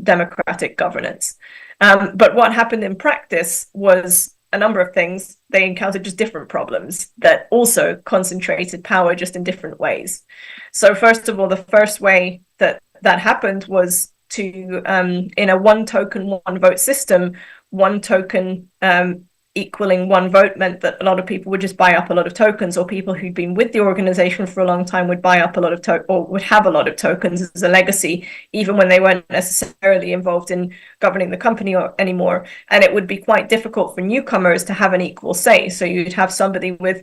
democratic governance. But what happened in practice was a number of things. They encountered just different problems that also concentrated power just in different ways. So first of all, the first way that happened was to, in a one token, one vote system, one token equaling one vote meant that a lot of people would just buy up a lot of tokens, or people who'd been with the organization for a long time would buy up a lot of or would have a lot of tokens as a legacy, even when they weren't necessarily involved in governing the company anymore. And it would be quite difficult for newcomers to have an equal say. So you'd have somebody with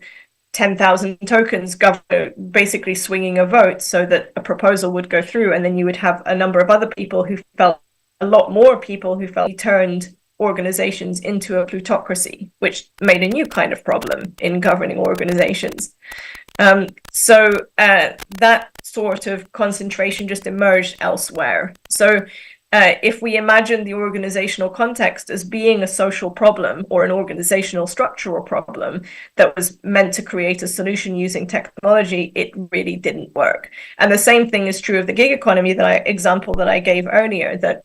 10,000 tokens basically swinging a vote so that a proposal would go through, and then you would have a number of other people who felt he turned organizations into a plutocracy, which made a new kind of problem in governing organizations. So that sort of concentration just emerged elsewhere. So if we imagine the organizational context as being a social problem or an organizational structural problem that was meant to create a solution using technology, it really didn't work. And the same thing is true of the gig economy example that I gave earlier, that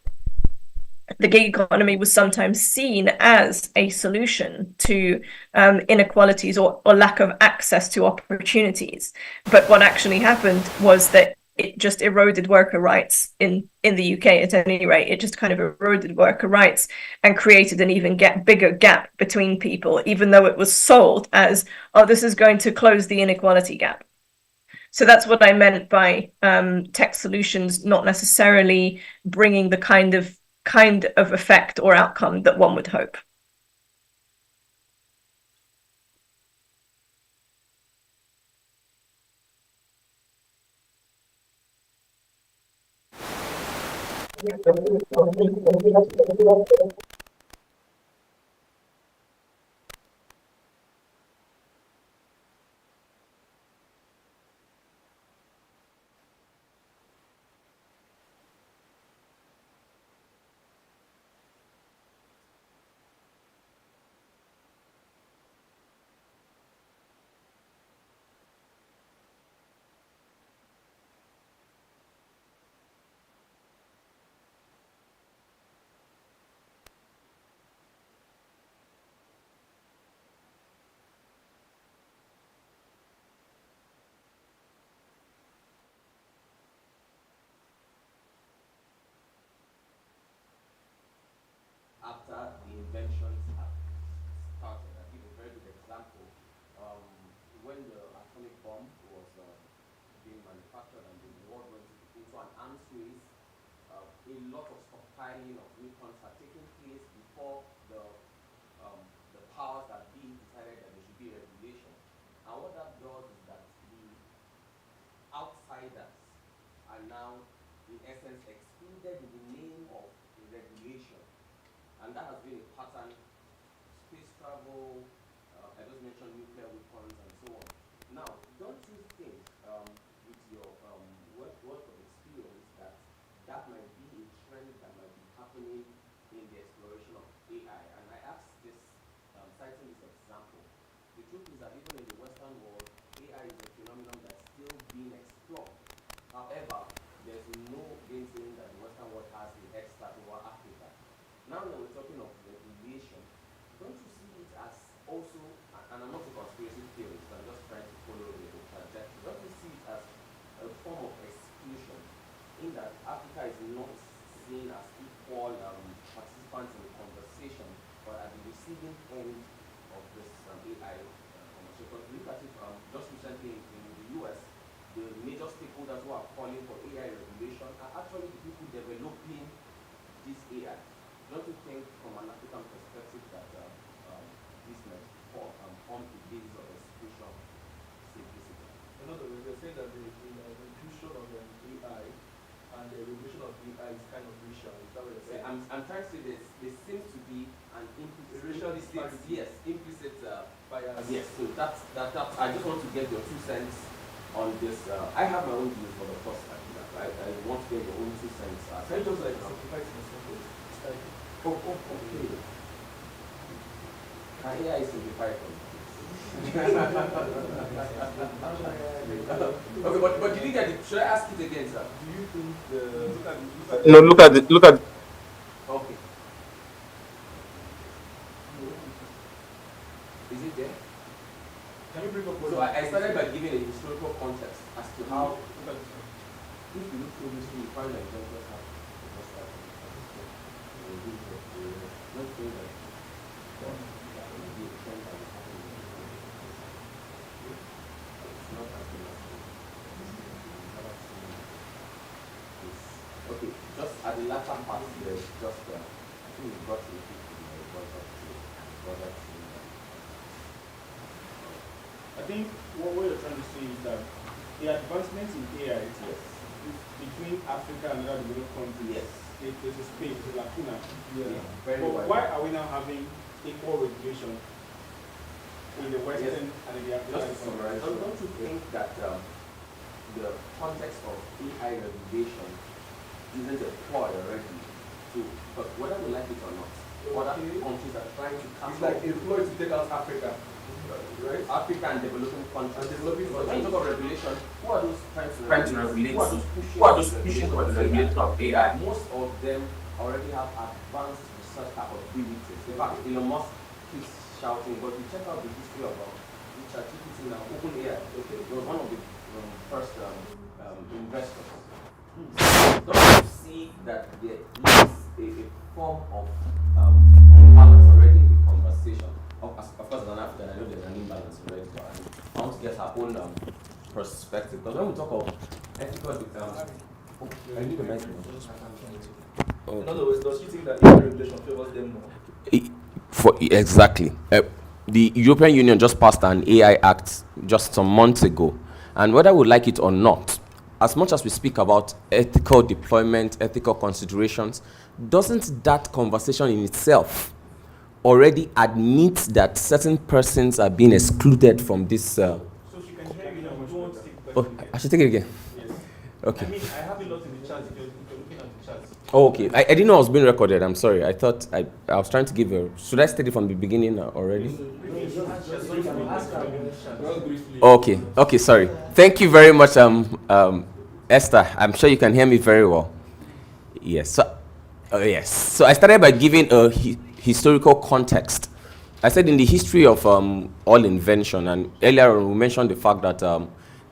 the gig economy was sometimes seen as a solution to inequalities or lack of access to opportunities. But what actually happened was that it just eroded worker rights in the UK, at any rate. It just kind of eroded worker rights and created an even bigger gap between people, even though it was sold as, oh, this is going to close the inequality gap. So that's what I meant by tech solutions not necessarily bringing the kind of effect or outcome that one would hope. After the inventions have started, I give a very good example. When the atomic bomb was being manufactured and the world went into an arms race, a lot of stockpiling of weapons had taken place before the powers that be decided that there should be regulation. And what that does is that the outsiders are now, in essence, excluded in the name of regulation. And that has been a pattern. Space travel, I just mentioned nuclear weapons and so on. Now, don't you think, with your wealth of experience, that might be a trend that might be happening in the exploration of AI? And I ask this, citing this example. The truth is that even in the Western world, AI is a phenomenon that's still being explored. However, there's no game saying that the Western world has a head start over Africa. Now that we're talking of regulation, don't you see it as also, and I'm not a conspiracy theorist, I'm just trying to follow the trajectory, don't you see it as a form of exclusion, in that Africa is not seen as equal participants in the conversation, but at the receiving end of this AI major stakeholders who are calling for AI regulation are actually the people developing this AI. Don't you think, from an African perspective, that this might form a basis of execution simplicity? In other words, they're saying that the inclusion of AI and the regulation of AI is kind of racial. Is that what you're saying? I'm trying to say there seems to be an racial disparity. Yes, implicit bias. Yes, so that's I just want to get your 2 cents on this. I have my own views for the first time. I want to get your own 2 cents. Can you just like simplify it in a sentence? Okay. Can AI simplify it? Okay, but did you get it? Should I ask it again, sir? Do you think look at Okay. Is it there? Can you bring up what? So I started by giving a historical context as to how, if you look through history, you find that examples have not saying that okay, just at the latter part, there's just I think we got to the I think what you're trying to say is that the advancements in AI is between Africa and other developed countries. Yes. There's a space, a lacuna. Yeah. But why are we now having equal regulation in the Western and in the African countries? Don't you think that the context of AI regulation isn't employed already? So, but whether we like it or not, other countries are trying to come. It's like employed to take out Africa, right? Africa and developing countries. And developing countries. When you talk about regulation, who are those trying to regulate? Who are those pushing for the regulation of AI? Most of them already have advanced research capabilities. In fact, Elon Musk keeps shouting, but you check out the history of ChatGPT now, OpenAI. Okay, it was one of the first investors. Don't you see that there is a form of imbalance already in the conversation? Of course, as an African, I know there's an imbalance already, but I want to get her own perspective. Because when we talk of ethical, I need a microphone. In other words, does she think that AI regulation favors them more? Exactly. The European Union just passed an AI Act just some months ago, and whether we like it or not, as much as we speak about ethical deployment, ethical considerations, doesn't that conversation in itself already admit that certain persons are being excluded from this? So she can hear you now, but you won't take Oh, I should take it again. Yes. Okay. I mean, I have a lot in the chat if you're looking at the chat. Oh, okay. I didn't know I was being recorded. I'm sorry. I thought I was trying to give a. Should I state it from the beginning already? Okay. Okay. Sorry. Thank you very much, Esther. I'm sure you can hear me very well. Yes. So, yes. So I started by giving a historical context. I said in the history of all invention, and earlier on we mentioned the fact that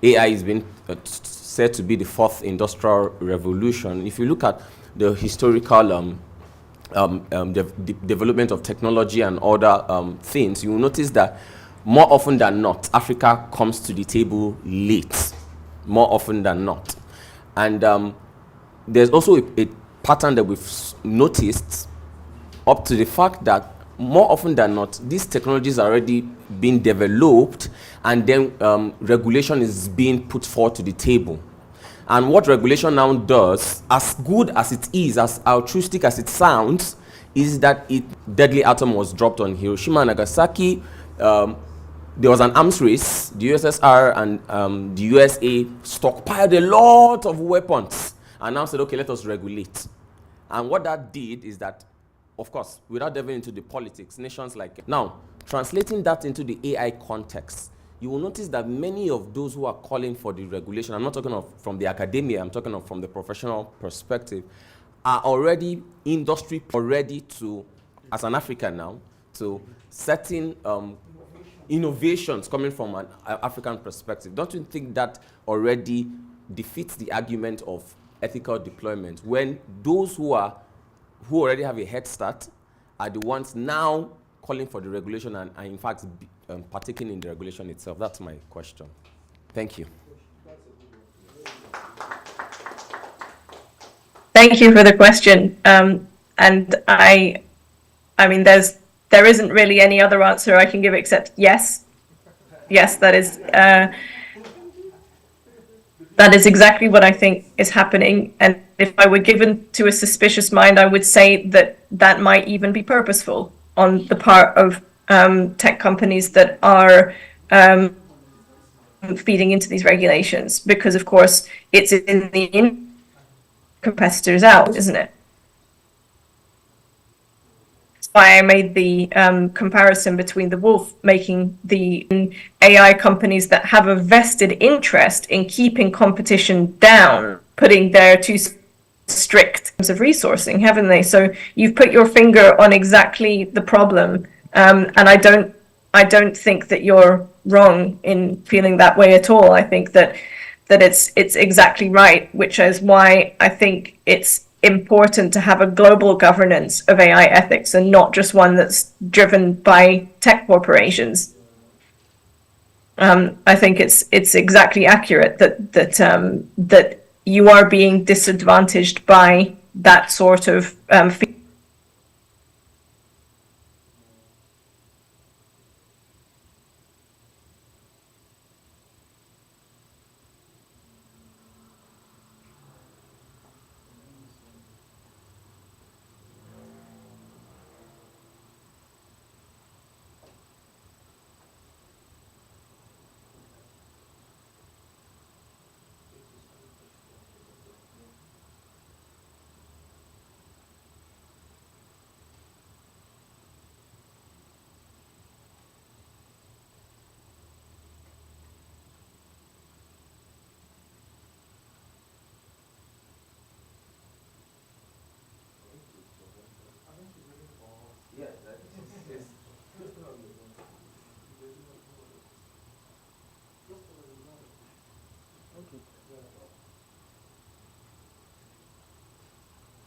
AI is being said to be the fourth industrial revolution. If you look at the historical development of technology and other things, you will notice that more often than not, Africa comes to the table late, more often than not. And there's also a pattern that we've noticed up to the fact that more often than not, these technologies are already being developed, and then regulation is being put forward to the table. And what regulation now does, as good as it is, as altruistic as it sounds, is that deadly atom was dropped on Hiroshima and Nagasaki. There was an arms race. The USSR and the USA stockpiled a lot of weapons and now said, okay, let us regulate. And what that did is that, of course, without delving into the politics, nations like... Now, translating that into the AI context, you will notice that many of those who are calling for the regulation, I'm not talking of from the academia, I'm talking of from the professional perspective, are already industry ready to, as an African now, to certain innovations coming from an African perspective. Don't you think that already defeats the argument of ethical deployment when those who already have a head start are the ones now calling for the regulation and in fact partaking in the regulation itself? That's my question. Thank you. Thank you for the question. And I mean, there isn't really any other answer I can give except yes. Yes, that is exactly what I think is happening. And if I were given to a suspicious mind, I would say that that might even be purposeful on the part of tech companies that are feeding into these regulations, because of course it's in the competitors out, isn't it? That's why I made the comparison between the wolf making the AI companies that have a vested interest in keeping competition down, putting their too strict terms of resourcing, haven't they? So you've put your finger on exactly the problem, and I don't think that you're wrong in feeling that way at all. I think that it's exactly right, which is why I think it's important to have a global governance of AI ethics and not just one that's driven by tech corporations. I think it's exactly accurate that you are being disadvantaged by that sort of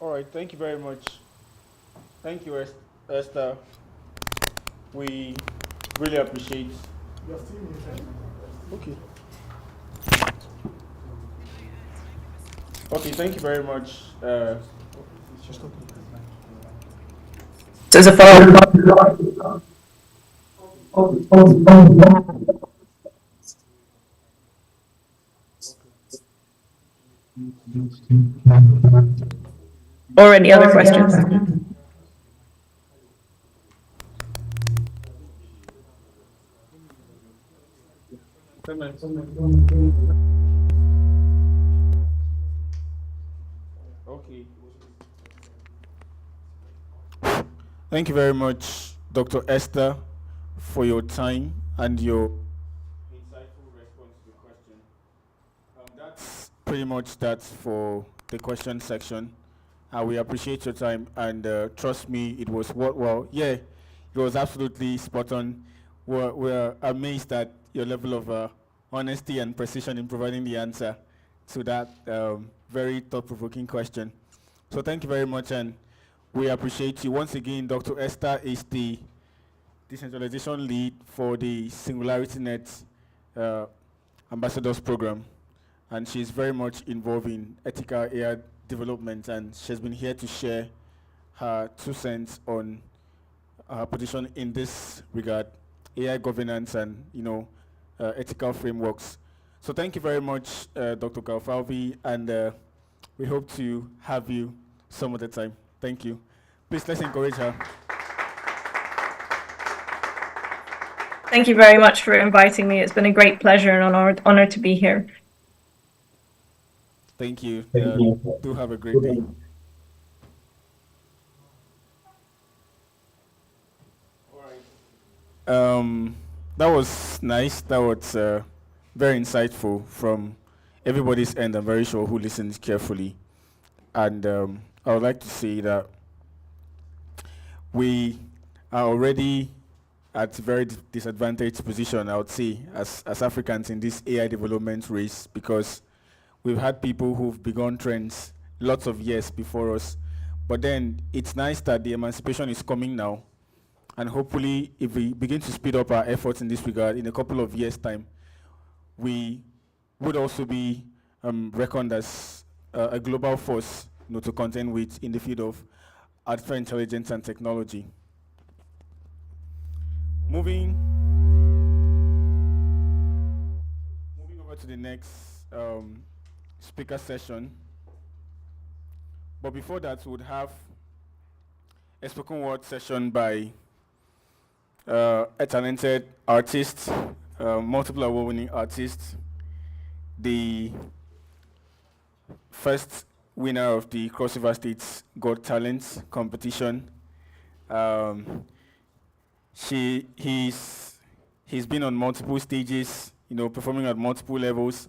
All right, thank you very much. Thank you, Esther. We really appreciate. You're still muted. Okay. Okay, thank you very much. So as a follow-up. Or any other questions? Okay. Thank you very much, Dr. Esther, for your time and your insightful response to the question. That's pretty much that for the question section. We appreciate your time, and trust me, it was worthwhile. Yeah, it was absolutely spot on. We're amazed at your level of honesty and precision in providing the answer to that very thought-provoking question. So thank you very much, and we appreciate you. Once again, Dr. Esther is the decentralization lead for the SingularityNet Ambassadors Program, and she's very much involved in ethical AI development, and she's been here to share her 2 cents on her position in this regard, AI governance and ethical frameworks. So thank you very much, Dr. Kalfalvi, and we hope to have you some other time. Thank you. Please, let's encourage her. Thank you very much for inviting me. It's been a great pleasure and an honor to be here. Thank you. Do have a great day. That was nice. That was very insightful from everybody's end. I'm very sure who listens carefully. And I would like to say that we are already at a very disadvantaged position, I would say, as Africans in this AI development race, because we've had people who've begun trends lots of years before us. But then it's nice that the emancipation is coming now. And hopefully, if we begin to speed up our efforts in this regard, in a couple of years' time, we would also be reckoned as a global force to contend with in the field of artificial intelligence and technology. Moving over to the next speaker session. But before that, we would have a spoken word session by a talented artist, multiple award-winning artist, the first winner of the Cross River State's Got Talent competition. He's been on multiple stages, performing at multiple levels,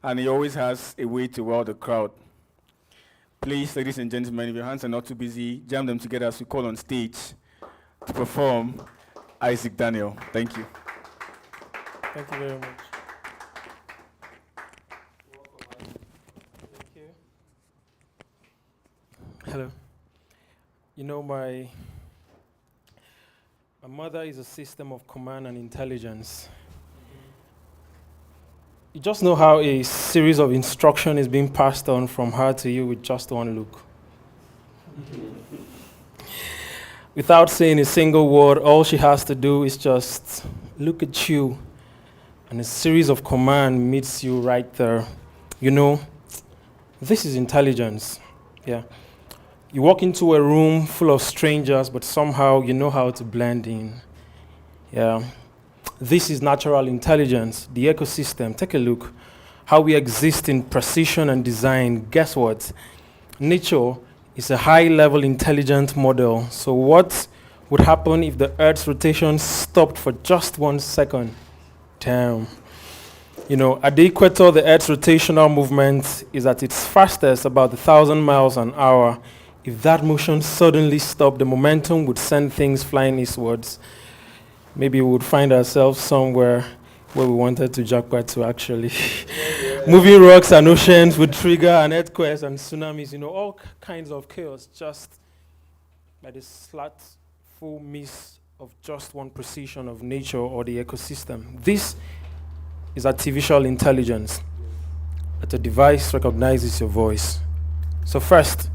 and he always has a way to wow the crowd. Please, ladies and gentlemen, if your hands are not too busy, jam them together as we call on stage to perform Isaac Daniel. Thank you. Thank you very much. Thank you. Hello. My mother is a system of command and intelligence. You just know how a series of instruction is being passed on from her to you with just one look. Without saying a single word, all she has to do is just look at you, and a series of commands meets you right there. This is intelligence. Yeah. You walk into a room full of strangers, but somehow you know how to blend in. Yeah. This is natural intelligence, the ecosystem. Take a look. How we exist in precision and design. Guess what? Nature is a high-level intelligent model. So what would happen if the Earth's rotation stopped for just 1 second? Damn. At the equator, the Earth's rotational movement is at its fastest, about 1,000 miles an hour. If that motion suddenly stopped, the momentum would send things flying eastwards. Maybe we would find ourselves somewhere where we wanted to jackpot to, actually. Moving rocks and oceans would trigger an earthquakes and tsunamis, all kinds of chaos, just by the full miss of just one precision of nature or the ecosystem. This is artificial intelligence, that a device recognizes your voice. So first,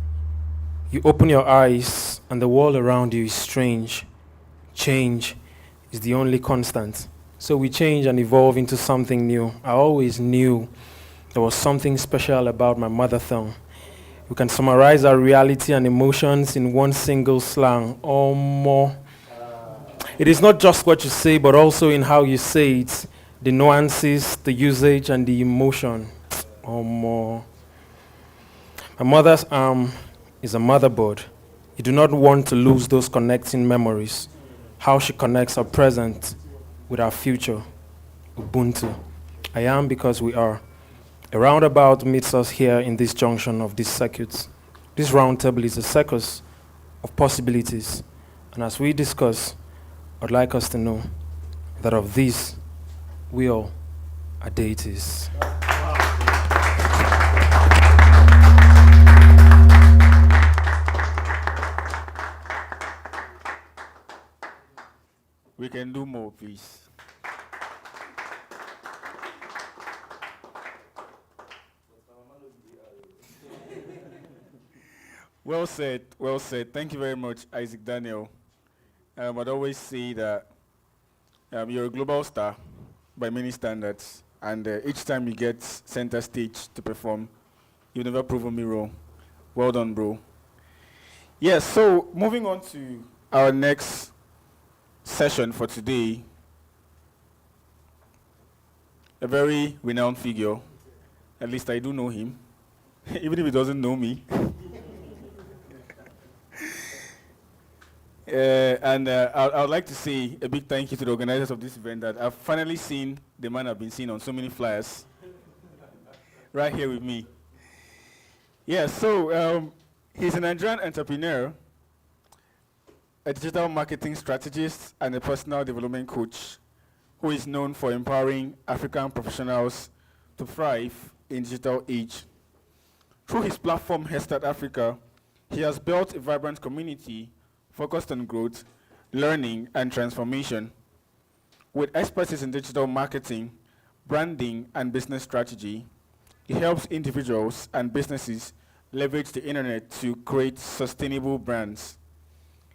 you open your eyes and the world around you is strange. Change is the only constant. So we change and evolve into something new. I always knew there was something special about my mother tongue. We can summarize our reality and emotions in one single slang, or more. It is not just what you say, but also in how you say it, the nuances, the usage, and the emotion, or more. My mother's arm is a motherboard. You do not want to lose those connecting memories. How she connects our present with our future. Ubuntu. I am because we are. A roundabout meets us here in this junction of these circuits. This round table is a circus of possibilities. And as we discuss, I'd like us to know that of these, we all are deities. We can do more, please. Well said, well said. Thank you very much, Isaac Daniel. I'd always say that you're a global star by many standards, and each time you get center stage to perform, you never proven me wrong. Well done, bro. Yes, so moving on to our next session for today, a very renowned figure. At least I do know him, even if he doesn't know me. I would like to say a big thank you to the organizers of this event, that I've finally seen the man I've been seeing on so many flyers right here with me. Yeah, so he's a Nigerian entrepreneur, a digital marketing strategist, and a personal development coach who is known for empowering African professionals to thrive in digital age. Through his platform, Headstart Africa, he has built a vibrant community focused on growth, learning, and transformation. With expertise in digital marketing, branding, and business strategy, he helps individuals and businesses leverage the internet to create sustainable brands.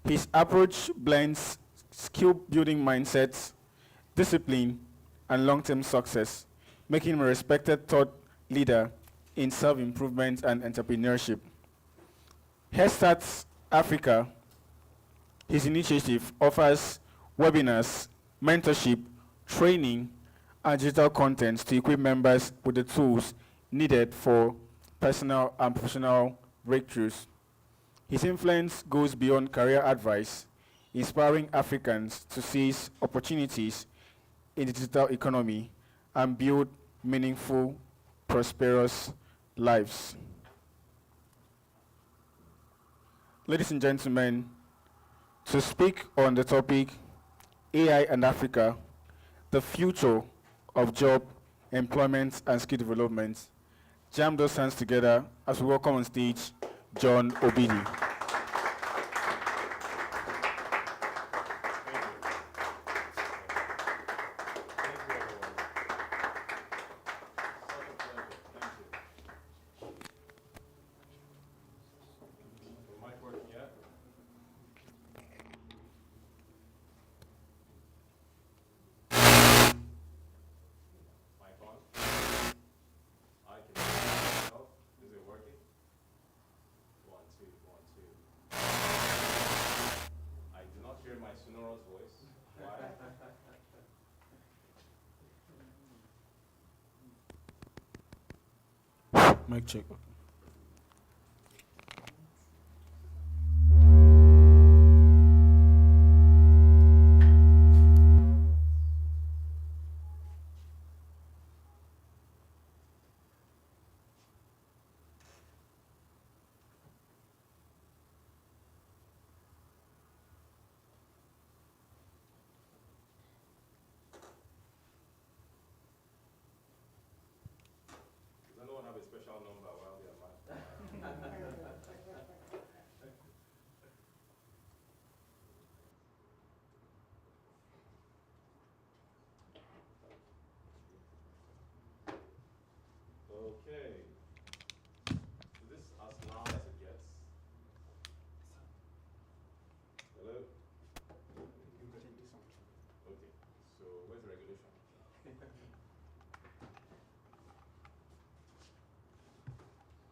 His approach blends skill-building mindsets, discipline, and long-term success, making him a respected thought leader in self-improvement and entrepreneurship. Headstarts Africa, his initiative offers webinars, mentorship, training, and digital content to equip members with the tools needed for personal and professional breakthroughs. His influence goes beyond career advice, inspiring Africans to seize opportunities in the digital economy and build meaningful, prosperous lives. Ladies and gentlemen, to speak on the topic AI and Africa, the future of job, employment, and skill development, jam those hands together as we welcome on stage John Obidi. Mic check. Okay. So this is as loud as it gets. Hello? Okay. So where's the regulation?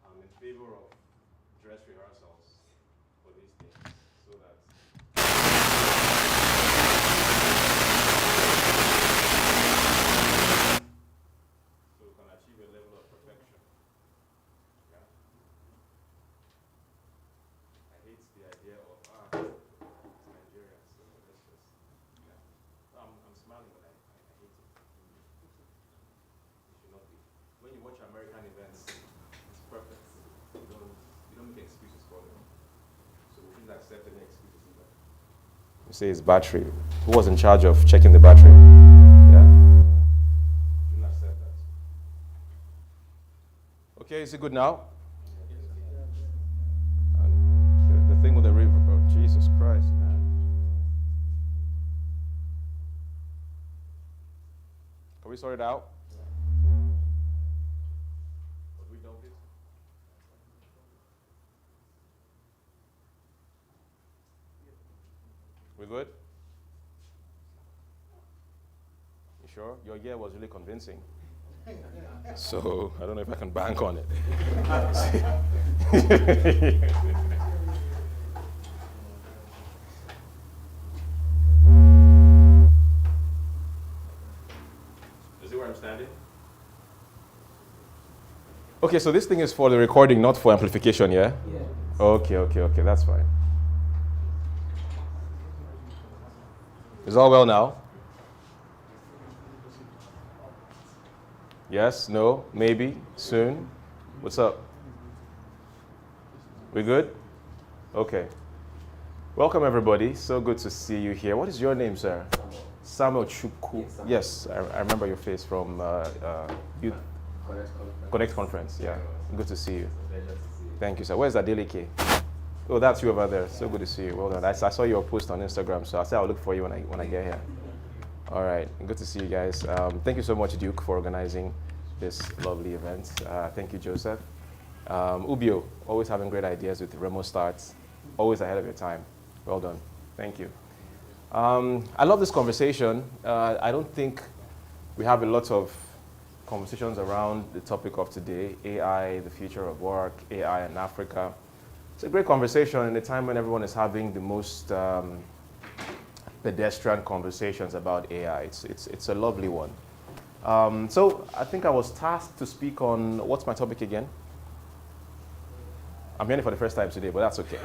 I'm in favor of dress rehearsals for these things so that so we can achieve a level of perfection. Yeah. I hate the idea of it's Nigeria, so let's just yeah. I'm smiling when I hate it. It should not be. When you watch American events, it's perfect. You don't make excuses for them. So we shouldn't accept any excuses either. You say it's battery. Who was in charge of checking the battery? Yeah. Shouldn't accept that. Okay, is it good now? And the thing with the river, oh, Jesus Christ, man. Can we sort it out? What we done, please? We good? You sure? Your year was really convincing. So I don't know if I can bank on it. Is it where I'm standing? Okay, so this thing is for the recording, not for amplification, yeah? Yeah. Okay, that's fine. Is all well now? Yes, no, maybe, soon. What's up? We good? Okay. Welcome, everybody. So good to see you here. What is your name, sir? Samuel Chukwu. Yes, I remember your face from Youth Connect Conference. Yeah, good to see you. Thank you, sir. Where's Adeleke? Oh, that's you over there. So good to see you. Well done. I saw your post on Instagram, so I said I'll look for you when I get here. All right, good to see you guys. Thank you so much, Duke, for organizing this lovely event. Thank you, Joseph. Ubio, always having great ideas with remote starts, always ahead of your time. Well done. Thank you. I love this conversation. I don't think we have a lot of conversations around the topic of today, AI, the future of work, AI in Africa. It's a great conversation in a time when everyone is having the most pedestrian conversations about AI. It's a lovely one. So I think I was tasked to speak on, what's my topic again? I'm hearing it for the first time today, but that's okay.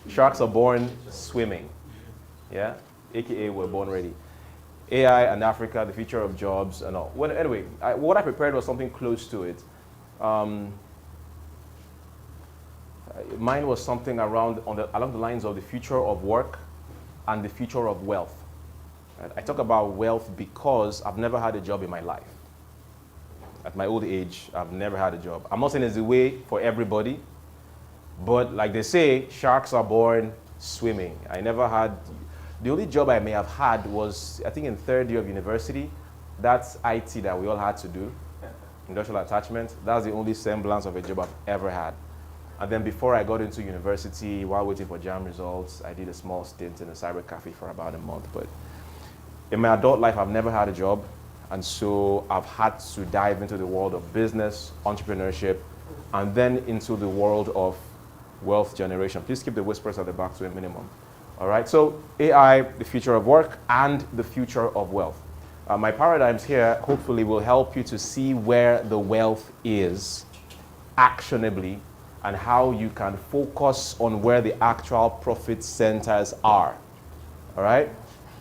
Sharks are born swimming, yeah? AKA we're born ready. AI and Africa, the future of jobs and all. Well, anyway, what I prepared was something close to it. Mine was something around along the lines of the future of work and the future of wealth. Right? I talk about wealth because I've never had a job in my life. At my old age, I've never had a job. I'm not saying it's the way for everybody, but like they say, sharks are born swimming. I never had, the only job I may have had was, I think in third year of university, that's IT that we all had to do, industrial attachment. That's the only semblance of a job I've ever had. And then before I got into university, while waiting for JAM results, I did a small stint in a cyber cafe for about a month. But in my adult life, I've never had a job. And so I've had to dive into the world of business, entrepreneurship, and then into the world of wealth generation. Please keep the whispers at the back to a minimum. All right, so AI, the future of work, and the future of wealth. My paradigms here hopefully will help you to see where the wealth is actionably and how you can focus on where the actual profit centers are. All right?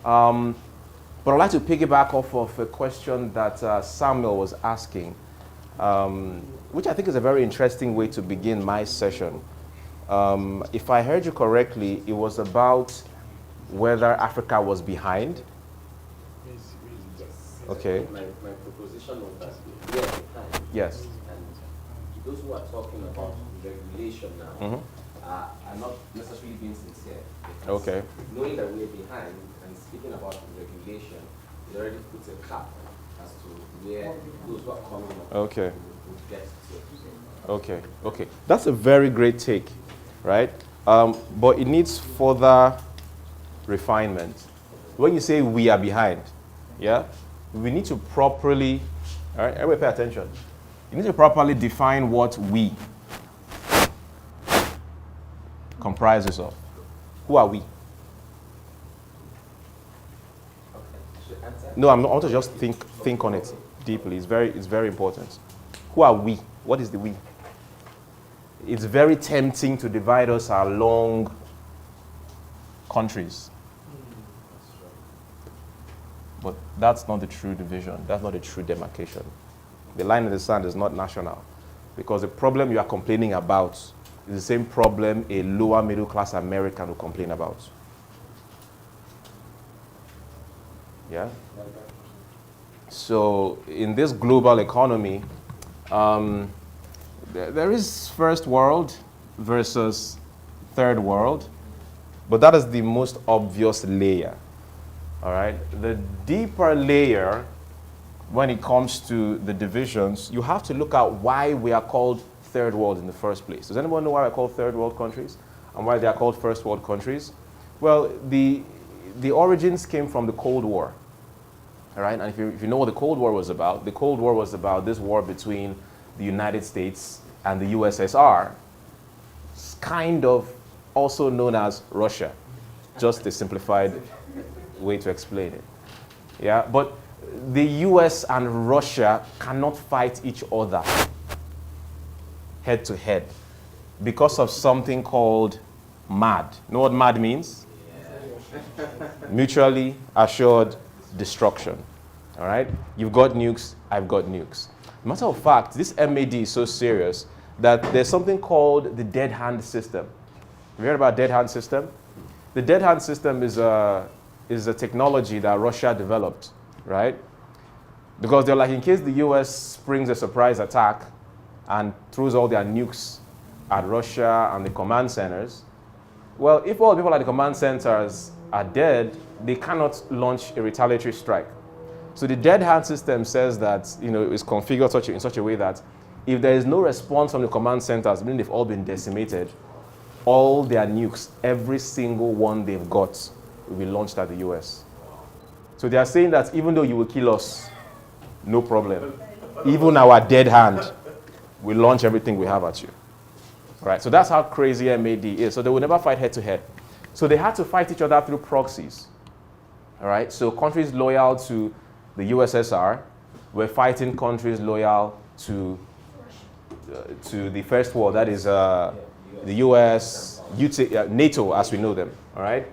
But I'd like to piggyback off of a question that Samuel was asking, which I think is a very interesting way to begin my session. If I heard you correctly, it was about whether Africa was behind. Yes. Okay. My proposition was that we are behind. Yes. And those who are talking about regulation now are not necessarily being sincere. Okay. Knowing that we are behind and speaking about regulation, it already puts a cap as to where those who are coming up Okay. would get to. Okay, okay. That's a very great take, right? But it needs further refinement. When you say we are behind, yeah, we need to properly, all right, everybody pay attention. You need to properly define what we comprises of. Who are we? No, I want to just think on it deeply. It's very important. Who are we? What is the we? It's very tempting to divide us along countries. But that's not the true division. That's not the true demarcation. The line in the sand is not national. Because the problem you are complaining about is the same problem a lower middle class American will complain about. Yeah? So in this global economy, there is first world versus third world, but that is the most obvious layer. All right? The deeper layer, when it comes to the divisions, you have to look at why we are called third world in the first place. Does anyone know why we're called third world countries and why they are called first world countries? Well, the origins came from the Cold War. All right? And if you know what the Cold War was about, the Cold War was about this war between the United States and the USSR, kind of also known as Russia, just a simplified way to explain it. Yeah, but the US and Russia cannot fight each other head to head because of something called MAD. You know what MAD means? Yeah. Mutually assured destruction. All right? You've got nukes, I've got nukes. Matter of fact, this MAD is so serious that there's something called the dead hand system. Have you heard about dead hand system? The dead hand system is a technology that Russia developed, right? Because they're like, in case the US springs a surprise attack and throws all their nukes at Russia and the command centers, well, if all the people at the command centers are dead, they cannot launch a retaliatory strike. So the dead hand system says that, it's configured in such a way that if there is no response from the command centers, meaning they've all been decimated, all their nukes, every single one they've got, will be launched at the US. So they are saying that even though you will kill us, no problem. Even our dead hand, we launch everything we have at you. Right? So that's how crazy MAD is. So they will never fight head to head. So they had to fight each other through proxies. All right? So countries loyal to the USSR were fighting countries loyal to the First World, that is the US, NATO as we know them. All right?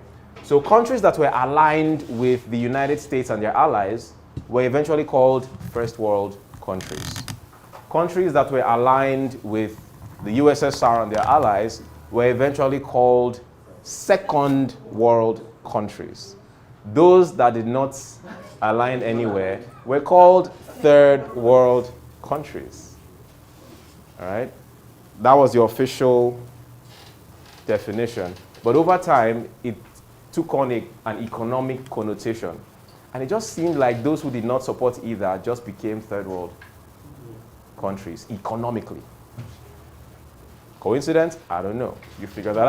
So countries that were aligned with the United States and their allies were eventually called First World countries. Countries that were aligned with the USSR and their allies were eventually called Second World countries. Those that did not align anywhere were called Third World countries. All right? That was the official definition. But over time, it took on an economic connotation. And it just seemed like those who did not support either just became third world countries economically. Coincidence? I don't know. You figure that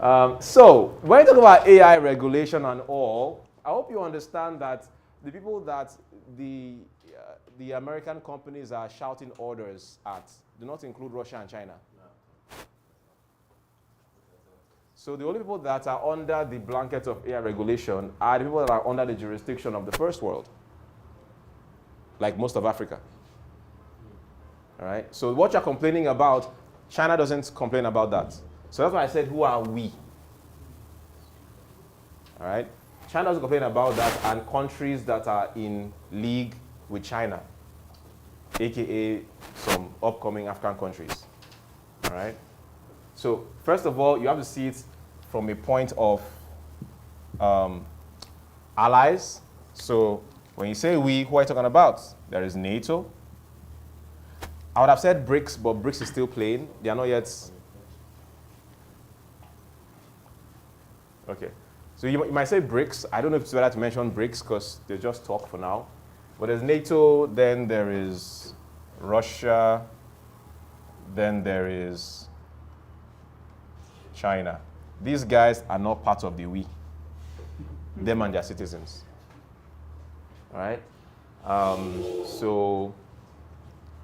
out. So, when you talk about AI regulation and all, I hope you understand that the people that the American companies are shouting orders at do not include Russia and China. So the only people that are under the blanket of AI regulation are the people that are under the jurisdiction of the first world, like most of Africa. All right? So what you're complaining about, China doesn't complain about that. So that's why I said, who are we? All right? China doesn't complain about that, and countries that are in league with China, aka some upcoming African countries. All right? So first of all, you have to see it from a point of allies. So when you say we, who are you talking about? There is NATO. I would have said BRICS, but BRICS is still plain. They are not yet. Okay. So you might say BRICS. I don't know if it's better to mention BRICS because they just talk for now. But there's NATO, then there is Russia, then there is China. These guys are not part of the we. Them and their citizens. All right? So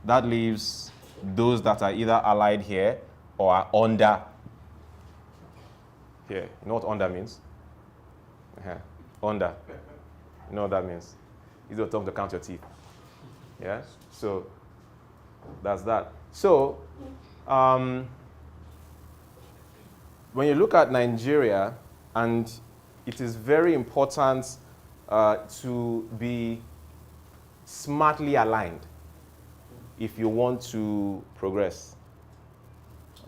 that leaves those that are either allied here or are under here. You know what under means? Under. You know what that means? Use your tongue to count your teeth. Yeah? So that's that. So when you look at Nigeria, and it is very important to be smartly aligned if you want to progress.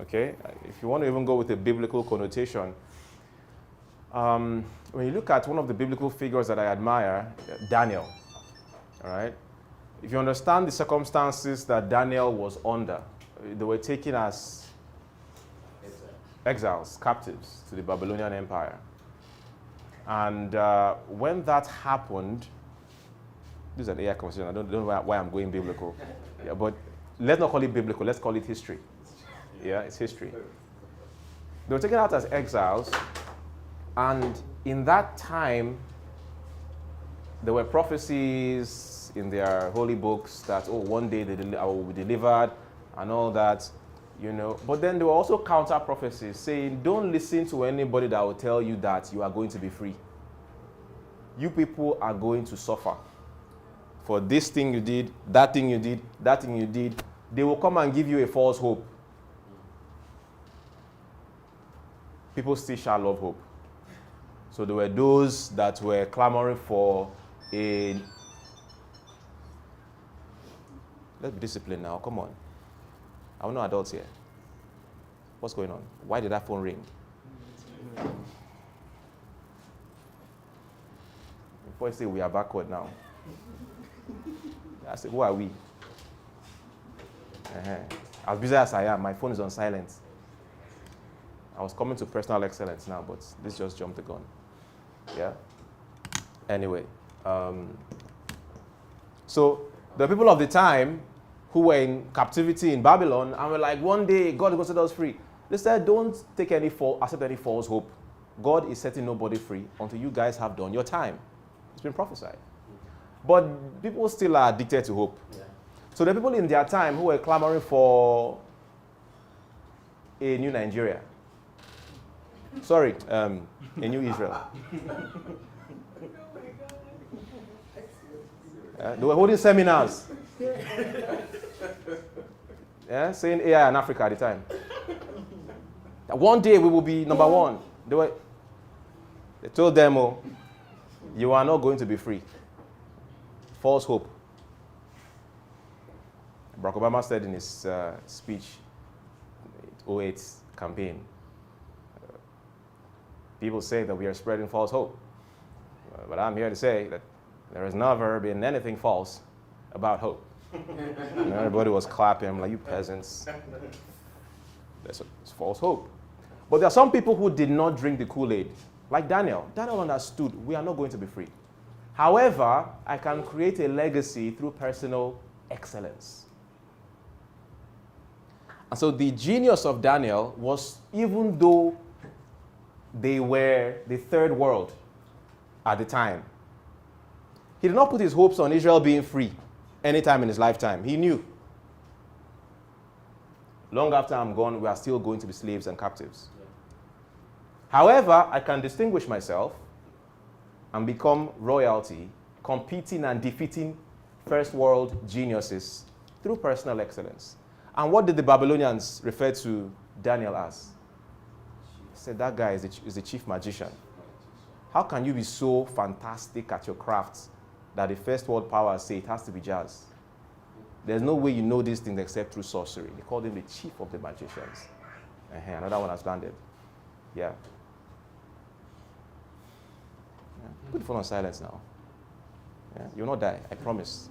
Okay? If you want to even go with a biblical connotation, when you look at one of the biblical figures that I admire, Daniel, all right? If you understand the circumstances that Daniel was under, they were taken as exiles, captives to the Babylonian Empire. And when that happened, this is an AI conversation. I don't know why I'm going biblical. Yeah, but let's not call it biblical. Let's call it history. Yeah, it's history. They were taken out as exiles. And in that time, there were prophecies in their holy books that, oh, one day I will be delivered and all that. You know, but then there were also counter prophecies saying, don't listen to anybody that will tell you that you are going to be free. You people are going to suffer for this thing you did, that thing you did, that thing you did. They will come and give you a false hope. People still shall love hope. So there were those that were clamoring for a... Let's be disciplined now, come on. I want no adults here. What's going on? Why did that phone ring? Before you say we are backward now. I said, who are we? As busy as I am, my phone is on silent. I was coming to personal excellence now, but this just jumped the gun. Yeah? Anyway. So the people of the time who were in captivity in Babylon and were like, one day God is going to set us free. They said, don't take accept any false hope. God is setting nobody free until you guys have done your time. It's been prophesied. But people still are addicted to hope. Yeah. So the people in their time who were clamoring for a new Nigeria. Sorry, a new Israel. They were holding seminars. Yeah, saying AI in Africa at the time. That one day we will be number one. They told them, oh, you are not going to be free. False hope. Barack Obama said in his speech, 2008 campaign, people say that we are spreading false hope. But I'm here to say that there has never been anything false about hope. And everybody was clapping. I'm like, you peasants. It's false hope. But there are some people who did not drink the Kool-Aid. Like Daniel. Daniel understood we are not going to be free. However, I can create a legacy through personal excellence. And so the genius of Daniel was, even though they were the third world at the time, he did not put his hopes on Israel being free anytime in his lifetime. He knew, long after I'm gone, we are still going to be slaves and captives. Yeah. However, I can distinguish myself and become royalty, competing and defeating first world geniuses through personal excellence. And what did the Babylonians refer to Daniel as? They said, that guy is the chief magician. How can you be so fantastic at your crafts that the first world powers say it has to be jazz? There's no way you know these things except through sorcery. They called him the chief of the magicians. Another one has landed. Yeah. Put the phone on silence now. Yeah? You'll not die. I promise.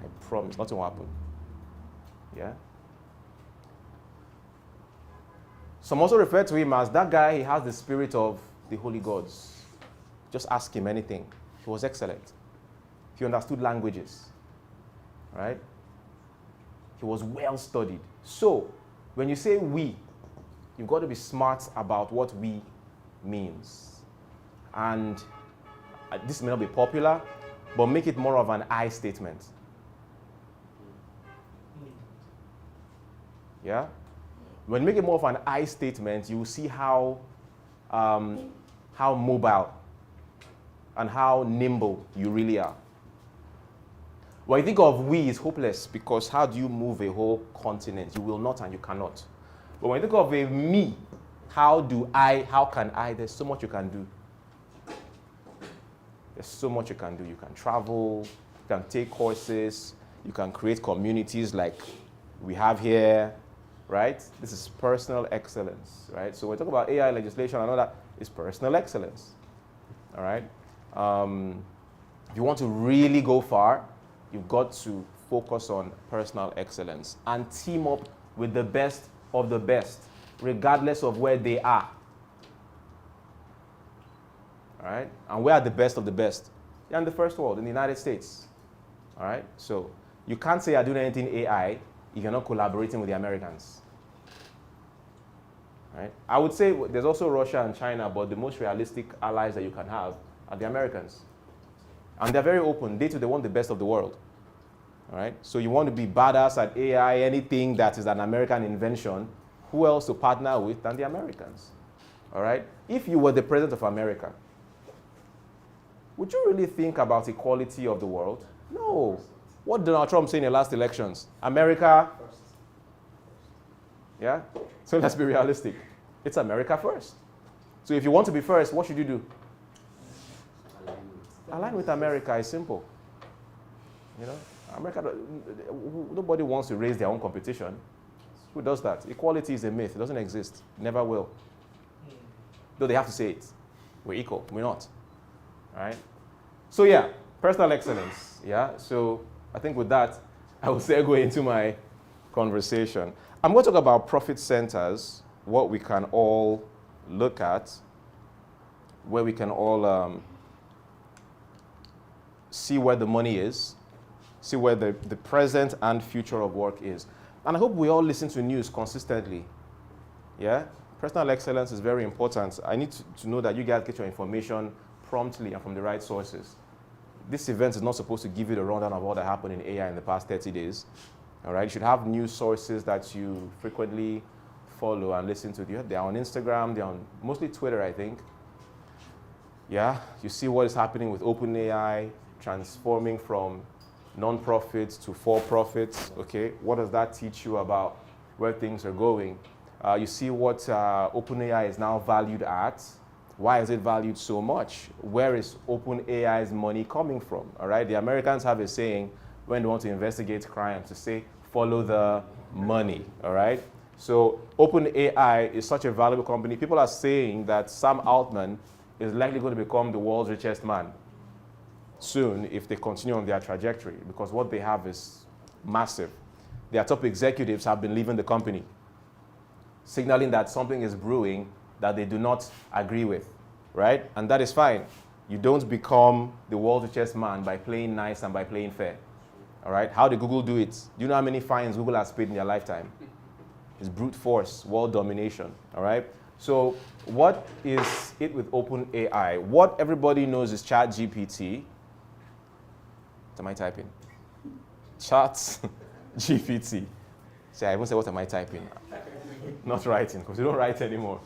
I promise. Nothing will happen. Yeah? Some also refer to him as that guy, he has the spirit of the holy gods. Just ask him anything. He was excellent. He understood languages. Right? He was well studied. So, when you say we, you've got to be smart about what we means. And this may not be popular, but make it more of an I statement. Yeah? When you make it more of an I statement, you will see how mobile and how nimble you really are. When you think of we, is hopeless, because how do you move a whole continent? You will not and you cannot. But when you think of a me, how can I? There's so much you can do. There's so much you can do. You can travel, you can take courses, you can create communities like we have here, right? This is personal excellence, right? So when we talk about AI legislation and all that, it's personal excellence, all right? If you want to really go far, you've got to focus on personal excellence and team up with the best of the best, regardless of where they are. All right? And we are the best of the best. You're in the first world, in the United States. All right? So you can't say you're doing anything AI if you're not collaborating with the Americans. Right? I would say there's also Russia and China, but the most realistic allies that you can have are the Americans. And they're very open. They want the best of the world. All right? So you want to be badass at AI, anything that is an American invention, who else to partner with than the Americans? All right? If you were the president of America, would you really think about equality of the world? No. What did Donald Trump say in the last elections? America first. Yeah? So let's be realistic. It's America first. So if you want to be first, what should you do? Align with America. It's simple. You know, America, nobody wants to raise their own competition. Who does that? Equality is a myth. It doesn't exist. It never will. Though they have to say it. We're equal. We're not. All right? So yeah, personal excellence. Yeah? So I think with that, I will segue into my conversation. I'm going to talk about profit centers, what we can all look at, where we can all see where the money is, see where the present and future of work is. And I hope we all listen to news consistently. Yeah? Personal excellence is very important. I need to know that you guys get your information promptly and from the right sources. This event is not supposed to give you the rundown of all that happened in AI in the past 30 days. All right? You should have news sources that you frequently follow and listen to. They're on Instagram, they're on mostly Twitter, I think. Yeah, you see what is happening with OpenAI, transforming from non-profits to for-profits, okay? What does that teach you about where things are going? You see what OpenAI is now valued at. Why is it valued so much? Where is OpenAI's money coming from, all right? The Americans have a saying when they want to investigate crime to say, follow the money, all right? So OpenAI is such a valuable company. People are saying that Sam Altman is likely going to become the world's richest man soon if they continue on their trajectory, because what they have is massive. Their top executives have been leaving the company, signaling that something is brewing that they do not agree with, right? And that is fine. You don't become the world's richest man by playing nice and by playing fair, all right? How did Google do it? Do you know how many fines Google has paid in their lifetime? It's brute force, world domination, all right? So what is it with OpenAI? What everybody knows is ChatGPT. What am I typing? ChatGPT. See, I even say, what am I typing? Not writing, because you don't write anymore.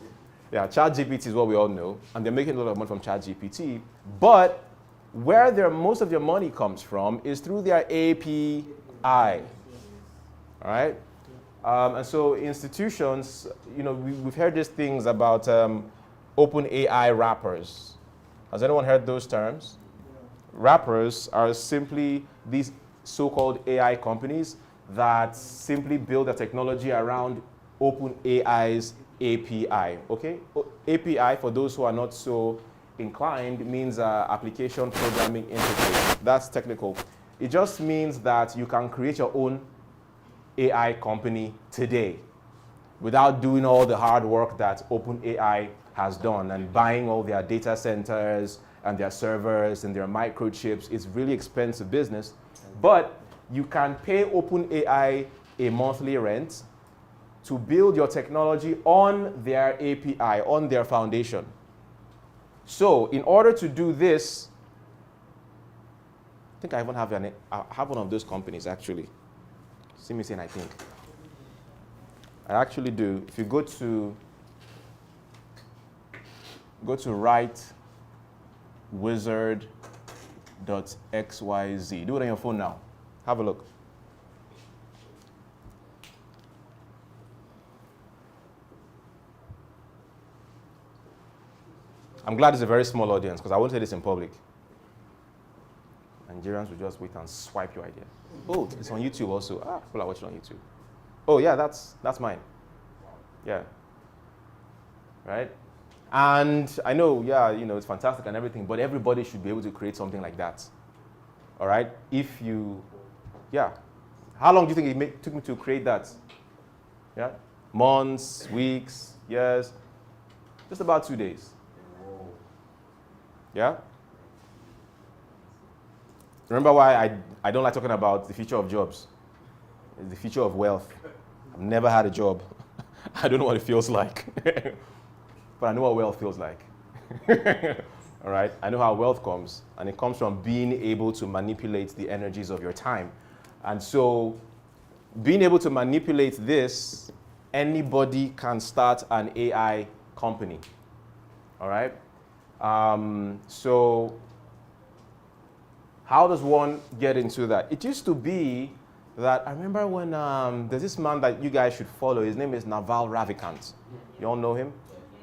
Yeah, ChatGPT is what we all know, and they're making a lot of money from ChatGPT. But where most of their money comes from is through their API. All right? And so institutions, we've heard these things about OpenAI wrappers. Has anyone heard those terms? Wrappers are simply these so-called AI companies that simply build a technology around OpenAI's API, okay? API, for those who are not so inclined, means application programming interface. That's technical. It just means that you can create your own AI company today without doing all the hard work that OpenAI has done and buying all their data centers and their servers and their microchips. It's really expensive business, but you can pay OpenAI a monthly rent to build your technology on their API, on their foundation. So in order to do this, I think I even have one of those companies actually. See me saying I think. I actually do. If you go to writewizard.xyz. Do it on your phone now. Have a look. I'm glad it's a very small audience because I won't say this in public. Nigerians will just wait and swipe your idea. Oh, it's on YouTube also. People are watching on YouTube. Oh yeah, that's mine. Yeah. Right? And I know, yeah, it's fantastic and everything, but everybody should be able to create something like that. All right? How long do you think it took me to create that? Yeah? Months, weeks, years? Just about 2 days. Yeah? Remember why I don't like talking about the future of jobs? It's the future of wealth. I've never had a job. I don't know what it feels like. But I know what wealth feels like. All right? I know how wealth comes. And it comes from being able to manipulate the energies of your time. And so being able to manipulate this, anybody can start an AI company. All right? So how does one get into that? It used to be that, I remember when there's this man that you guys should follow. His name is Naval Ravikant. You all know him?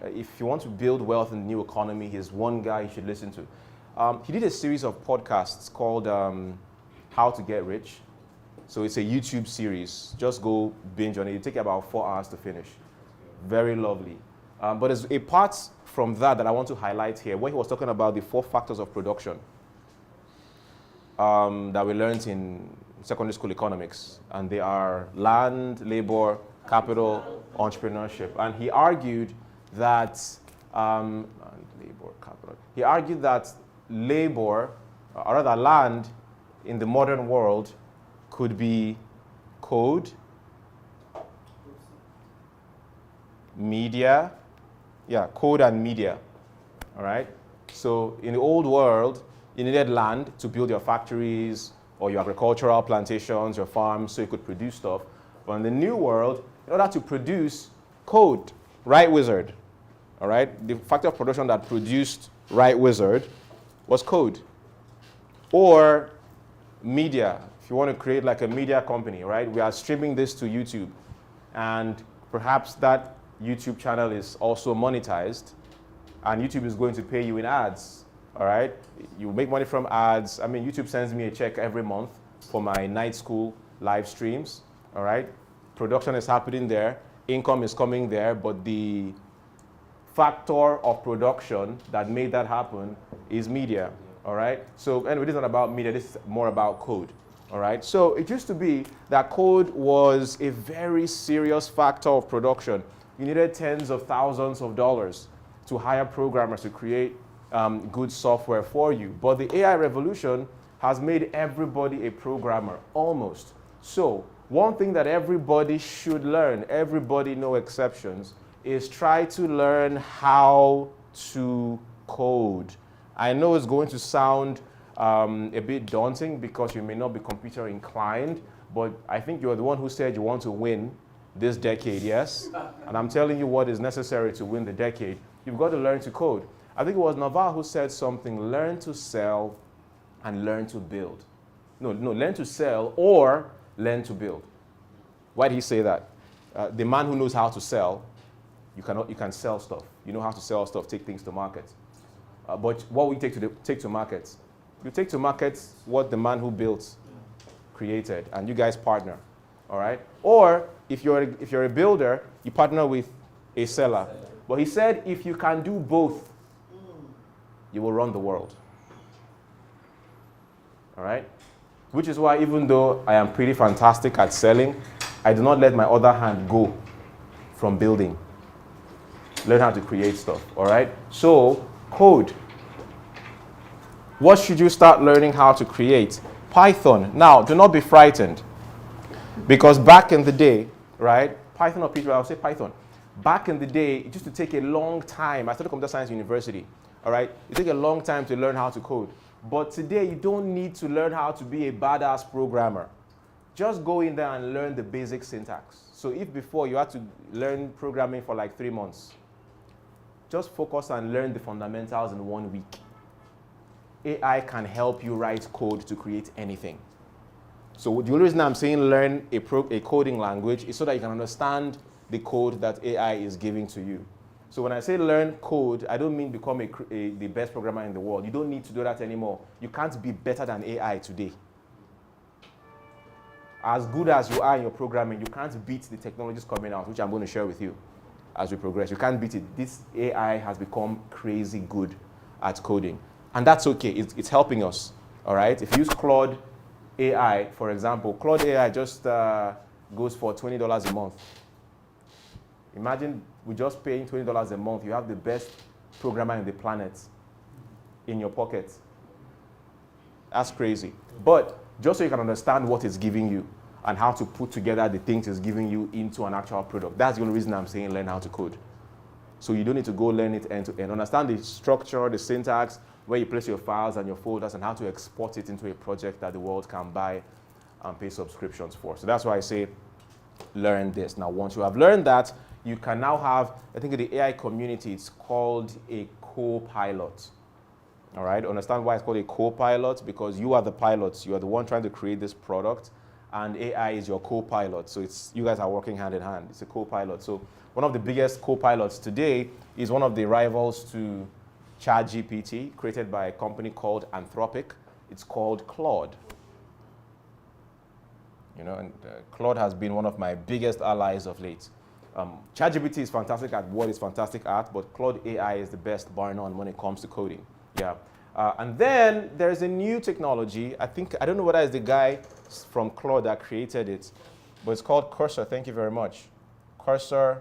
If you want to build wealth in the new economy, he's one guy you should listen to. He did a series of podcasts called How to Get Rich. So it's a YouTube series. Just go binge on it. It'll take you about 4 hours to finish. Very lovely. But there's a part from that I want to highlight here, where he was talking about the 4 factors of production that we learned in secondary school economics. And they are land, labor, capital, entrepreneurship. And he argued that labor, or rather land in the modern world could be code, media, yeah, code and media, all right? So in the old world, you needed land to build your factories or your agricultural plantations, your farms, so you could produce stuff. But in the new world, in order to produce code, Right Wizard, all right? The factor of production that produced Right Wizard was code. Or media, if you want to create like a media company, right? We are streaming this to YouTube, and perhaps that YouTube channel is also monetized, and YouTube is going to pay you in ads, all right? You make money from ads. I mean, YouTube sends me a check every month for my night school live streams, all right? Production is happening there, income is coming there, but the factor of production that made that happen is media, all right? So anyway, this is not about media, this is more about code, all right? So it used to be that code was a very serious factor of production. You needed tens of thousands of dollars to hire programmers to create good software for you. But the AI revolution has made everybody a programmer, almost. So one thing that everybody should learn, everybody, no exceptions, is try to learn how to code. I know it's going to sound a bit daunting because you may not be computer inclined, but I think you're the one who said you want to win this decade, yes? And I'm telling you what is necessary to win the decade. You've got to learn to code. I think it was Naval who said something, learn to sell and learn to build. No, learn to sell or learn to build. Why did he say that? The man who knows how to sell, you can sell stuff. You know how to sell stuff, take things to market. But what will you take to market? You take to market what the man who built created, and you guys partner, all right? Or if you're a builder, you partner with a seller. But he said if you can do both, you will run the world, all right? Which is why even though I am pretty fantastic at selling, I do not let my other hand go from building. Learn how to create stuff, all right? So, code. What should you start learning how to create? Python. Now, do not be frightened. Because back in the day, right? Python or PHP, I'll say Python. Back in the day, it used to take a long time. I studied computer science university, all right? It took a long time to learn how to code. But today, you don't need to learn how to be a badass programmer. Just go in there and learn the basic syntax. So if before you had to learn programming for like 3 months, just focus and learn the fundamentals in 1 week. AI can help you write code to create anything. So the only reason I'm saying learn a coding language is so that you can understand the code that AI is giving to you. So when I say learn code, I don't mean become the best programmer in the world. You don't need to do that anymore. You can't be better than AI today. As good as you are in your programming, you can't beat the technologies coming out, which I'm going to share with you as we progress. You can't beat it. This AI has become crazy good at coding. And that's okay. It's helping us, all right? If you use Claude AI, for example, Claude AI just goes for $20 a month. Imagine with just paying $20 a month, you have the best programmer in the planet in your pocket. That's crazy. But just so you can understand what it's giving you and how to put together the things it's giving you into an actual product. That's the only reason I'm saying learn how to code. So you don't need to go learn it end to end. Understand the structure, the syntax, where you place your files and your folders, and how to export it into a project that the world can buy and pay subscriptions for. So that's why I say learn this. Now, once you have learned that, you can now have, I think in the AI community, it's called a co-pilot. All right, understand why it's called a co-pilot? Because you are the pilots. You are the one trying to create this product, and AI is your co-pilot. So you guys are working hand in hand. It's a co-pilot. So one of the biggest co-pilots today is one of the rivals to ChatGPT, created by a company called Anthropic. It's called Claude. You know, and Claude has been one of my biggest allies of late. ChatGPT is fantastic at what it's fantastic at, but Claude AI is the best bar none when it comes to coding. Yeah. And then there's a new technology. I don't know whether it's the guy from Claude that created it, but it's called Cursor. Thank you very much. Cursor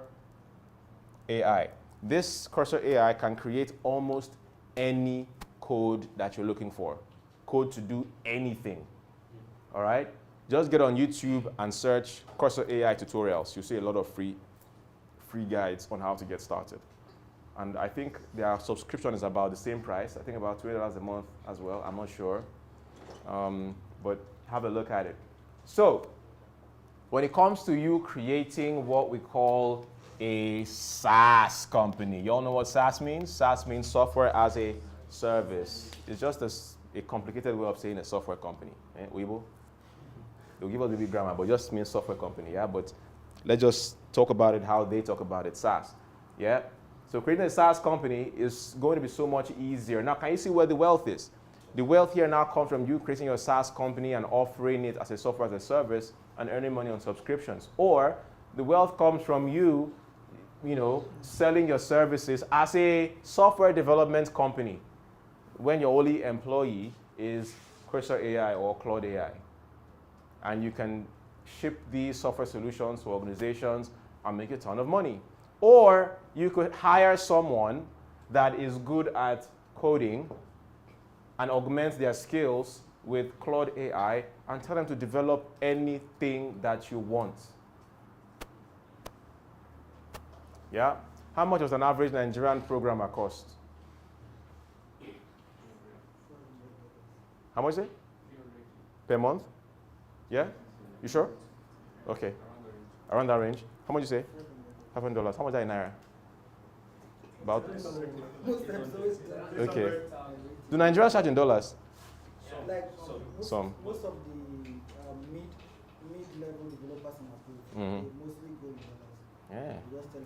AI. This Cursor AI can create almost any code that you're looking for. Code to do anything. All right? Just get on YouTube and search Cursor AI tutorials. You'll see a lot of free guides on how to get started. And I think their subscription is about the same price. I think about $20 a month as well. I'm not sure. But have a look at it. So, when it comes to you creating what we call a SaaS company, you all know what SaaS means? SaaS means software as a service. It's just a complicated way of saying a software company. Weibo? They'll give us the big grammar, but it just means software company, yeah? But let's just talk about it how they talk about it, SaaS, yeah? So creating a SaaS company is going to be so much easier. Now, can you see where the wealth is? The wealth here now comes from you creating your SaaS company and offering it as a software as a service and earning money on subscriptions. Or the wealth comes from you, selling your services as a software development company when your only employee is Cursor AI or Claude AI. And you can ship these software solutions to organizations and make a ton of money. Or you could hire someone that is good at coding and augment their skills with Claude AI and tell them to develop anything that you want. Yeah? How much does an average Nigerian programmer cost? How much is it? Per month? Yeah? You sure? Okay. Around that range. How much you say? $500. How much is that in Naira? About? Okay. Do Nigerians charge in dollars? Some. Most of the mid-level developers in our group, they mostly go in dollars. Yeah. They just tell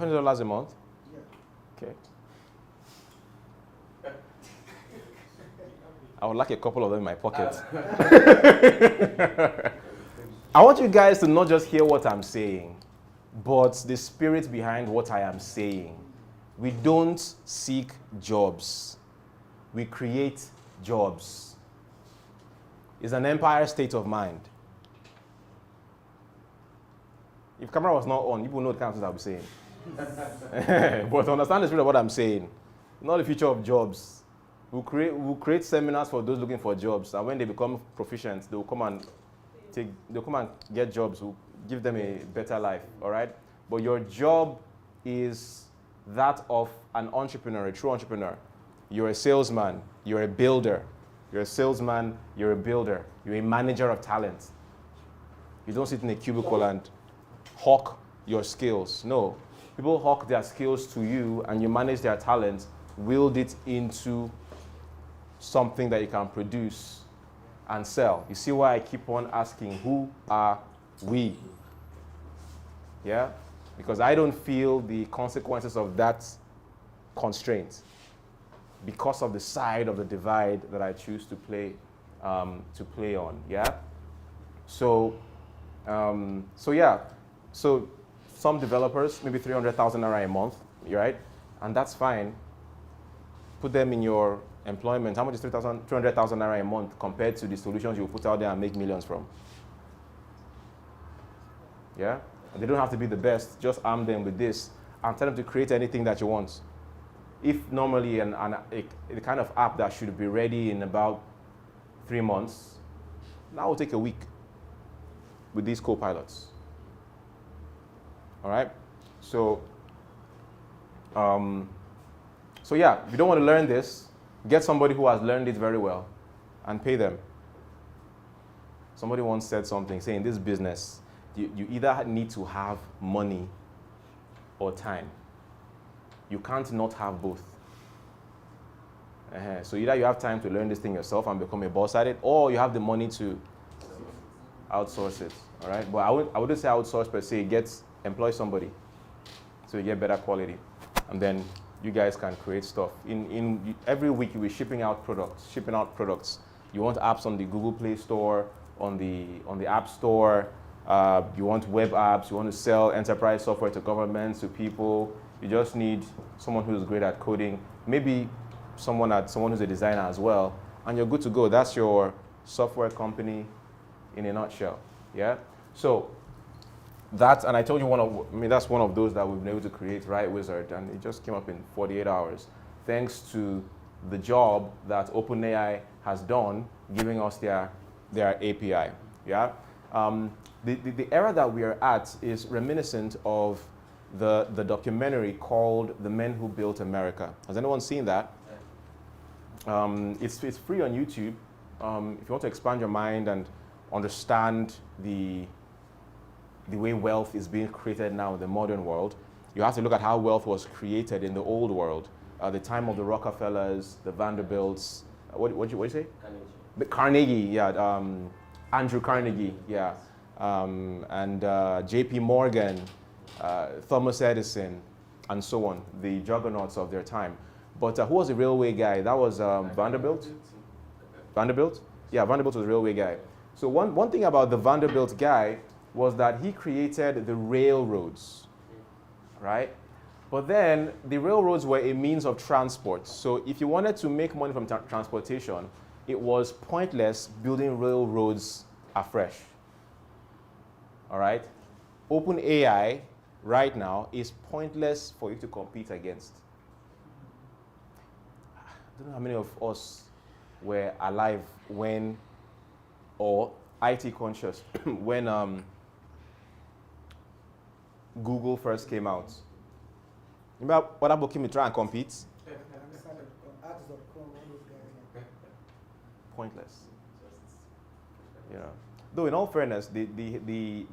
you $500 a month? Yeah. Okay. I would like a couple of them in my pocket. I want you guys to not just hear what I'm saying, but the spirit behind what I am saying. We don't seek jobs. We create jobs. It's an empire state of mind. If camera was not on, you will know the kind of things I'll be saying. But to understand the spirit of what I'm saying, not the future of jobs. We'll create seminars for those looking for jobs, and when they become proficient, they'll come and get jobs. We'll give them a better life, all right? But your job is that of an entrepreneur, a true entrepreneur. You're a salesman, you're a builder. You're a salesman, you're a builder. You're a manager of talent. You don't sit in a cubicle and hawk your skills. No, people hawk their skills to you and you manage their talent, wield it into something that you can produce and sell. You see why I keep on asking, who are we? Yeah? Because I don't feel the consequences of that constraint because of the side of the divide that I choose to play on. Yeah? So some developers, maybe 300,000 naira a month, right? And that's fine. Put them in your employment. How much is 300,000 naira a month compared to the solutions you put out there and make millions from? Yeah? And they don't have to be the best. Just arm them with this and tell them to create anything that you want. If normally the kind of app that should be ready in about 3 months, now will take a week with these co-pilots. All right? So yeah, if you don't want to learn this, get somebody who has learned it very well and pay them. Somebody once said something, saying, in this business, you either need to have money or time. You can't not have both. So either you have time to learn this thing yourself and become a boss at it, or you have the money to outsource it. All right? But I wouldn't say outsource per se. Employ somebody so you get better quality. And then you guys can create stuff. In every week you'll be shipping out products. You want apps on the Google Play Store, on the App Store. You want web apps. You want to sell enterprise software to governments, to people. You just need someone who's great at coding. Maybe someone who's a designer as well, and you're good to go. That's your software company in a nutshell. Yeah. So that, and I told you that's one of those that we've been able to create, right, Wizard, and it just came up in 48 hours, thanks to the job that OpenAI has done, giving us their their API. Yeah. The era that we are at is reminiscent of the documentary called "The Men Who Built America." Has anyone seen that? It's free on YouTube. If you want to expand your mind and understand the way wealth is being created now in the modern world, you have to look at how wealth was created in the old world. The time of the Rockefellers, the Vanderbilts, what you say? Carnegie. The Carnegie, yeah, Andrew Carnegie, yeah, and J.P. Morgan, Thomas Edison, and so on, the juggernauts of their time. But who was the railway guy? That was Vanderbilt? Vanderbilt? Yeah, Vanderbilt was the railway guy. So one thing about the Vanderbilt guy was that he created the railroads, right? But then the railroads were a means of transport. So if you wanted to make money from transportation, it was pointless building railroads afresh. All right? OpenAI right now is pointless for you to compete against. I don't know how many of us were alive when, or IT conscious, when Google first came out. Remember what about Kimi try and compete? Pointless. You know. Though in all fairness, the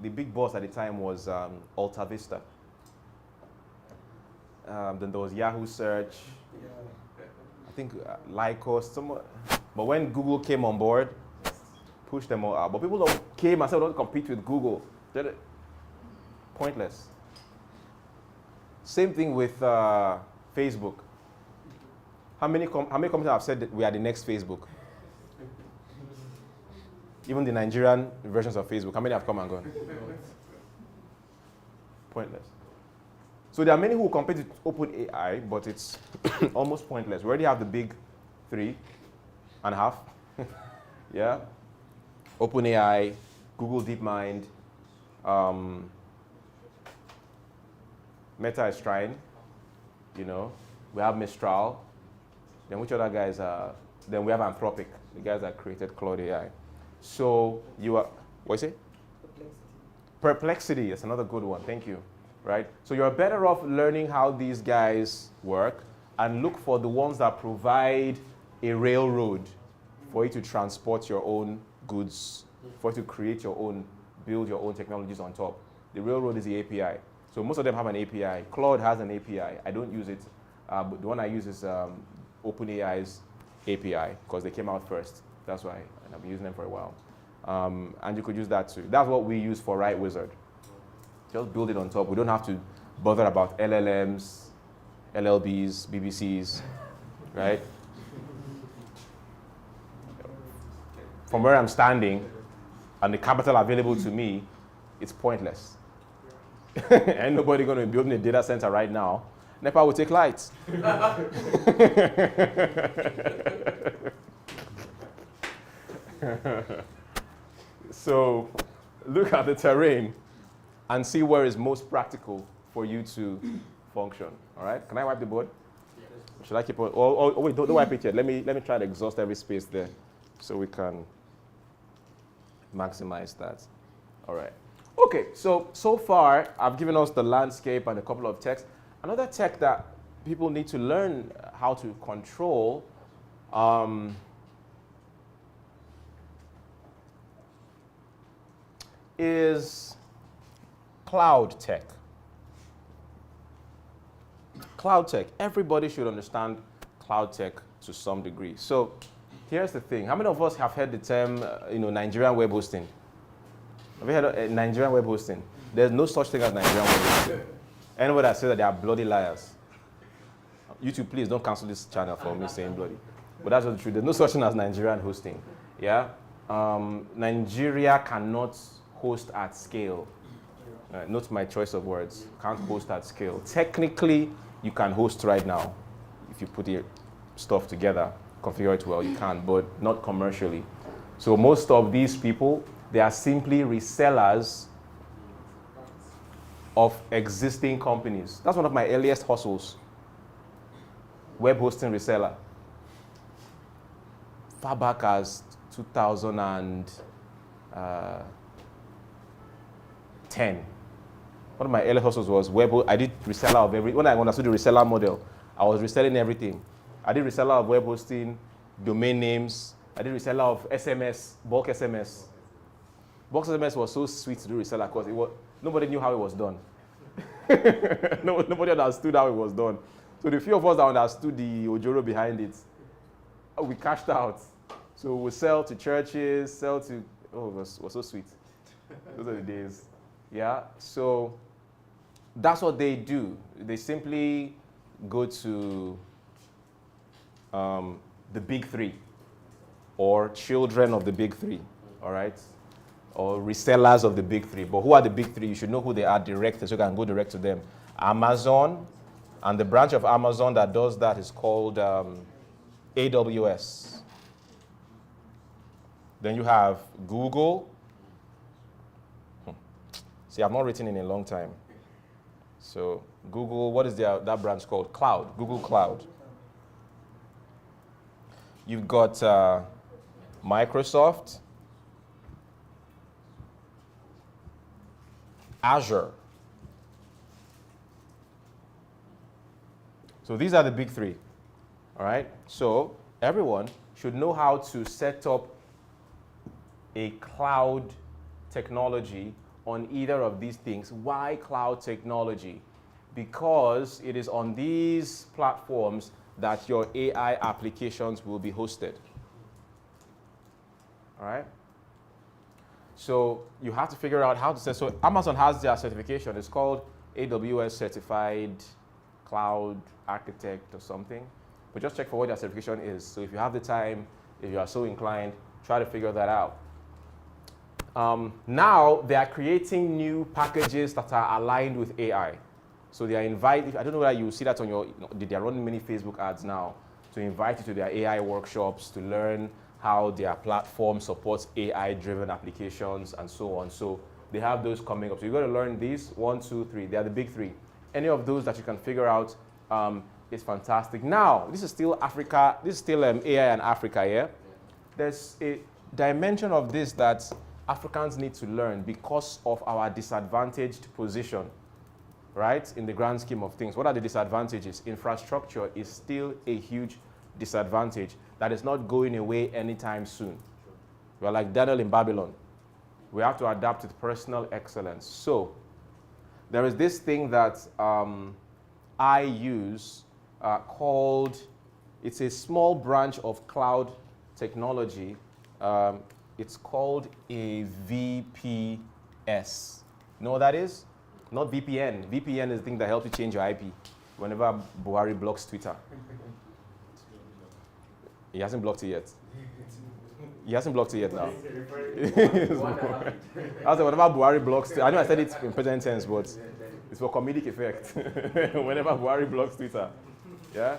big boss at the time was Alta Vista. Then there was Yahoo Search. I think Lycos. But when Google came on board, pushed them all out. But people came and said, "Don't compete with Google." Pointless. Same thing with Facebook. How many companies have said that we are the next Facebook? Even the Nigerian versions of Facebook, how many have come and gone? Pointless. So there are many who compete with OpenAI, but it's almost pointless. We already have the big 3.5. Yeah. OpenAI, Google DeepMind, Meta is trying, you know. We have Mistral. Then which other guys are? Then we have Anthropic, the guys that created Claude AI. So you are, what is it? Perplexity is another good one, thank you. Right? So you're better off learning how these guys work and look for the ones that provide a railroad for you to transport your own goods, for you to create your own, build your own technologies on top. The railroad is the API. So most of them have an API. Claude has an API. I don't use it, but the one I use is OpenAI's API because they came out first. That's why, and I've been using them for a while. And you could use that too. That's what we use for Write Wizard. Just build it on top. We don't have to bother about LLMs, LLBs, BBCs, right? From where I'm standing and the capital available to me, it's pointless. Ain't nobody going to be building a data center right now. NEPA will take lights. So look at the terrain and see where is most practical for you to function. All right? Can I wipe the board? Yes. Should I keep on? Oh wait, don't wipe it yet. Let me try to exhaust every space there so we can maximize that. All right. Okay, so far, I've given us the landscape and a couple of techs. Another tech that people need to learn how to control is cloud tech. Cloud tech. Everybody should understand cloud tech to some degree. So here's the thing. How many of us have heard the term, Nigerian web hosting? Have you heard of Nigerian web hosting? There's no such thing as Nigerian web hosting. Anybody that says that they are bloody liars. YouTube, please don't cancel this channel for me saying bloody. But that's not the truth. There's no such thing as Nigerian hosting. Yeah? Nigeria cannot host at scale. Note my choice of words. Can't host at scale. Technically, you can host right now. If you put your stuff together, configure it well, you can, but not commercially. So most of these people, they are simply resellers of existing companies. That's one of my earliest hustles. Web hosting reseller. Far back as 2010. One of my early hustles was web. I did reseller of every. When I understood the reseller model, I was reselling everything. I did reseller of web hosting, domain names. I did reseller of SMS, bulk SMS. Bulk SMS was so sweet to do reseller because nobody knew how it was done. Nobody understood how it was done. So the few of us that understood the ojoro behind it, we cashed out. So we sell to churches, it was so sweet. Those are the days. Yeah, so that's what they do. They simply go to the big three or children of the big three, all right? Or resellers of the big three. But who are the big three? You should know who they are directly so you can go direct to them. Amazon, and the branch of Amazon that does that is called AWS. Then you have Google. See, I've not written in a long time. So Google, what is that branch called? Cloud, Google Cloud. You've got Microsoft, Azure. So these are the big three, all right? So everyone should know how to set up a cloud technology on either of these things. Why cloud technology? Because it is on these platforms that your AI applications will be hosted. All right? So you have to figure out how to set. So Amazon has their certification. It's called AWS Certified Cloud Architect or something. But just check for what their certification is. So if you have the time, if you are so inclined, try to figure that out. Now they are creating new packages that are aligned with AI. So they are inviting, I don't know whether you see that on your, they are running many Facebook ads now to invite you to their AI workshops to learn how their platform supports AI-driven applications and so on. So they have those coming up. So you've got to learn these, 1, 2, 3. They are the big three. Any of those that you can figure out is fantastic. Now, this is still Africa, this is still AI and Africa, yeah? There's a dimension of this that Africans need to learn because of our disadvantaged position, right, in the grand scheme of things. What are the disadvantages? Infrastructure is still a huge disadvantage that is not going away anytime soon. We're like Daniel in Babylon. We have to adapt with personal excellence. So there is this thing that I use called, it's a small branch of cloud technology. It's called a VPS. You know what that is? Not VPN. VPN is the thing that helps you change your IP whenever Buhari blocks Twitter. He hasn't blocked it yet. He hasn't blocked it yet now. I said, whenever Buhari blocks Twitter, I know I said it in present tense, but it's for comedic effect. Whenever Buhari blocks Twitter. Yeah?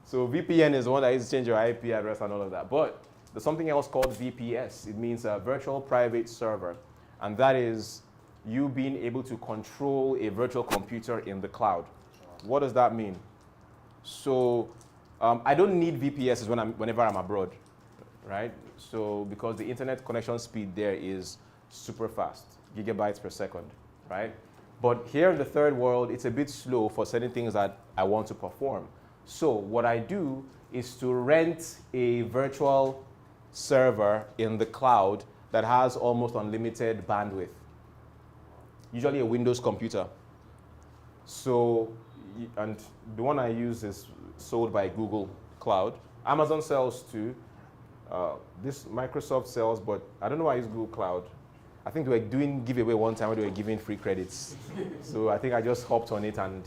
So VPN is the one that is to change your IP address and all of that. But there's something else called VPS. It means a virtual private server. And that is you being able to control a virtual computer in the cloud. What does that mean? So I don't need VPS whenever I'm abroad, right? So because the internet connection speed there is super fast, gigabytes per second, right? But here in the third world, it's a bit slow for certain things that I want to perform. So what I do is to rent a virtual server in the cloud that has almost unlimited bandwidth. Usually a Windows computer. So, and the one I use is sold by Google Cloud. Amazon sells too. This Microsoft sells, but I don't know why I use Google Cloud. I think they were doing giveaway one time where they were giving free credits. So I think I just hopped on it, and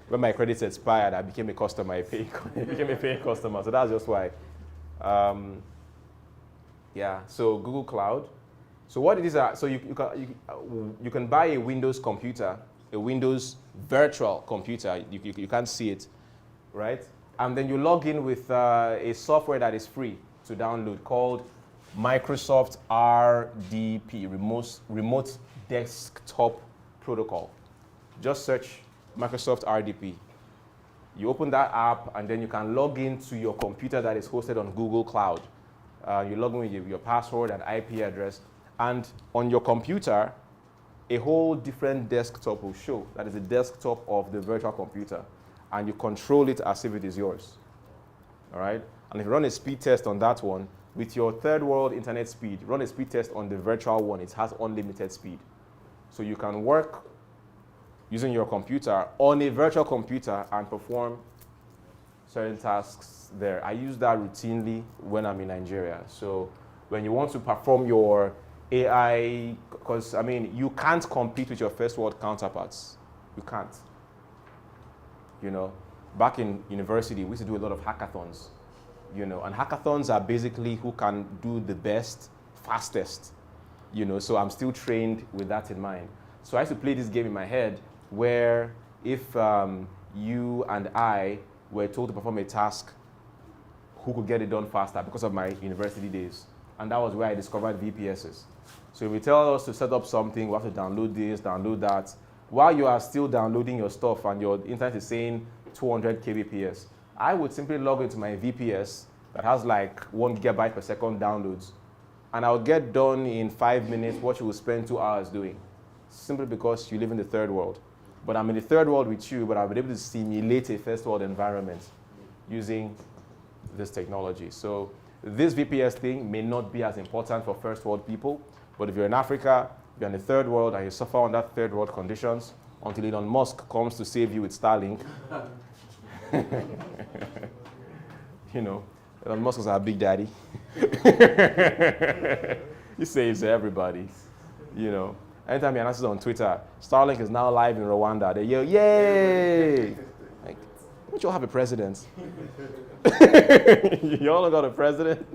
when my credits expired, I became a customer. I became a paying customer. So that's just why. Yeah, so Google Cloud. So what it is, so you can buy a Windows computer, a Windows virtual computer. You can't see it, right? And then you log in with a software that is free to download called Microsoft RDP, Remote Desktop Protocol. Just search Microsoft RDP. You open that app, and then you can log into your computer that is hosted on Google Cloud. You log in with your password and IP address. And on your computer, a whole different desktop will show. That is the desktop of the virtual computer. And you control it as if it is yours. All right? And if you run a speed test on that one, with your third world internet speed, run a speed test on the virtual one. It has unlimited speed. So you can work using your computer on a virtual computer and perform certain tasks there. I use that routinely when I'm in Nigeria. So when you want to perform your AI, because I mean, you can't compete with your first world counterparts. You can't. You know, back in university, we used to do a lot of hackathons. You know, and hackathons are basically who can do the best, fastest. You know, so I'm still trained with that in mind. So I used to play this game in my head where if you and I were told to perform a task, who could get it done faster because of my university days. And that was where I discovered VPSs. So if you tell us to set up something, we have to download this, download that. While you are still downloading your stuff and your internet is saying 200 kbps, I would simply log into my VPS that has like 1 gigabyte per second downloads. And I'll get done in 5 minutes what you will spend 2 hours doing. Simply because you live in the third world. But I'm in the third world with you, but I've been able to simulate a first world environment using this technology. So this VPS thing may not be as important for first world people, but if you're in Africa, you're in the third world and you suffer under third world conditions until Elon Musk comes to save you with Starlink. You know, Elon Musk is our big daddy. He saves everybody, you know. Anytime he announces on Twitter, Starlink is now live in Rwanda, they yell, yay! Like, don't you all have a president? You all got a president?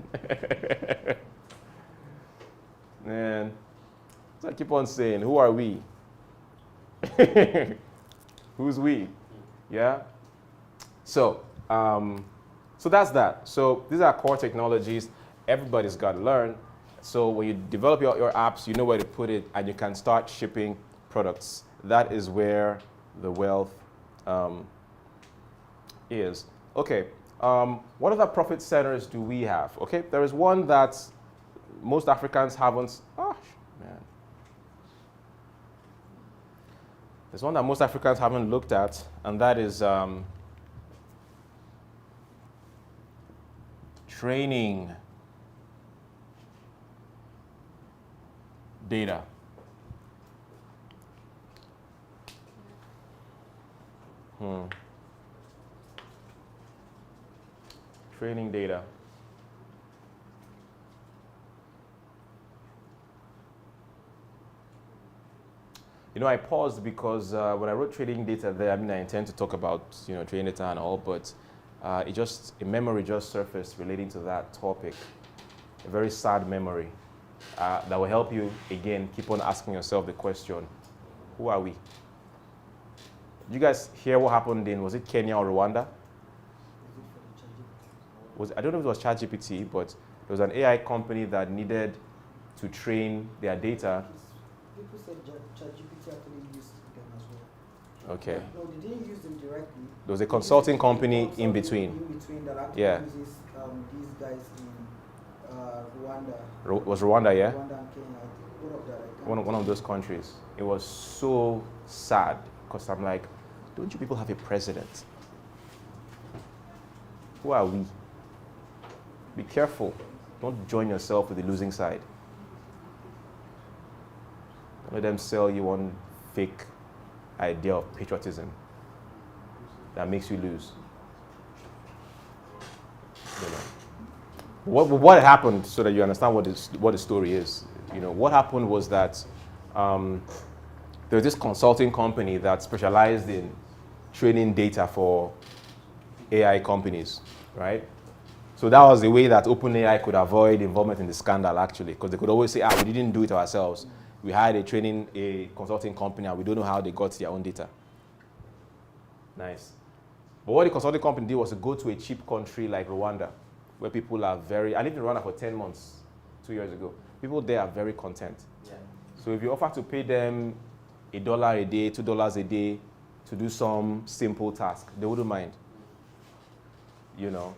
Man, so I keep on saying, who are we? Who's we? Yeah? So that's that. So these are core technologies. Everybody's got to learn. So when you develop your apps, you know where to put it, and you can start shipping products. That is where the wealth is. Okay, what other profit centers do we have? Okay, there is one that most Africans haven't. Oh, man. There's one that most Africans haven't looked at, and that is training data. Training data. You know, I paused because when I wrote training data there, I mean, I intend to talk about, you know, training data and all, but a memory just surfaced relating to that topic. A very sad memory that will help you, again, keep on asking yourself the question, who are we? Did you guys hear what happened in, was it Kenya or Rwanda? I don't know if it was ChatGPT, but there was an AI company that needed to train their data. People said ChatGPT actually used them as well. Okay. No, they didn't use them directly. There was a consulting company in between. In between that actually uses these guys in Rwanda. Was Rwanda, yeah? Rwanda and Kenya, I think. All of that. One of those countries. It was so sad because I'm like, don't you people have a president? Who are we? Be careful. Don't join yourself with the losing side. Don't let them sell you one fake idea of patriotism that makes you lose. You know. What happened, so that you understand what the story is? You know, what happened was that there was this consulting company that specialized in training data for AI companies, right? So that was the way that OpenAI could avoid involvement in the scandal, actually, because they could always say, we didn't do it ourselves. We hired a consulting company, and we don't know how they got their own data. Nice. But what the consulting company did was to go to a cheap country like Rwanda, where people are I lived in Rwanda for 10 months, 2 years ago. People there are very content. Yeah. So if you offer to pay them $1 a day, $2 a day to do some simple task, they wouldn't mind. You know.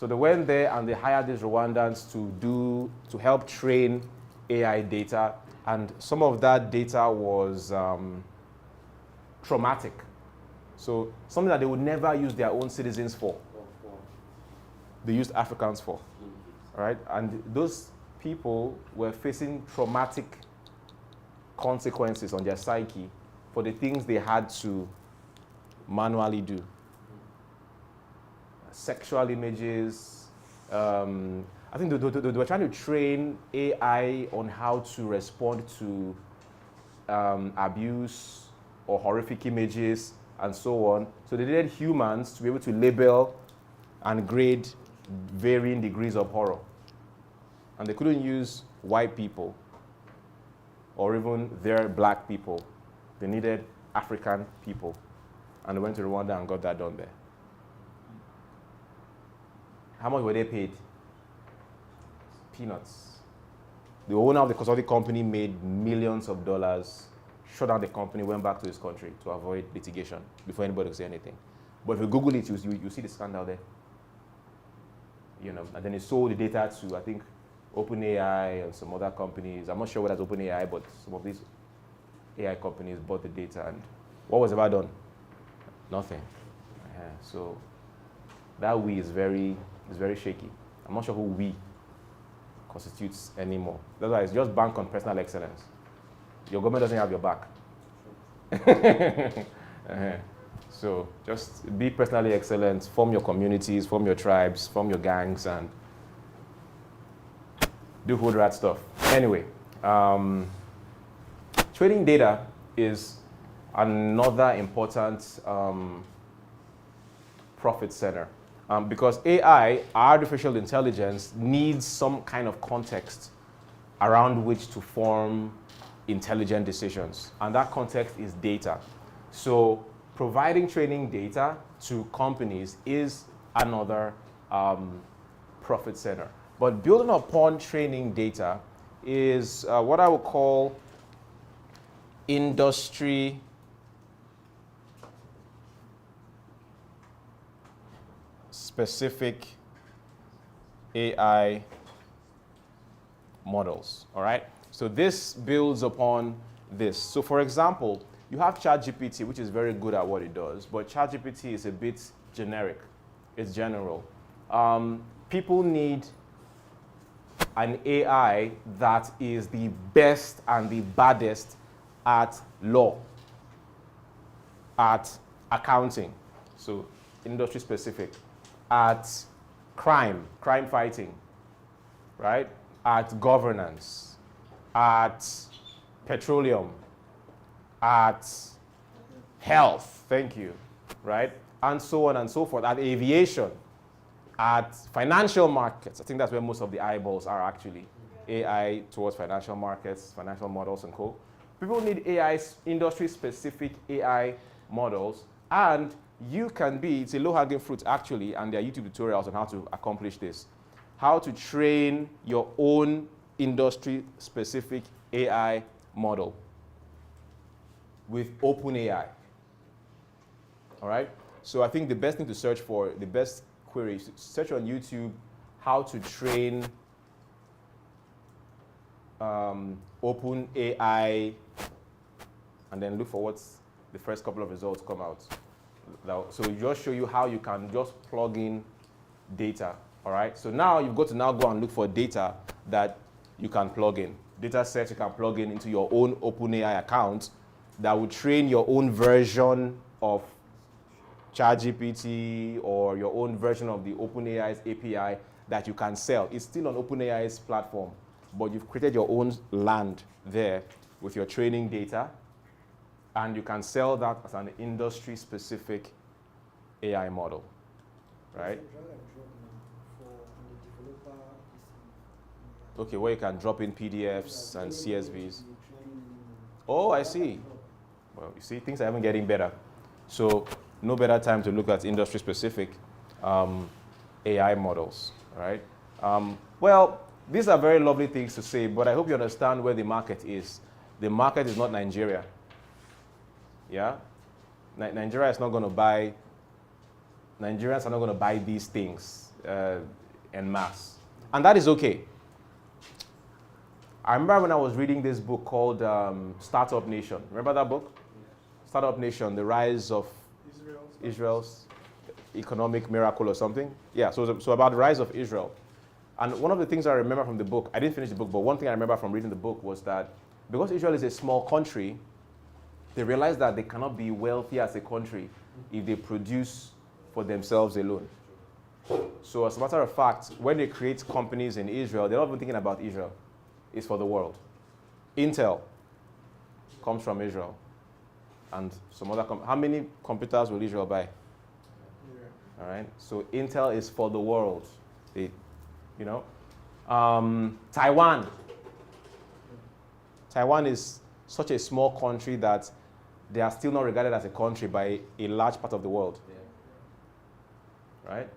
So they went there and they hired these Rwandans to help train AI data, and some of that data was traumatic. So something that they would never use their own citizens for, they used Africans for, right? And those people were facing traumatic consequences on their psyche for the things they had to manually do. Sexual images. I think they were trying to train AI on how to respond to abuse or horrific images and so on. So they needed humans to be able to label and grade varying degrees of horror. And they couldn't use white people or even their black people. They needed African people. And they went to Rwanda and got that done there. How much were they paid? Peanuts. The owner of the consulting company made millions of dollars, shut down the company, went back to his country to avoid litigation before anybody could say anything. But if you Google it, you see the scandal there. You know, and then he sold the data to, I think, OpenAI and some other companies. I'm not sure whether it's OpenAI, but some of these AI companies bought the data. And what was ever done? Nothing. So that we is very shaky. I'm not sure who we constitutes anymore. That's why it's just bank on personal excellence. Your government doesn't have your back. So just be personally excellent, form your communities, form your tribes, form your gangs, and do hood rat stuff. Anyway, trading data is another important profit center. Because AI, artificial intelligence, needs some kind of context around which to form intelligent decisions. And that context is data. So providing training data to companies is another profit center. But building upon training data is what I would call industry specific AI models, all right? So this builds upon this. So for example, you have ChatGPT, which is very good at what it does, but ChatGPT is a bit generic. It's general. People need an AI that is the best and the baddest at law, at accounting, so industry specific, at crime fighting, right? At governance, at petroleum, at health, thank you, right? And so on and so forth, at aviation, at financial markets. I think that's where most of the eyeballs are actually. AI towards financial markets, financial models and co. People need AI, industry-specific AI models, and you can be, it's a low-hanging fruit actually, and there are YouTube tutorials on how to accomplish this. How to train your own industry-specific AI model with OpenAI. All right? So I think the best thing to search for, the best query, is search on YouTube how to train OpenAI, and then look for what's the first couple of results come out. So it just show you how you can just plug in data, all right? So now you've got to now go and look for data that you can plug in. Data sets you can plug in into your own OpenAI account that will train your own version of ChatGPT or your own version of the OpenAI's API that you can sell. It's still on OpenAI's platform, but you've created your own land there with your training data, and you can sell that as an industry-specific AI model, right? Okay, where you can drop in PDFs and CSVs. Oh, I see. Well, you see, things are even getting better. So no better time to look at industry-specific AI models, right? Well, these are very lovely things to say, but I hope you understand where the market is. The market is not Nigeria. Yeah? Nigeria is not going to buy, Nigerians are not going to buy these things. en masse. And that is okay. I remember when I was reading this book called Startup Nation. Remember that book? Startup Nation, the rise of Israel's economic miracle or something. Yeah, so about the rise of Israel. And one of the things I remember from the book, I didn't finish the book, but one thing I remember from reading the book was that because Israel is a small country, they realized that they cannot be wealthy as a country if they produce for themselves alone. So as a matter of fact, when they create companies in Israel, they're not even thinking about Israel. It's for the world. Intel comes from Israel. And some other how many computers will Israel buy? All right. So Intel is for the world. Taiwan. Taiwan is such a small country that they are still not regarded as a country by a large part of the world. Right?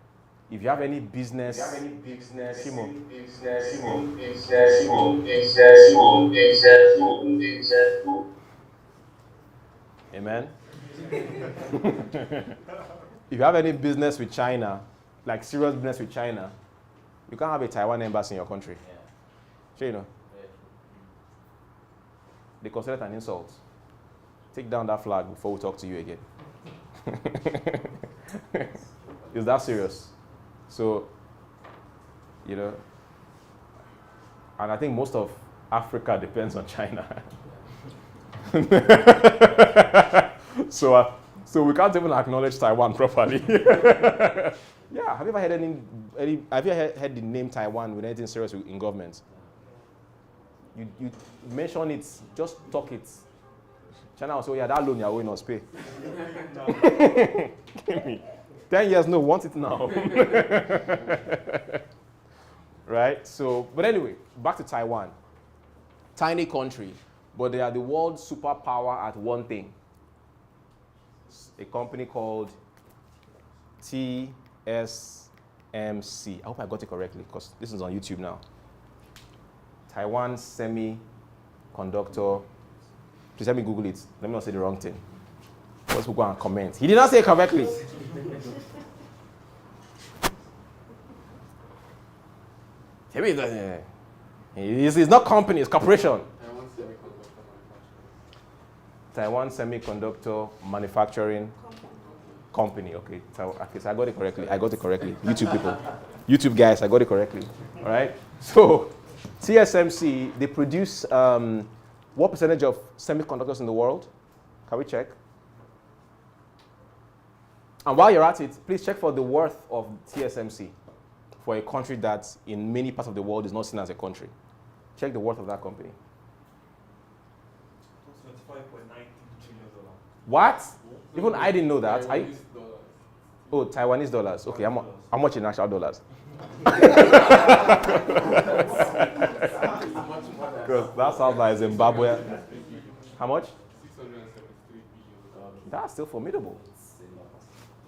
If you have any business, Simo. Amen. If you have any business with China, like serious business with China, you can't have a Taiwan embassy in your country. Sure, you know. They consider it an insult. Take down that flag before we talk to you again. It's that serious. So, you know, and I think most of Africa depends on China. So we can't even acknowledge Taiwan properly. Yeah, have you ever heard have you heard the name Taiwan with anything serious in government? You mention it, just talk it. China will say, yeah, that loan you're owing us, pay. Give me. 10 years, no, want it now. Right? So, but anyway, back to Taiwan. Tiny country, but they are the world's superpower at one thing. A company called TSMC. I hope I got it correctly because this is on YouTube now. Taiwan Semiconductor. Please let me Google it. Let me not say the wrong thing. Let's go and comment. He did not say it correctly. It's not company, it's corporation. Taiwan Semiconductor Manufacturing Company. Okay, so I got it correctly. YouTube people. YouTube guys, I got it correctly. All right. So TSMC, they produce what percentage of semiconductors in the world? Can we check? And while you're at it, please check for the worth of TSMC for a country that in many parts of the world is not seen as a country. Check the worth of that company. $25.9 trillion. What? Even I didn't know that. Oh, Taiwanese dollars. Okay, how much in actual dollars? Because that sounds like Zimbabwe. How much? $673 billion. That's still formidable.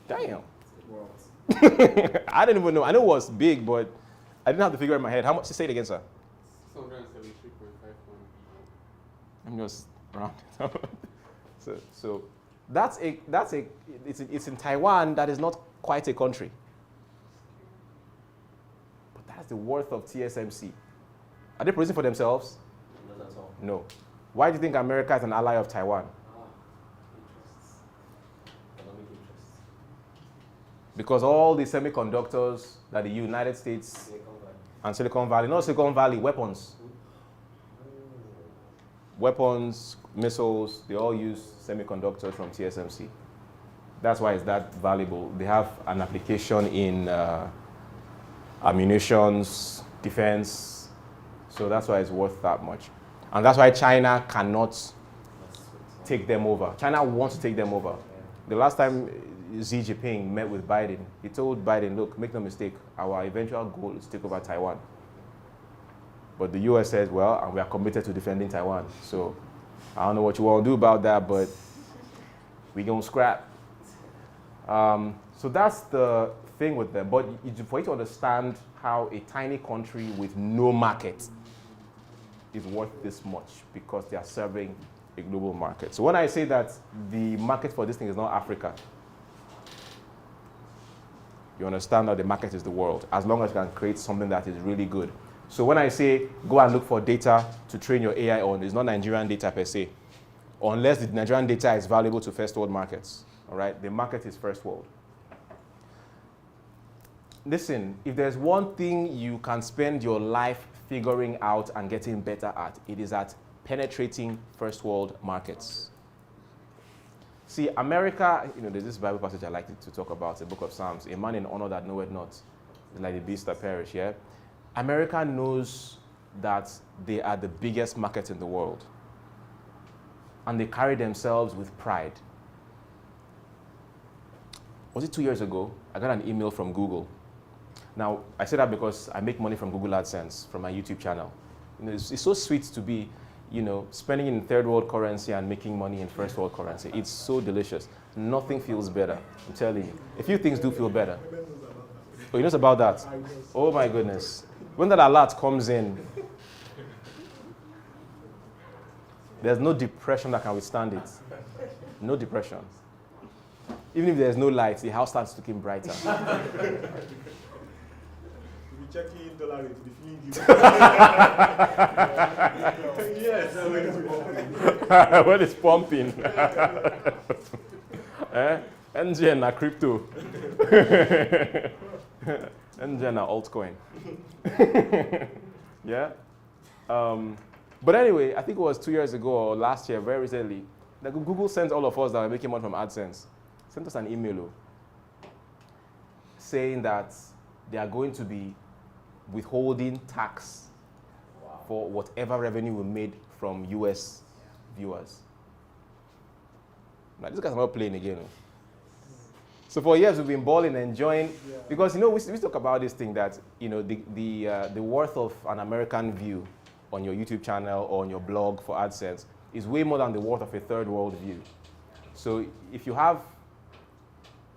Damn. I didn't even know. I know it was big, but I didn't have to figure it in my head. How much? Say it again, sir. 673.51 billion. I'm just round. So it's in Taiwan that is not quite a country. But that's the worth of TSMC. Are they producing for themselves? Not at all. No. Why do you think America is an ally of Taiwan? Interests. Economic interests. Because all the semiconductors that the United States and Silicon Valley, not Silicon Valley, weapons. Weapons, missiles, they all use semiconductors from TSMC. That's why it's that valuable. They have an application in ammunitions, defense, so that's why it's worth that much. And that's why China cannot take them over. China wants to take them over. The last time Xi Jinping met with Biden, he told Biden, look, make no mistake, our eventual goal is to take over Taiwan. But the US says, well, and we are committed to defending Taiwan. So I don't know what you want to do about that, but we're going to scrap. So that's the thing with them. But for you to understand how a tiny country with no market is worth this much, because they are serving a global market. So when I say that the market for this thing is not Africa, You understand that the market is the world, as long as you can create something that is really good. So when I say go and look for data to train your AI on, it's not Nigerian data per se, unless the Nigerian data is valuable to first world markets. All right, the market is first world. Listen, if there's one thing you can spend your life figuring out and getting better at, it is at penetrating first world markets. See, America, there's this Bible passage I like to talk about, the book of Psalms, a man in honor that knoweth not, is like the beast that perish, yeah? America knows that they are the biggest market in the world. And they carry themselves with pride. Was it 2 years ago? I got an email from Google. Now, I say that because I make money from Google AdSense, from my YouTube channel. It's so sweet to be, spending in third world currency and making money in first world currency. It's so delicious. Nothing feels better, I'm telling you. A few things do feel better. Oh, you know about that? Oh my goodness. When that alert comes in, there's no depression that can withstand it. No depression. Even if there's no light, the house starts looking brighter. You'll be checking dollar rate, the feeling you. Yes, when it's pumping. NGN na crypto. NGN na altcoin. Yeah? But anyway, I think it was 2 years ago or last year, very recently, that Google sent all of us that were making money from AdSense, sent us an email saying that they are going to be withholding tax for whatever revenue we made from US viewers. Now, this guy's not playing again. So for years we've been balling, enjoying, because we talk about this thing that the worth of an American view on your YouTube channel or on your blog for AdSense is way more than the worth of a third world view. So if you have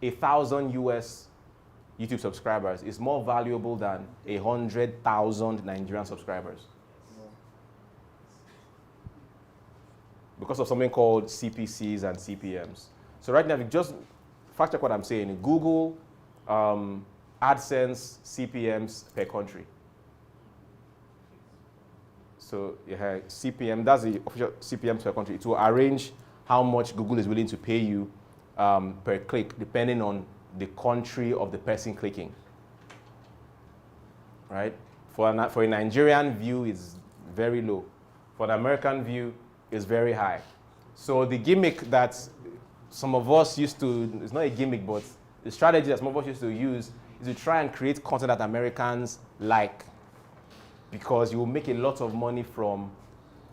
1,000 US YouTube subscribers, it's more valuable than 100,000 Nigerian subscribers. Because of something called CPCs and CPMs. So right now, if you just fact check what I'm saying, Google, AdSense, CPMs per country. So yeah, CPM, that's the official CPMs per country. It will arrange how much Google is willing to pay you per click, depending on the country of the person clicking. Right? For a Nigerian view, it's very low. For an American view, it's very high. So the gimmick that some of us used to, it's not a gimmick, but the strategy that some of us used to use is to try and create content that Americans like, because you will make a lot of money from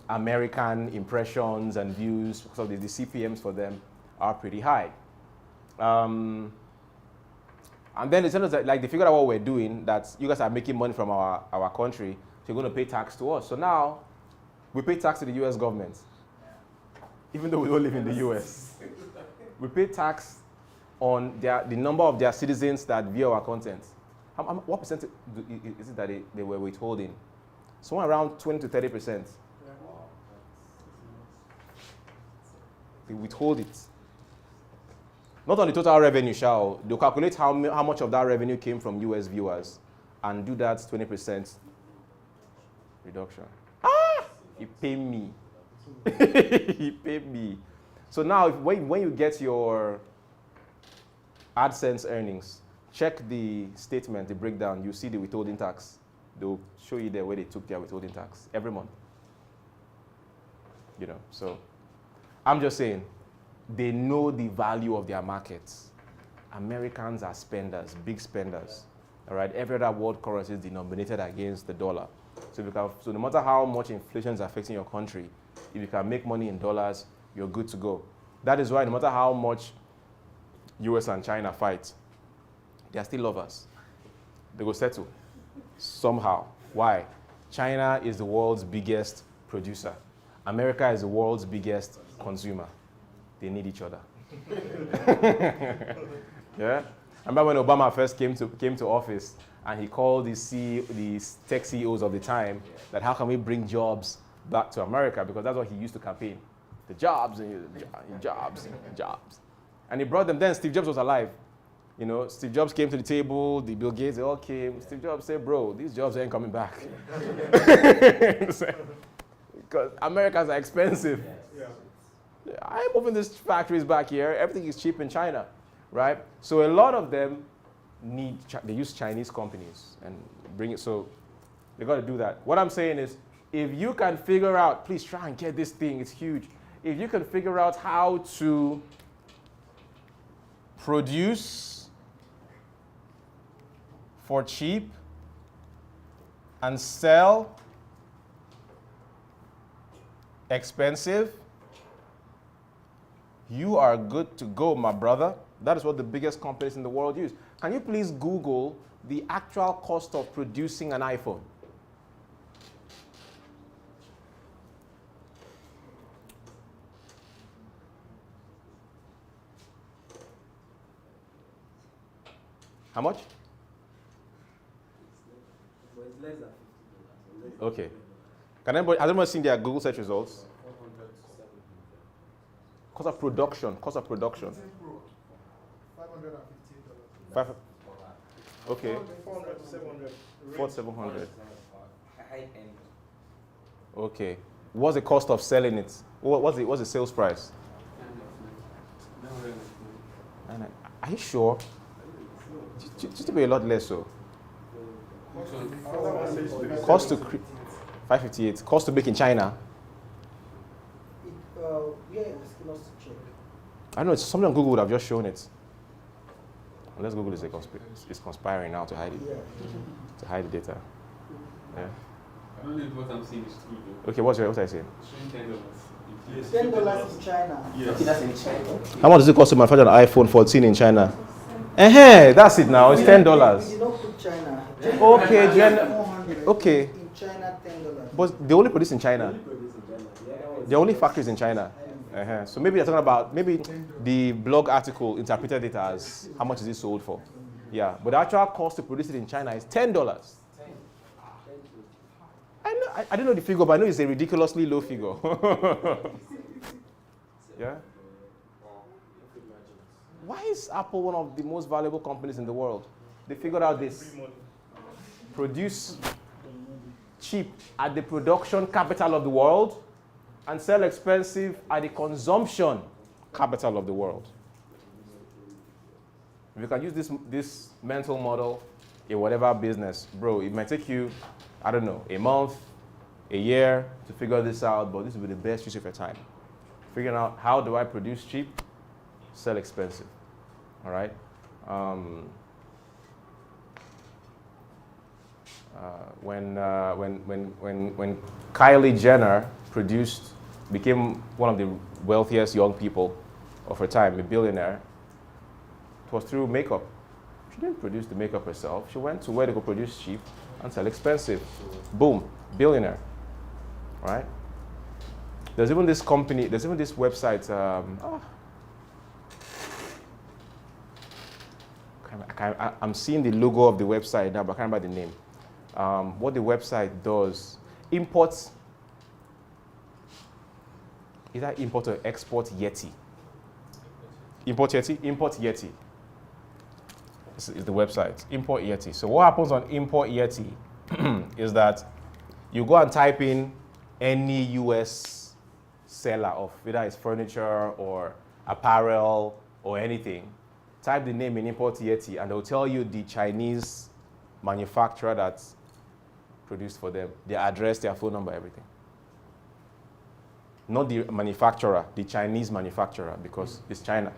American impressions and views, because the CPMs for them are pretty high. And then it's like they figured out what we're doing, that you guys are making money from our country, so you're going to pay tax to us. So now we pay tax to the US government, even though we don't live in the US. We pay tax on the number of their citizens that view our content. What percent is it that they were withholding? Somewhere around 20 to 30%. They withhold it. Not on the total revenue, they'll calculate how much of that revenue came from US viewers and do that 20% reduction. He paid me. He paid me. So now, when you get your AdSense earnings, check the statement, the breakdown. You see the withholding tax. They'll show you there where they took their withholding tax every month. So I'm just saying, they know the value of their markets. Americans are spenders, big spenders. All right, every other world currency is denominated against the dollar. So no matter how much inflation is affecting your country, if you can make money in dollars, you're good to go. That is why no matter how much US and China fight, they are still lovers. They go settle somehow. Why? China is the world's biggest producer. America is the world's biggest consumer. They need each other. Yeah? I remember when Obama first came to office, and he called the tech CEOs of the time that how can we bring jobs back to America, because that's what he used to campaign. The jobs and jobs and jobs. And he brought them then. Steve Jobs was alive. You know, Steve Jobs came to the table, the Bill Gates, they all came. Steve Jobs said, bro, these jobs ain't coming back. Because Americans are expensive. I'm moving these factories back here. Everything is cheap in China, right? So a lot of them they use Chinese companies and bring it. So they got to do that. What I'm saying is, if you can figure out, please try and get this thing. It's huge. If you can figure out how to produce for cheap and sell expensive, you are good to go, my brother. That is what the biggest companies in the world use. Can you please Google the actual cost of producing an iPhone? How much? But it's less than $50. Okay. Can anybody, has anyone seen their Google search results? 400 to 700. Cost of production. Cost of production. $550. Okay. 400 to 700. 400 to 700. High end. Okay. What's the cost of selling it? What's the sales price? Are you sure? Just to be a lot less so. Cost to 558. Cost to make in China. I don't know. It's something on Google would have just shown it. Unless Google is conspiring now to hide it, to hide the data. Yeah. I don't know if what I'm saying is true though. Okay, what I saying? $10. $10 in China. Yes. Okay, that's in China. How much does it cost to manufacture an iPhone 14 in China? That's it now. It's $10. We did not put China. Okay, okay. In China, $10. But they only produce in China. The only factories in China. So maybe they're talking about, maybe the blog article interpreted it as how much is it sold for. Yeah, but the actual cost to produce it in China is $10. I don't know the figure, but I know it's a ridiculously low figure. Yeah. Why is Apple one of the most valuable companies in the world? They figured out this. Produce cheap at the production capital of the world and sell expensive at the consumption capital of the world. If you can use this mental model in whatever business, bro, it might take you, I don't know, a month, a year to figure this out, but this will be the best use of your time. Figuring out how do I produce cheap, sell expensive. All right? When Kylie Jenner became one of the wealthiest young people of her time, a billionaire, it was through makeup. She didn't produce the makeup herself. She went to where they could produce cheap and sell expensive. Boom, billionaire. Right? There's even this company, there's even this website. I'm seeing the logo of the website now, but I can't remember the name. What the website does, imports, either import or export Yeti. Import Yeti? Import Yeti. This is the website, Import Yeti. So what happens on Import Yeti is that you go and type in any US seller of either it's furniture or apparel or anything. Type the name in Import Yeti and they'll tell you the Chinese manufacturer that's produced for them, their address, their phone number, everything. Not the manufacturer, the Chinese manufacturer, because it's China.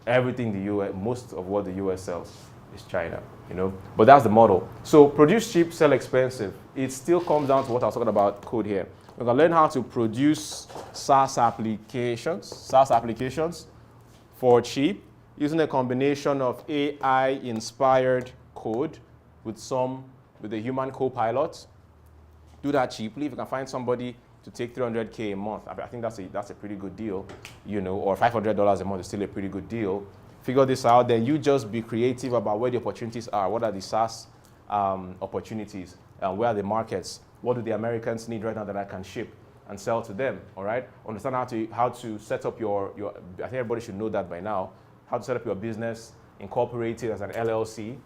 Everything the US, most of what the US sells is China, you know. But that's the model. So produce cheap, sell expensive. It still comes down to what I was talking about code here. We're gonna learn how to produce SaaS applications for cheap, using a combination of AI-inspired code with a human co-pilot. Do that cheaply. If you can find somebody to take $300K a month, I think that's a pretty good deal, you know, or $500 a month is still a pretty good deal. Figure this out, then you just be creative about where the opportunities are. What are the SaaS opportunities? Where are the markets? What do the Americans need right now that I can ship and sell to them, all right? Understand how to set up I think everybody should know that by now, how to set up your business, incorporate it as an LLC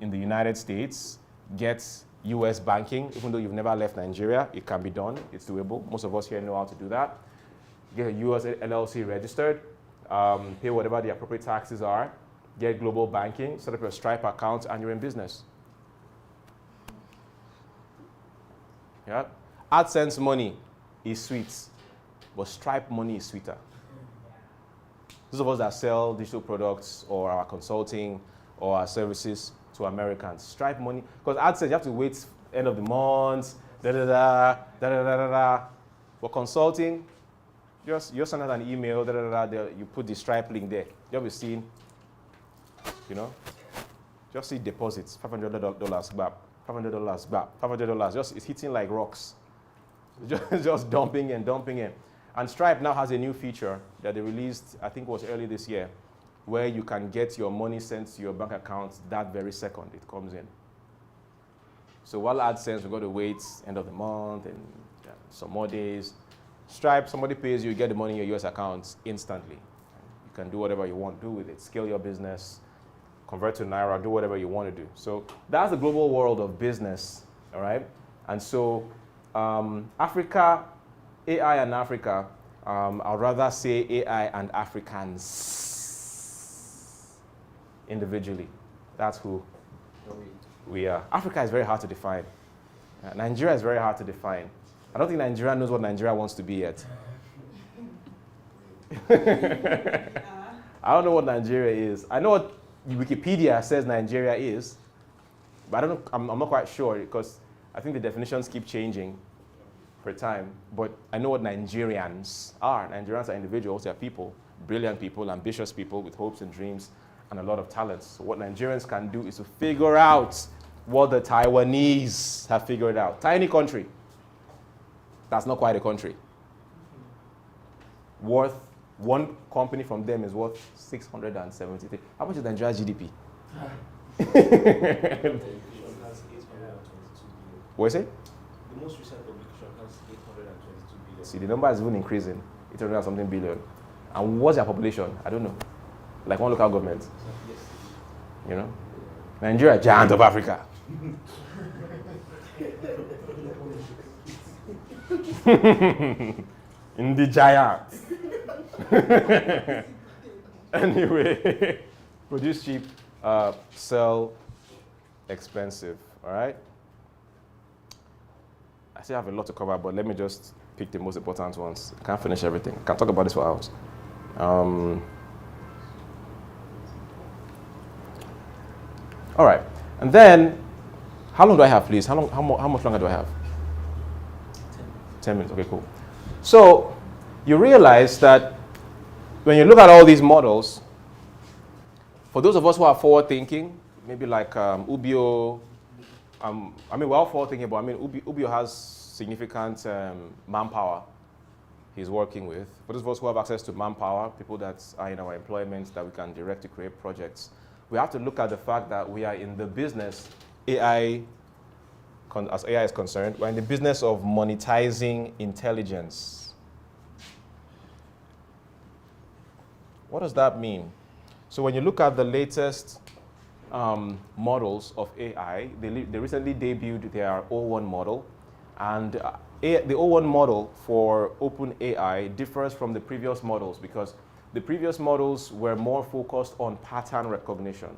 in the United States, get US banking. Even though you've never left Nigeria, it can be done. It's doable. Most of us here know how to do that. Get a US LLC registered, pay whatever the appropriate taxes are, get global banking, set up your Stripe account, and you're in business. Yeah. AdSense money is sweet, but Stripe money is sweeter. Those of us that sell digital products or our consulting or our services to Americans, Stripe money, because AdSense, you have to wait end of the month, da-da-da. For consulting, you send out an email, you put the Stripe link there. You'll be seeing, just see deposits, $500 back, $500 back, $500, just it's hitting like rocks. Just dumping in. And Stripe now has a new feature that they released, I think it was early this year, where you can get your money sent to your bank account that very second it comes in. So while AdSense, we've got to wait end of the month and some more days. Stripe, somebody pays you, get the money in your US account instantly. You can do whatever you want to do with it. Scale your business, convert to Naira, do whatever you want to do. So that's the global world of business, all right? And so Africa, AI and Africa, I'd rather say AI and Africans individually. That's who we are. Africa is very hard to define. Nigeria is very hard to define. I don't think Nigeria knows what Nigeria wants to be yet. I don't know what Nigeria is. I know what Wikipedia says Nigeria is, but I don't know, I'm not quite sure because I think the definitions keep changing per time. But I know what Nigerians are. Nigerians are individuals, they are people, brilliant people, ambitious people with hopes and dreams and a lot of talents. So what Nigerians can do is to figure out what the Taiwanese have figured out. Tiny country. That's not quite a country. One company from them is worth 673. How much is Nigeria's GDP? What is it? The most recent publication has 822 billion. See, the number is even increasing. 800 and something billion. And what's their population? I don't know. Like one local government. Yes. Nigeria, giant of Africa. In the giant. Anyway, produce cheap, sell expensive. All right. I still have a lot to cover, but let me just pick the most important ones. I can't finish everything. I can talk about this for hours. All right, and then how long do I have, please? How much longer do I have? 10 minutes. Okay, cool. So you realize that when you look at all these models, for those of us who are forward-thinking, maybe like Ubio, we're all forward-thinking, but Ubio has significant manpower he's working with. For those of us who have access to manpower, people that are in our employment that we can direct to create projects, we have to look at the fact that we are in the business, as AI is concerned, we're in the business of monetizing intelligence. What does that mean? So when you look at the latest models of AI, they recently debuted their O1 model. And the O1 model for OpenAI differs from the previous models because the previous models were more focused on pattern recognition.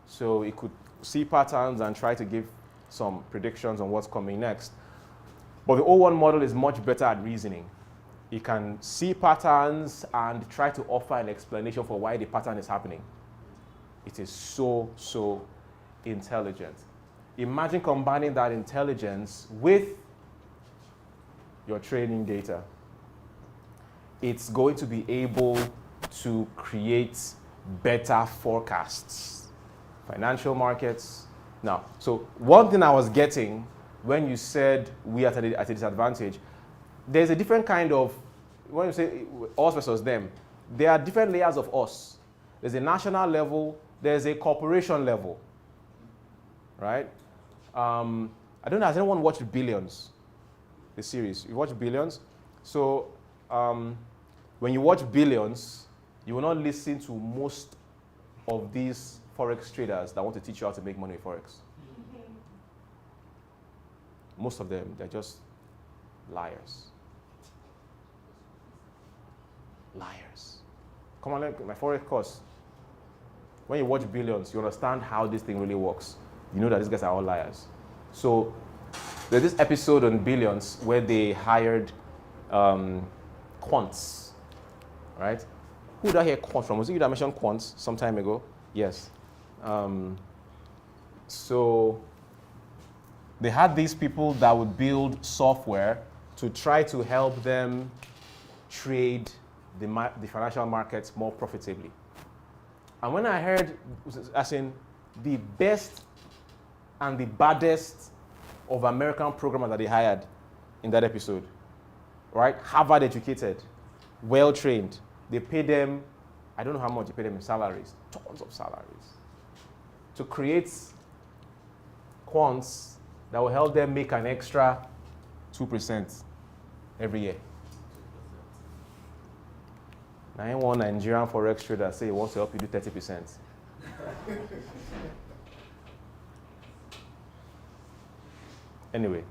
So it could see patterns and try to give some predictions on what's coming next. But the O1 model is much better at reasoning. It can see patterns and try to offer an explanation for why the pattern is happening. It is so intelligent. Imagine combining that intelligence with your training data. It's going to be able to create better forecasts. Financial markets. Now, so one thing I was getting when you said we are at a disadvantage, there's a different kind of, when you say us versus them, there are different layers of us. There's a national level, there's a corporation level, right? I don't know, has anyone watched Billions, the series? You watch Billions? So when you watch Billions, You will not listen to most of these Forex traders that want to teach you how to make money with Forex. Most of them, they're just liars. Liars. Come on, my Forex course. When you watch Billions, you understand how this thing really works. You know that these guys are all liars. So there's this episode on Billions where they hired quants, right? Who did I hear quants from? Was it you that mentioned quants some time ago? Yes. So they had these people that would build software to try to help them trade the financial markets more profitably. And when I heard, as in the best and the baddest of American programmers that they hired in that episode, right? Harvard educated, well trained. They pay them, I don't know how much they pay them in salaries, tons of salaries, to create quants that will help them make an extra 2% every year. Now, one Nigerian Forex trader say he wants to help you do 30%. Anyway,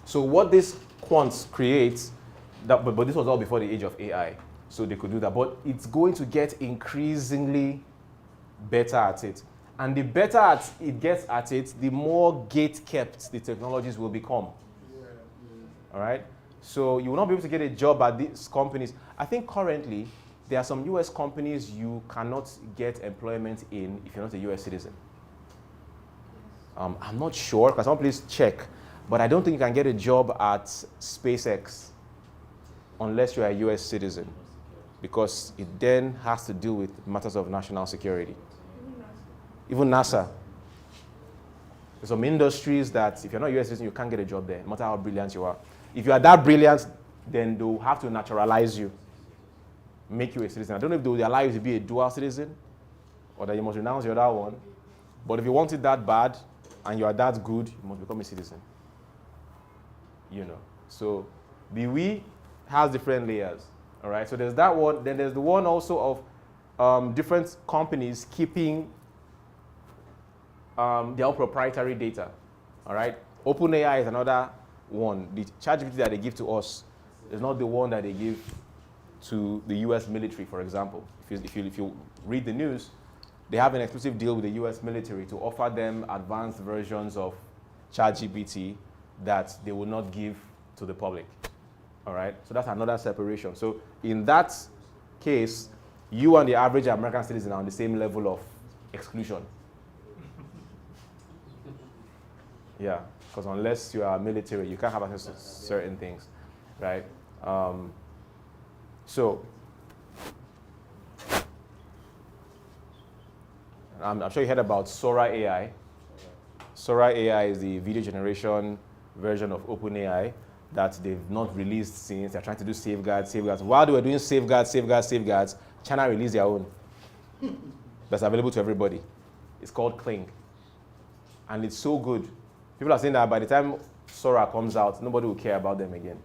so what these quants create, but this was all before the age of AI, so they could do that. But it's going to get increasingly better at it. And the better it gets at it, the more gate-kept the technologies will become. All right? So you will not be able to get a job at these companies. I think currently, there are some US companies you cannot get employment in if you're not a US citizen. I'm not sure, because someone please check, but I don't think you can get a job at SpaceX unless you're a US citizen, because it then has to do with matters of national security. Even NASA. There's some industries that if you're not a US citizen, you can't get a job there, no matter how brilliant you are. If you are that brilliant, then they'll have to naturalize you, make you a citizen. I don't know if they will allow you to be a dual citizen or that you must renounce your other one. But if you want it that bad and you are that good, you must become a citizen. You know. So the we has different layers. All right. So there's that one. Then there's the one also of different companies keeping their own proprietary data. All right. OpenAI is another one. The ChatGPT that they give to us is not the one that they give to the US military, for example. If you read the news, they have an exclusive deal with the US military to offer them advanced versions of ChatGPT that they will not give to the public. All right? So that's another separation. So in that case, you and the average American citizen are on the same level of exclusion. Yeah, because unless you are military, you can't have access to certain things, right? So I'm sure you heard about Sora AI. Sora AI is the video generation version of OpenAI that they've not released since. They're trying to do safeguards. While they were doing safeguards, China released their own that's available to everybody. It's called Kling. And it's so good. People are saying that by the time Sora comes out, nobody will care about them again.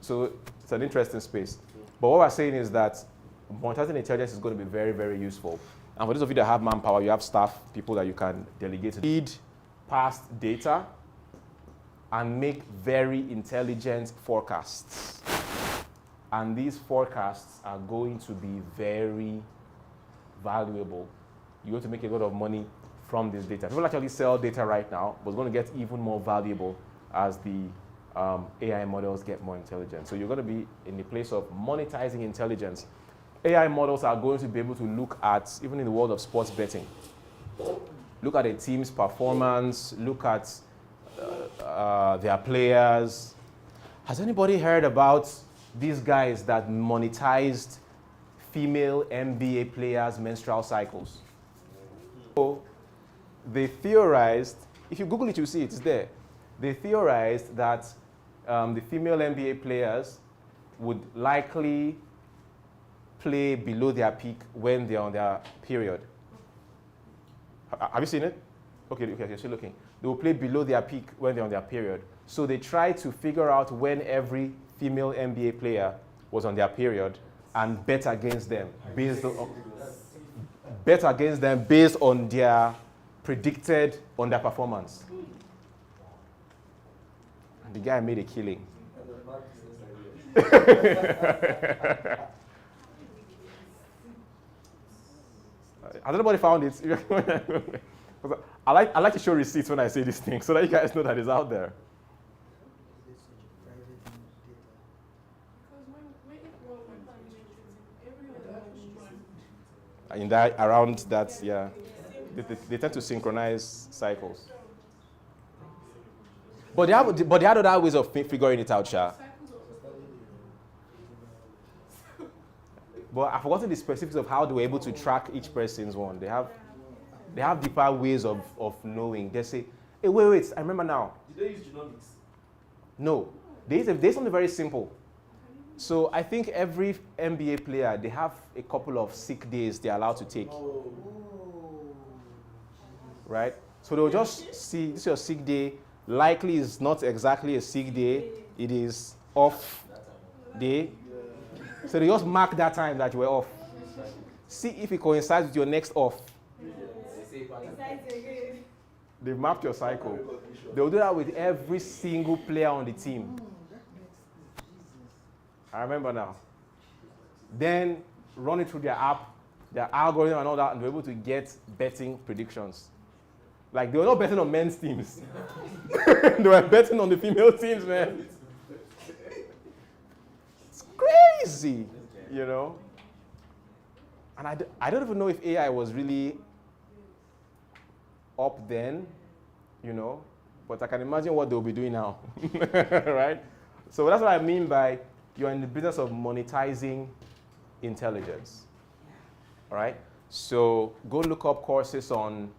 So it's an interesting space. But what we're saying is that monetizing intelligence is going to be very, very useful. And for those of you that have manpower, you have staff, people that you can delegate to read past data and make very intelligent forecasts. And these forecasts are going to be very valuable. You're going to make a lot of money from this data. People actually sell data right now, but it's going to get even more valuable as the AI models get more intelligent. So you're going to be in the place of monetizing intelligence. AI models are going to be able to look at, even in the world of sports betting, look at a team's performance, look at their players. Has anybody heard about these guys that monetized female NBA players' menstrual cycles? So they theorized, if you Google it, you'll see it's there. They theorized that the female NBA players would likely play below their peak when they're on their period. Have you seen it? Okay, you're still looking. They will play below their peak when they're on their period. So they tried to figure out when every female NBA player was on their period and bet against them based on their predicted underperformance. And the guy made a killing. Has anybody found it? I like to show receipts when I say these things so that you guys know that it's out there. In that, around that, yeah, they tend to synchronize cycles. But they had other ways of figuring it out, Sha. But I've forgotten the specifics of how they were able to track each person's one. They have deeper ways of knowing. They say, hey, wait, I remember now. Did they use genomics? No, they use something very simple. So I think every NBA player, they have a couple of sick days they're allowed to take. Right? So they'll just see, this is your sick day. Likely is not exactly a sick day. It is off day. So they just mark that time that you were off. See if it coincides with your next off. They've mapped your cycle. They'll do that with every single player on the team. I remember now. Then run it through their app, their algorithm and all that, and they're able to get betting predictions. Like, they were not betting on men's teams. They were betting on the female teams, man. It's crazy, you know? And I don't even know if AI was really up then, you know? But I can imagine what they'll be doing now, right? So that's what I mean by you're in the business of monetizing intelligence, all right? So go look up courses on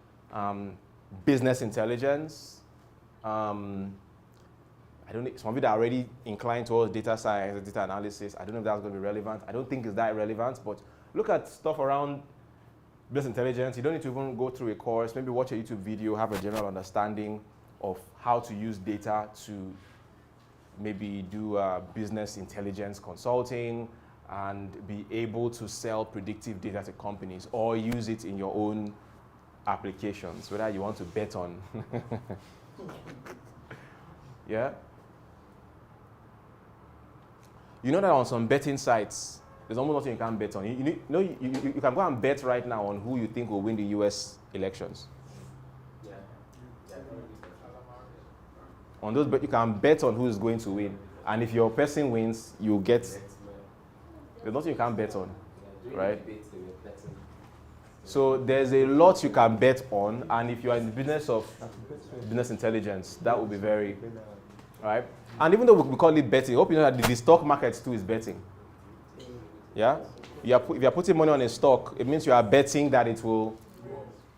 business intelligence. I don't know, some of you that are already inclined towards data science, data analysis. I don't know if that's going to be relevant. I don't think it's that relevant, but look at stuff around business intelligence. You don't need to even go through a course. Maybe watch a YouTube video, have a general understanding of how to use data to maybe do business intelligence consulting and be able to sell predictive data to companies or use it in your own applications, whether you want to bet on. Yeah? You know that on some betting sites, there's almost nothing you can bet on. You can go and bet right now on who you think will win the US elections. Yeah. On those, but you can bet on who is going to win. And if your person wins, you get. There's nothing you can bet on, right? So there's a lot you can bet on, and if you are in the business of business intelligence, that would be very, right? And even though we call it betting, I hope you know that the stock market too is betting. Yeah? If you're putting money on a stock, it means you are betting that it will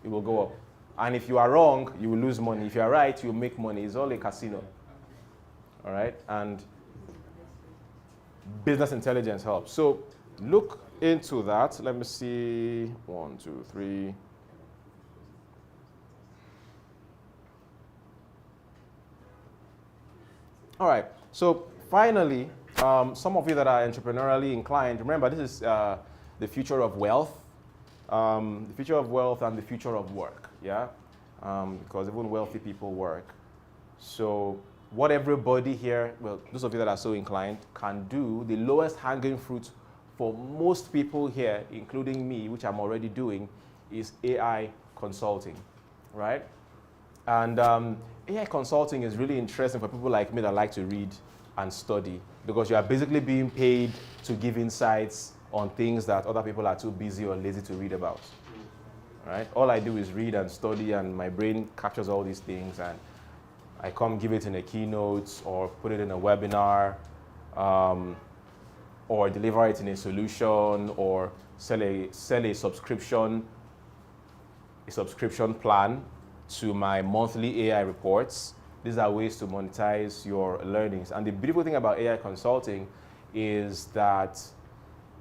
go up. And if you are wrong, you will lose money. If you are right, you will make money. It's all a casino. All right? And business intelligence helps. So look into that. Let me see. 1, 2, 3. All right. So finally, some of you that are entrepreneurially inclined, remember this is the future of wealth. The future of wealth and the future of work. Yeah? Because even wealthy people work. So what everybody here, well, those of you that are so inclined, can do, the lowest hanging fruit for most people here, including me, which I'm already doing, is AI consulting, right? And AI consulting is really interesting for people like me that like to read and study, because you are basically being paid to give insights on things that other people are too busy or lazy to read about, right? All I do is read and study, and my brain captures all these things, and I come give it in a keynote or put it in a webinar, or deliver it in a solution, or sell a subscription plan to my monthly AI reports. These are ways to monetize your learnings. And the beautiful thing about AI consulting is that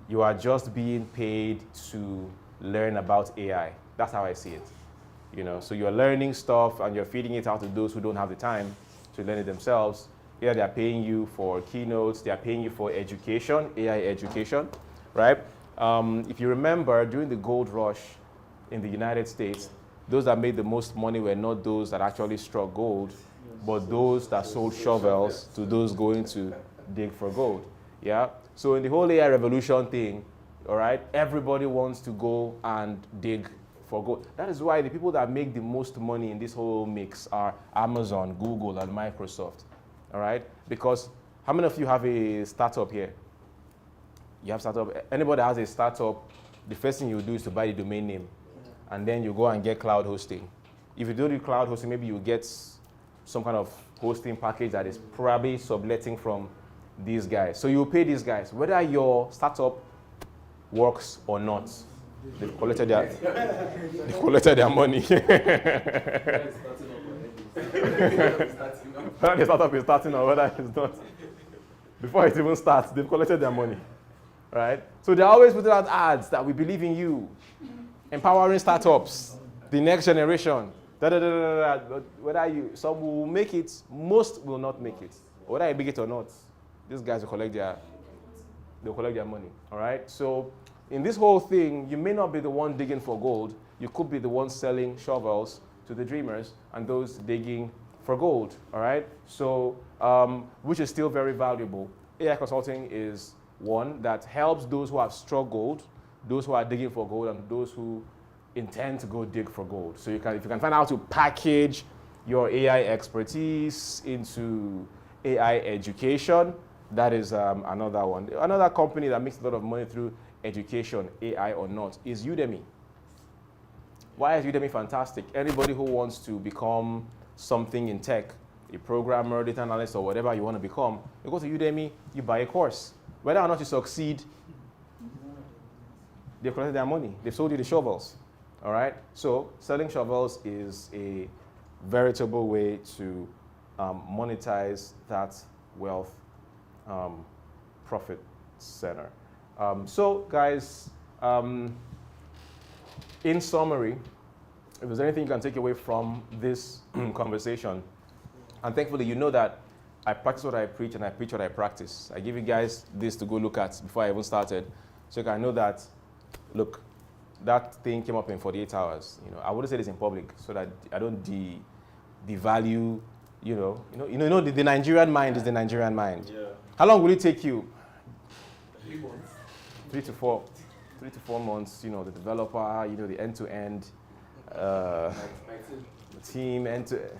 you are just being paid to learn about AI. That's how I see it. You know, so you're learning stuff and you're feeding it out to those who don't have the time to learn it themselves. Yeah, they're paying you for keynotes, they're paying you for education, AI education, right? If you remember, during the gold rush in the United States, those that made the most money were not those that actually struck gold, but those that sold shovels to those going to dig for gold. Yeah? So in the whole AI revolution thing, all right, everybody wants to go and dig for gold. That is why the people that make the most money in this whole mix are Amazon, Google, and Microsoft. All right? Because how many of you have a startup here? You have startup. Anybody that has a startup, the first thing you do is to buy the domain name. And then you go and get cloud hosting. If you don't do cloud hosting, maybe you get some kind of hosting package that is probably subletting from these guys. So you pay these guys, whether your startup works or not. They've collected their money. The startup is starting or whether it's not. Before it even starts, they've collected their money. Right? So they're always putting out ads that we believe in you. Empowering startups, the next generation. Whether some will make it, most will not make it. Whether you make it or not, these guys will collect their money. All right? So in this whole thing, you may not be the one digging for gold. You could be the one selling shovels to the dreamers and those digging for gold. All right? So, which is still very valuable. AI consulting is one that helps those who have struck gold, those who are digging for gold, and those who intend to go dig for gold. So if you can find out how to package your AI expertise into AI education, that is another one. Another company that makes a lot of money through education, AI or not, is Udemy. Why is Udemy fantastic? Anybody who wants to become something in tech, a programmer, data analyst, or whatever you want to become, you go to Udemy, you buy a course. Whether or not you succeed, they've collected their money. They've sold you the shovels. All right? So selling shovels is a veritable way to monetize that wealth profit center. So guys, in summary, if there's anything you can take away from this conversation, and thankfully you know that I practice what I preach and I preach what I practice. I give you guys this to go look at before I even started, so you can know that, look, that thing came up in 48 hours. You know, I wouldn't say this in public so that I don't devalue, the Nigerian mind is the Nigerian mind. Yeah. How long will it take you? 3 months. 3 to 4 months, the developer, the end-to-end, the team, end-to-end.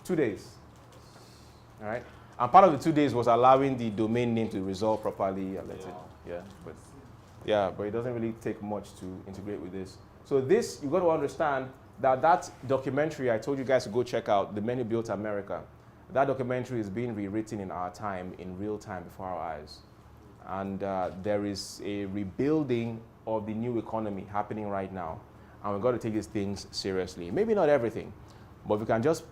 2 days. All right? And part of the 2 days was allowing the domain name to resolve properly and let it, but it doesn't really take much to integrate with this. So this, you've got to understand that documentary I told you guys to go check out, The Men Who Built America, that documentary is being rewritten in our time, in real time, before our eyes. And there is a rebuilding of the new economy happening right now. And we've got to take these things seriously. Maybe not everything, but we can just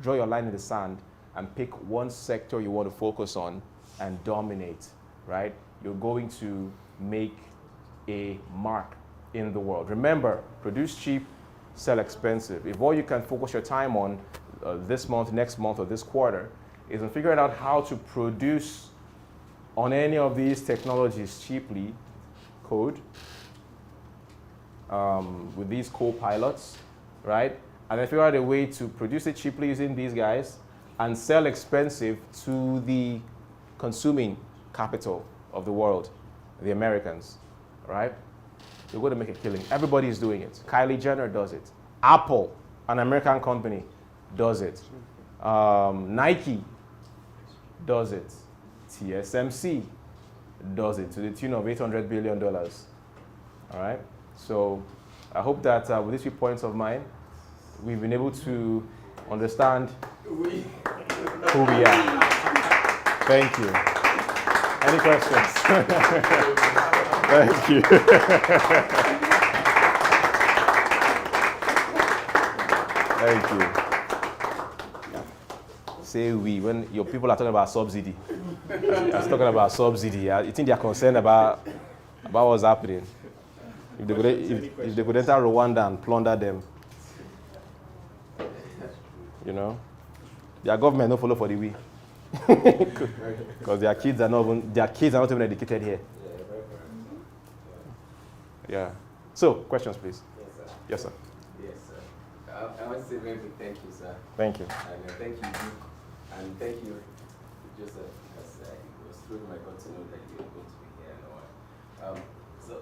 draw your line in the sand and pick one sector you want to focus on and dominate, right? You're going to make a mark in the world. Remember, produce cheap, sell expensive. If all you can focus your time on this month, next month, or this quarter is on figuring out how to produce on any of these technologies cheaply, code, with these co-pilots, right? And then figure out a way to produce it cheaply using these guys and sell expensive to the consuming capital of the world, the Americans, right? You're going to make a killing. Everybody is doing it. Kylie Jenner does it. Apple, an American company, does it. Nike does it. TSMC does it to the tune of $800 billion. All right? So I hope that with these 3 points of mine, we've been able to understand who we are. Thank you. Any questions? Thank you. Thank you. Say we when your people are talking about subsidy. I was talking about subsidy. You think they are concerned about what's happening? If they could enter Rwanda and plunder them, their government don't follow for the we. Because their kids are not even educated here. Yeah, very correct. Yeah. So, questions, please. Yes, sir. Yes, sir. Yes, sir. I want to say very big thank you, sir. Thank you. And thank you, Duke. And thank you, Joseph, because it was through my gut to know that you were going to be here and all. So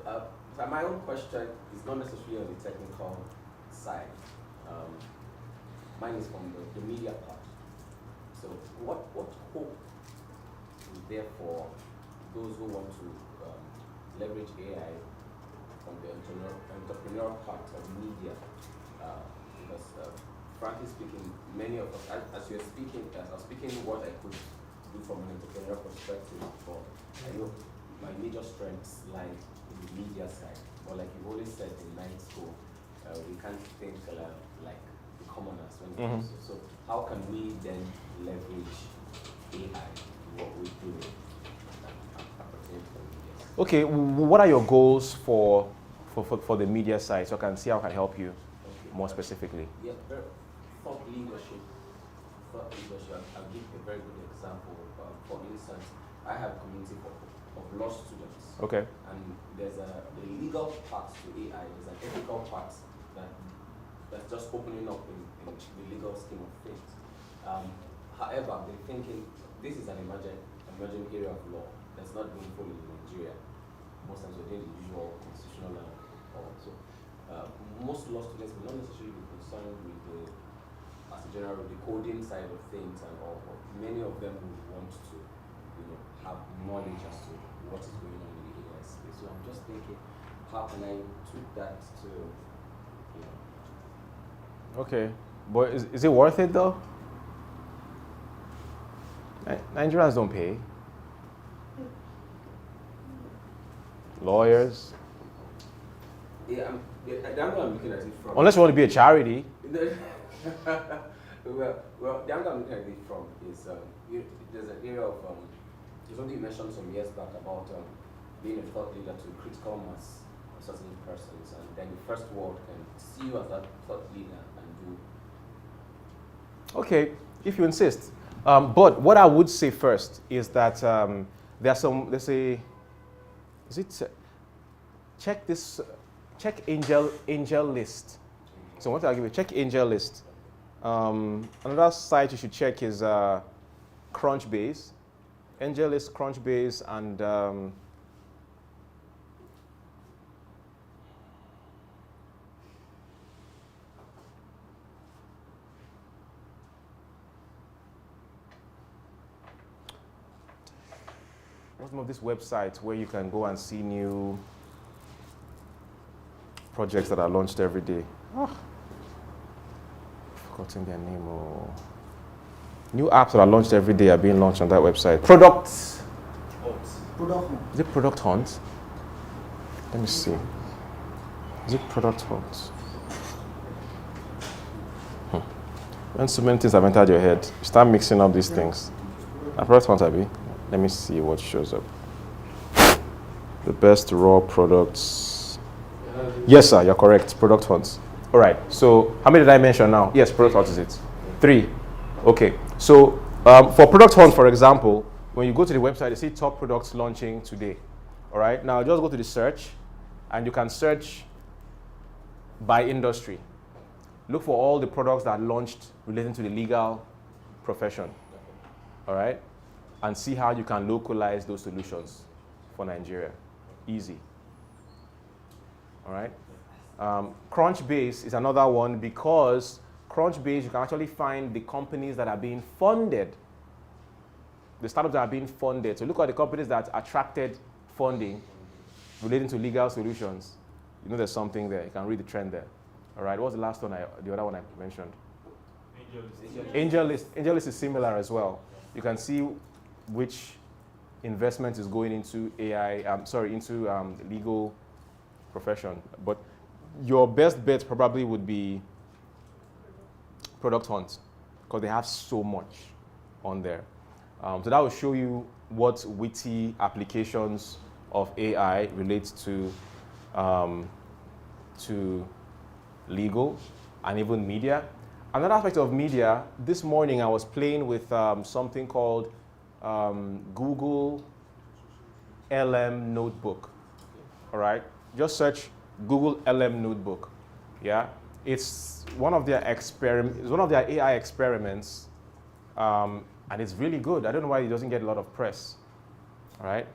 my own question is not necessarily on the technical side. Mine is from the media part. So what hope is there for those who want to leverage AI from the entrepreneurial part of media? Because frankly speaking, many of us, as I was speaking what I could do from an entrepreneurial perspective, but I know my major strengths lie in the media side. But like you've always said in night school, we can't think like the commoners when it comes to. So how can we then leverage AI in what we do pertaining to the media? Okay, what are your goals for the media side, so I can see how I can help you more specifically? Yeah, thought leadership. I'll give a very good example. For instance, I have a community of law students. Okay. And there's the legal part to AI, there's an ethical part that's just opening up in the legal scheme of things. However, I've been thinking this is an emerging area of law that's not being followed in Nigeria. Most times we're doing the usual constitutional law. So most law students will not necessarily be concerned with as a general, the coding side of things and all. But many of them will want to, have knowledge as to what is going on in the AI space. So I'm just thinking, how can I tweak that to, Okay, but is it worth it though? Nigerians don't pay. Lawyers. Yeah, the angle I'm looking at it from. Unless you want to be a charity. well, the angle I'm looking at it from is there's an area of there's something you mentioned some years back about being a thought leader to critical mass of certain persons, and then the first world can see you as that thought leader and do. Okay, if you insist. But what I would say first is that there's some, let's say, check Angel List. So what I'll give you, check Angel List. Another site you should check is Crunchbase. Angel List, Crunchbase, and what's some of these websites where you can go and see new projects that are launched every day. Oh, I've forgotten their name. Oh. New apps that are launched every day are being launched on that website. Product Hunt. Is it Product Hunt? Let me see. Is it Product Hunt? When so many things have entered your head, you start mixing up these things. Product Hunt, Abby. Let me see what shows up. The best raw products. Yes, sir, you're correct. Product Hunt. All right. So how many did I mention now? Yes, Product Hunt is it. 3. Okay. So for Product Hunt, for example, when you go to the website, you see top products launching today. All right. Now just go to the search, and you can search by industry. Look for all the products that launched relating to the legal profession. All right. And see how you can localize those solutions for Nigeria. Easy. All right. Crunchbase is another one, because Crunchbase, you can actually find the companies that are being funded, the startups that are being funded. So look at the companies that attracted funding relating to legal solutions. You know there's something there. You can read the trend there. All right. What's the last one? The other one I mentioned? Angel List. Angel List is similar as well. You can see which investment is going into AI, into legal profession. But your best bet probably would be Product Hunt, because they have so much on there. So that will show you what witty applications of AI relates to legal and even media. Another aspect of media, this morning I was playing with something called Google LM Notebook. All right, just search Google LM Notebook. Yeah, it's one of their AI experiments, and it's really good. I don't know why it doesn't get a lot of press. All right,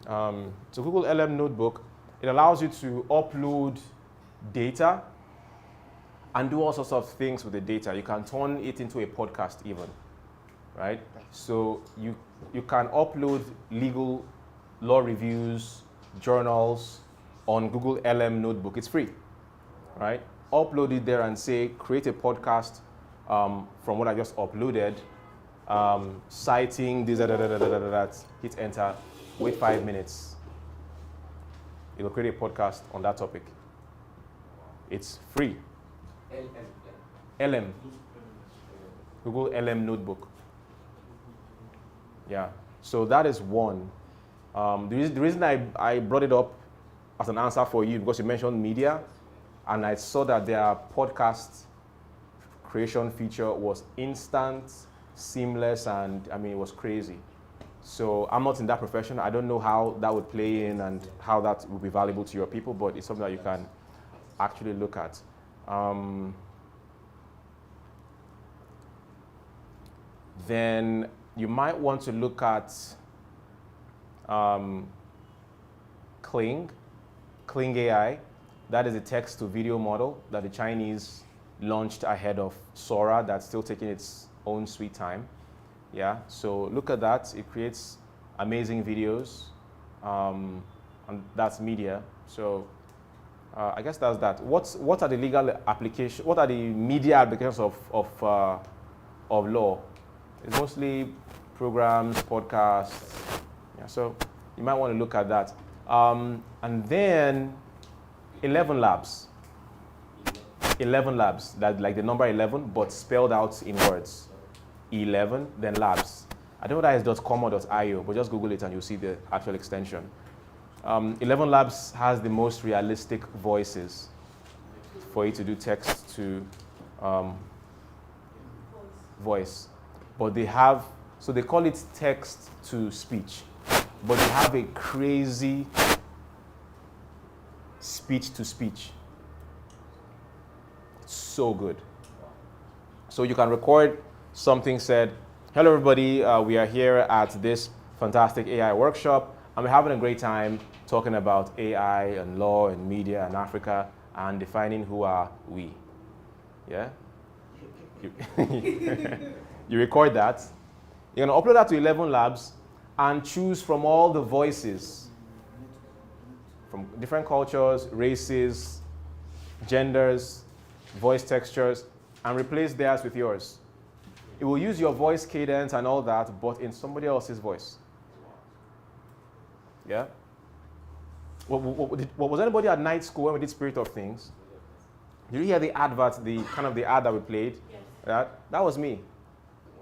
so Google LM Notebook, it allows you to upload data and do all sorts of things with the data. You can turn it into a podcast even, right? So you can upload legal law reviews, journals on Google LM Notebook. It's free, right? Upload it there and say, create a podcast from what I just uploaded, citing this, hit enter, wait 5 minutes. It'll create a podcast on that topic. It's free. LM. Google LM Notebook. Yeah. So that is one. The reason I brought it up as an answer for you because you mentioned media, and I saw that their podcast creation feature was instant, seamless, and I mean it was crazy. So I'm not in that profession. I don't know how that would play in and how that would be valuable to your people, but it's something that you can actually look at. Then you might want to look at Kling AI. That is a text-to-video model that the Chinese launched ahead of Sora. That's still taking its own sweet time. Yeah, so look at that. It creates amazing videos, and that's media. So I guess that's that. What are the legal applications? What are the media applications of law? It's mostly programs, podcasts. Yeah, so you might want to look at that. And then 11 labs. 11 labs, that like the number 11, but spelled out in words. 11, then labs. I don't know that is .com or .io, but just Google it and you'll see the actual extension. 11 labs has the most realistic voices for you to do text to voice. But they have, so they call it text to speech, but they have a crazy speech to speech. It's so good. So you can record something said, hello everybody, we are here at this fantastic AI workshop, and we're having a great time talking about AI and law and media and Africa and defining who are we. Yeah? You record that. You're going to upload that to 11 labs and choose from all the voices from different cultures, races, genders, voice textures, and replace theirs with yours. It will use your voice cadence and all that, but in somebody else's voice. Yeah? Was anybody at night school when we did Spirit of Things? Did you hear the advert, the ad that we played? Yes. That was me.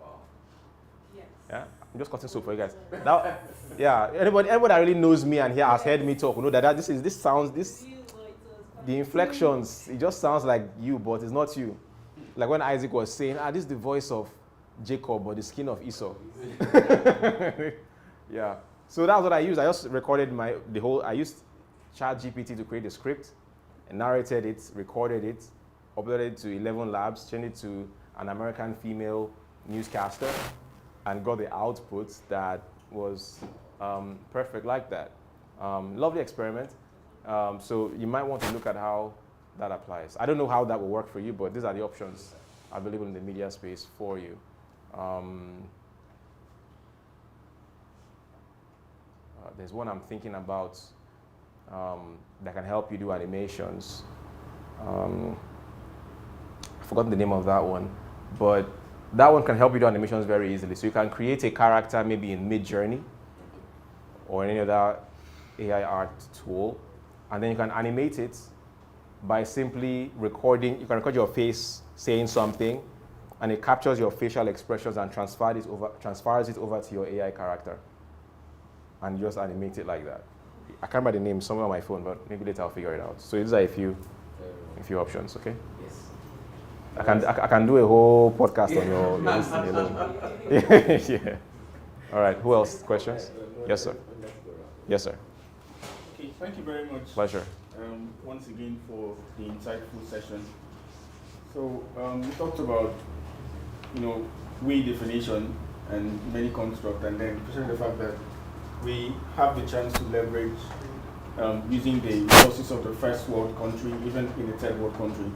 Wow. Yes. Yeah? I'm just cutting soup for you guys. Yeah. Anybody that really knows me and has heard me talk, know that this sounds the inflections, it just sounds like you, but it's not you. Like when Isaac was saying, this is the voice of Jacob or the skin of Esau. Yeah. So that's what I used. I just recorded I used ChatGPT to create a script and narrated it, recorded it, uploaded it to 11 labs, changed it to an American female newscaster, and got the output that was perfect like that. Lovely experiment. So you might want to look at how that applies. I don't know how that will work for you, but these are the options available in the media space for you. There's one I'm thinking about that can help you do animations. I've forgotten the name of that one, but that one can help you do animations very easily. So you can create a character maybe in Midjourney or any other AI art tool, and then you can animate it by simply recording. You can record your face saying something, and it captures your facial expressions and transfers it over to your AI character, and just animate it like that. I can't remember the name somewhere on my phone, but maybe later I'll figure it out. So these are a few options, okay? Yes. I can do a whole podcast on your listening alone. Yeah. All right. Who else? Questions? Yes, sir. Yes, sir. Okay. Thank you very much. Pleasure. Once again for the insightful session. So we talked about, we definition and many construct, and then especially the fact that we have the chance to leverage using the resources of the first world country, even in a third world country.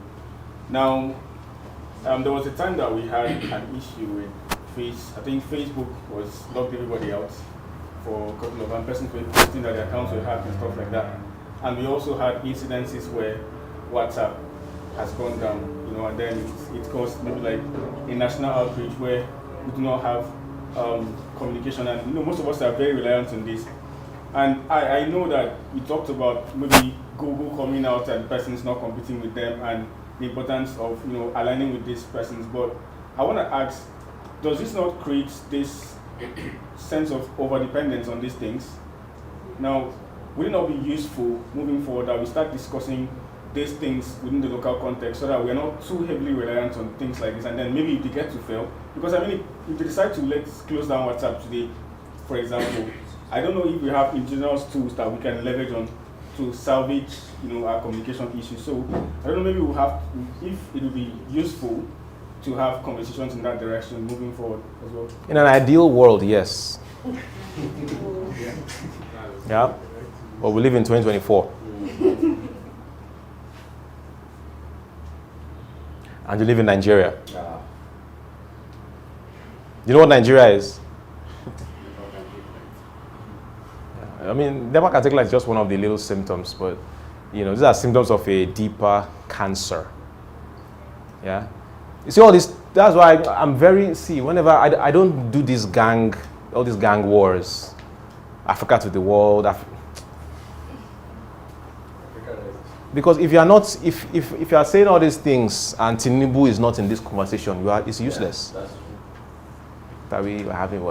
Now, there was a time that we had an issue with I think Facebook was locked everybody out for a couple of persons were posting that their accounts were hacked and stuff like that. And we also had incidences where WhatsApp has gone down, and then it caused maybe like a national outreach where we do not have communication, and most of us are very reliant on this. And I know that you talked about maybe Google coming out and persons not competing with them and the importance of aligning with these persons. But I want to ask, does this not create this sense of overdependence on these things? Now, will it not be useful moving forward that we start discussing these things within the local context so that we're not too heavily reliant on things like this, and then maybe if they get to fail? Because I mean, if they decide to let's close down WhatsApp today, for example, I don't know if we have ingenious tools that we can leverage on to salvage, our communication issues. So I don't know, maybe we'll have, if it will be useful to have conversations in that direction moving forward as well. In an ideal world, yes. Yeah. But we live in 2024. And you live in Nigeria. You know what Nigeria is? I mean, Denmark can take like just one of the little symptoms, but these are symptoms of a deeper cancer. Yeah. You see all this, that's why I'm very, whenever I don't do all these gang wars, Africa to the world, because if you are not, if you are saying all these things and Tinubu is not in this conversation, it's useless. Yeah, that's true. That we are having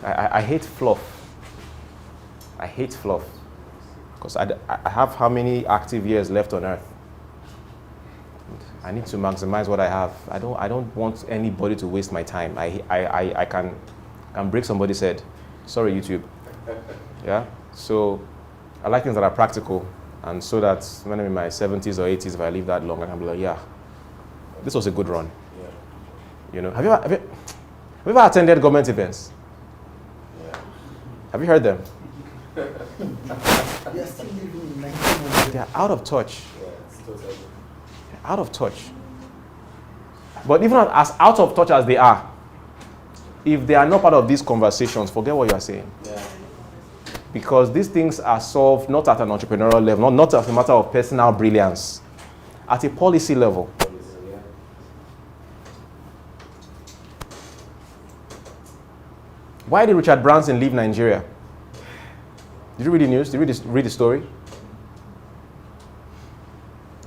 I hate fluff. I hate fluff. Because I have how many active years left on earth? I need to maximize what I have. I don't want anybody to waste my time. I can break somebody's head. Sorry, YouTube. Yeah? So I like things that are practical, and so that when I'm in my 70s or 80s, if I live that long, I can be like, yeah, this was a good run. Yeah. Have you ever attended government events? Yeah. Have you heard them? They are still living in 1900. They are out of touch. Yeah, it's totally. Out of touch. But even as out of touch as they are, if they are not part of these conversations, forget what you are saying. Yeah. Because these things are solved not at an entrepreneurial level, not as a matter of personal brilliance, at a policy level. Yeah. Why did Richard Branson leave Nigeria? Did you read the news? Did you read the story?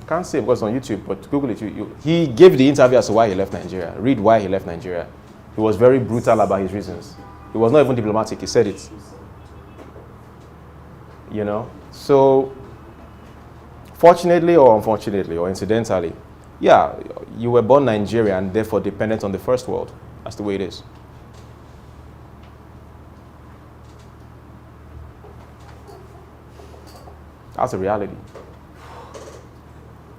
I can't say because it's on YouTube, but Google it. He gave the interview as to why he left Nigeria. Read why he left Nigeria. He was very brutal about his reasons. He was not even diplomatic. He said it. So fortunately or unfortunately or incidentally, yeah, you were born Nigerian and therefore dependent on the first world. That's the way it is. That's a reality.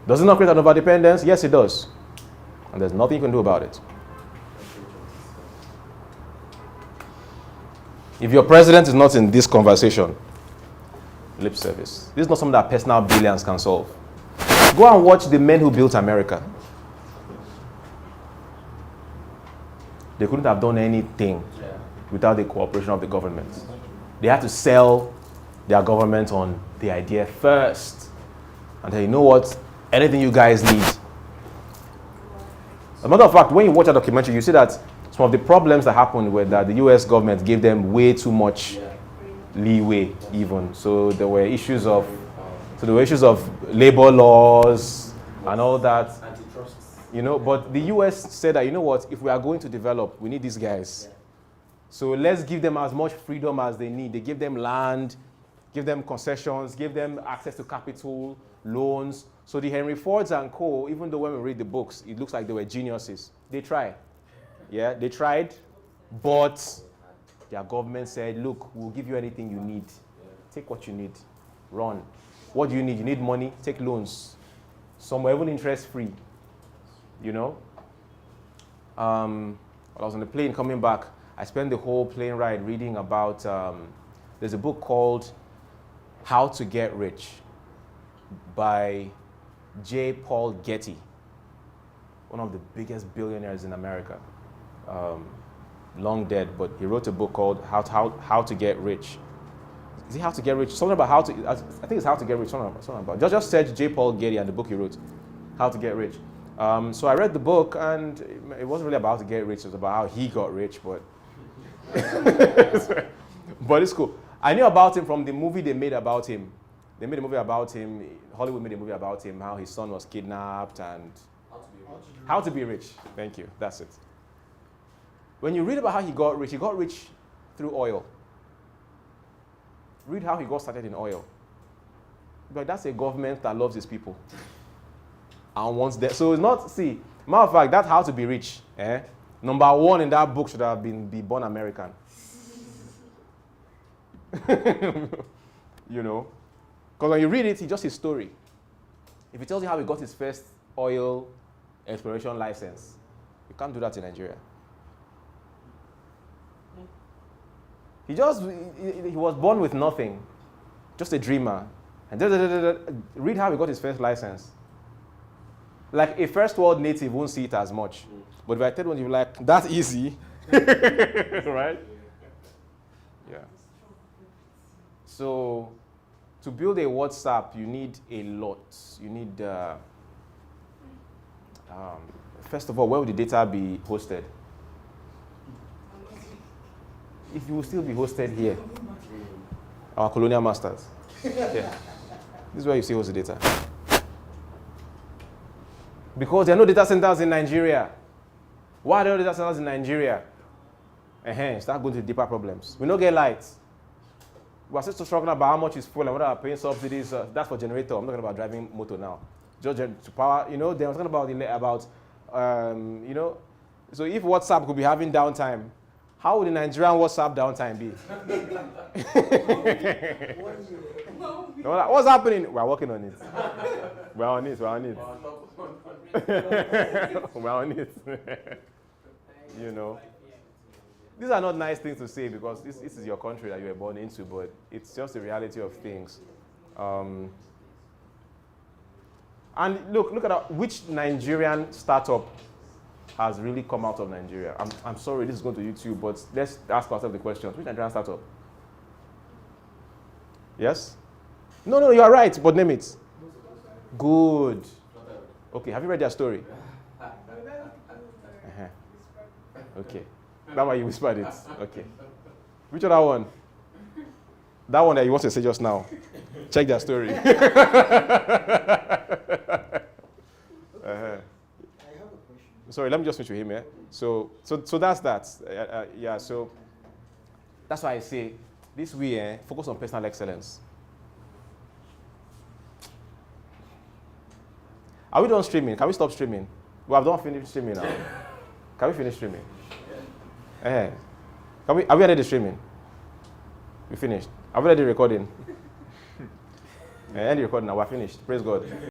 Does it not create an overdependence? Yes, it does. And there's nothing you can do about it. If your president is not in this conversation, lip service. This is not something that personal brilliance can solve. Go and watch the men who built America. They couldn't have done anything without the cooperation of the government. They had to sell their government on the idea first. And then, you know what? Anything you guys need. As a matter of fact, when you watch a documentary, you see that some of the problems that happened were that the US government gave them way too much leeway even. So there were issues of labor laws and all that. Antitrust. But the US said that, you know what, if we are going to develop, we need these guys. So let's give them as much freedom as they need. They give them land, give them concessions, give them access to capital, loans, So the Henry Fords and co, even though when we read the books, it looks like they were geniuses. They tried. Yeah, they tried, but their government said, look, we'll give you anything you need. Take what you need. Run. What do you need? You need money? Take loans. Some were even interest-free. You know? While I was on the plane coming back, I spent the whole plane ride reading about, there's a book called How to Get Rich by J. Paul Getty, one of the biggest billionaires in America. Long dead, but he wrote a book called How to Get Rich. Is it How to Get Rich? Something about how to, I think it's How to Get Rich, something about, just search J. Paul Getty and the book he wrote, How to Get Rich. So I read the book, and it wasn't really about how to get rich, it was about how he got rich, but but it's cool. I knew about him from the movie they made about him. They made a movie about him, Hollywood made a movie about him, how his son was kidnapped, and How to Be Rich. Thank you, that's it. When you read about how he got rich through oil. Read how he got started in oil. But that's a government that loves its people and wants that. So it's not, see, matter of fact, that's How to Be Rich. Number one in that book should have been Be Born American. You know? Because when you read it, it's just his story. If he tells you how he got his first oil exploration license, you can't do that in Nigeria. He was born with nothing, just a dreamer. And read how he got his first license. Like a first world native won't see it as much. But if I tell you, you're like, that's easy. Right? Yeah. So to build a WhatsApp, you need a lot. You need, first of all, where would the data be hosted? If you will still be hosted here, our colonial masters. Yeah. This is where you see host the data. Because there are no data centers in Nigeria. Why are there no data centers in Nigeria? Start going to deeper problems. We don't get lights. We're still talking about how much is fuel and whether we're paying subsidies. That's for generator. I'm not talking about driving motor now. Just to power, you know, they're talking about, you know, so if WhatsApp could be having downtime, how would the Nigerian WhatsApp downtime be? What's happening? We're working on it. We're on it. We're on it. You know. These are not nice things to say because this is your country that you were born into, but it's just the reality of things. And look at which Nigerian startup has really come out of Nigeria. I'm sorry, this is going to YouTube, but let's ask ourselves the question. Which Nigerian startup? Yes? No, you are right, but name it. Good. Okay, have you read their story? Okay. That's why you whispered it. Okay. Which other one? That one that you want to say just now. Check their story. Sorry, let me just finish with him, yeah? So that's that. Yeah, so that's why I say this way, focus on personal excellence. Are we done streaming? Can we stop streaming? We have done finished streaming now. Can we finish streaming? Are we ready to streaming? We finished. Are we ready recording? End the recording now. We're finished. Praise God.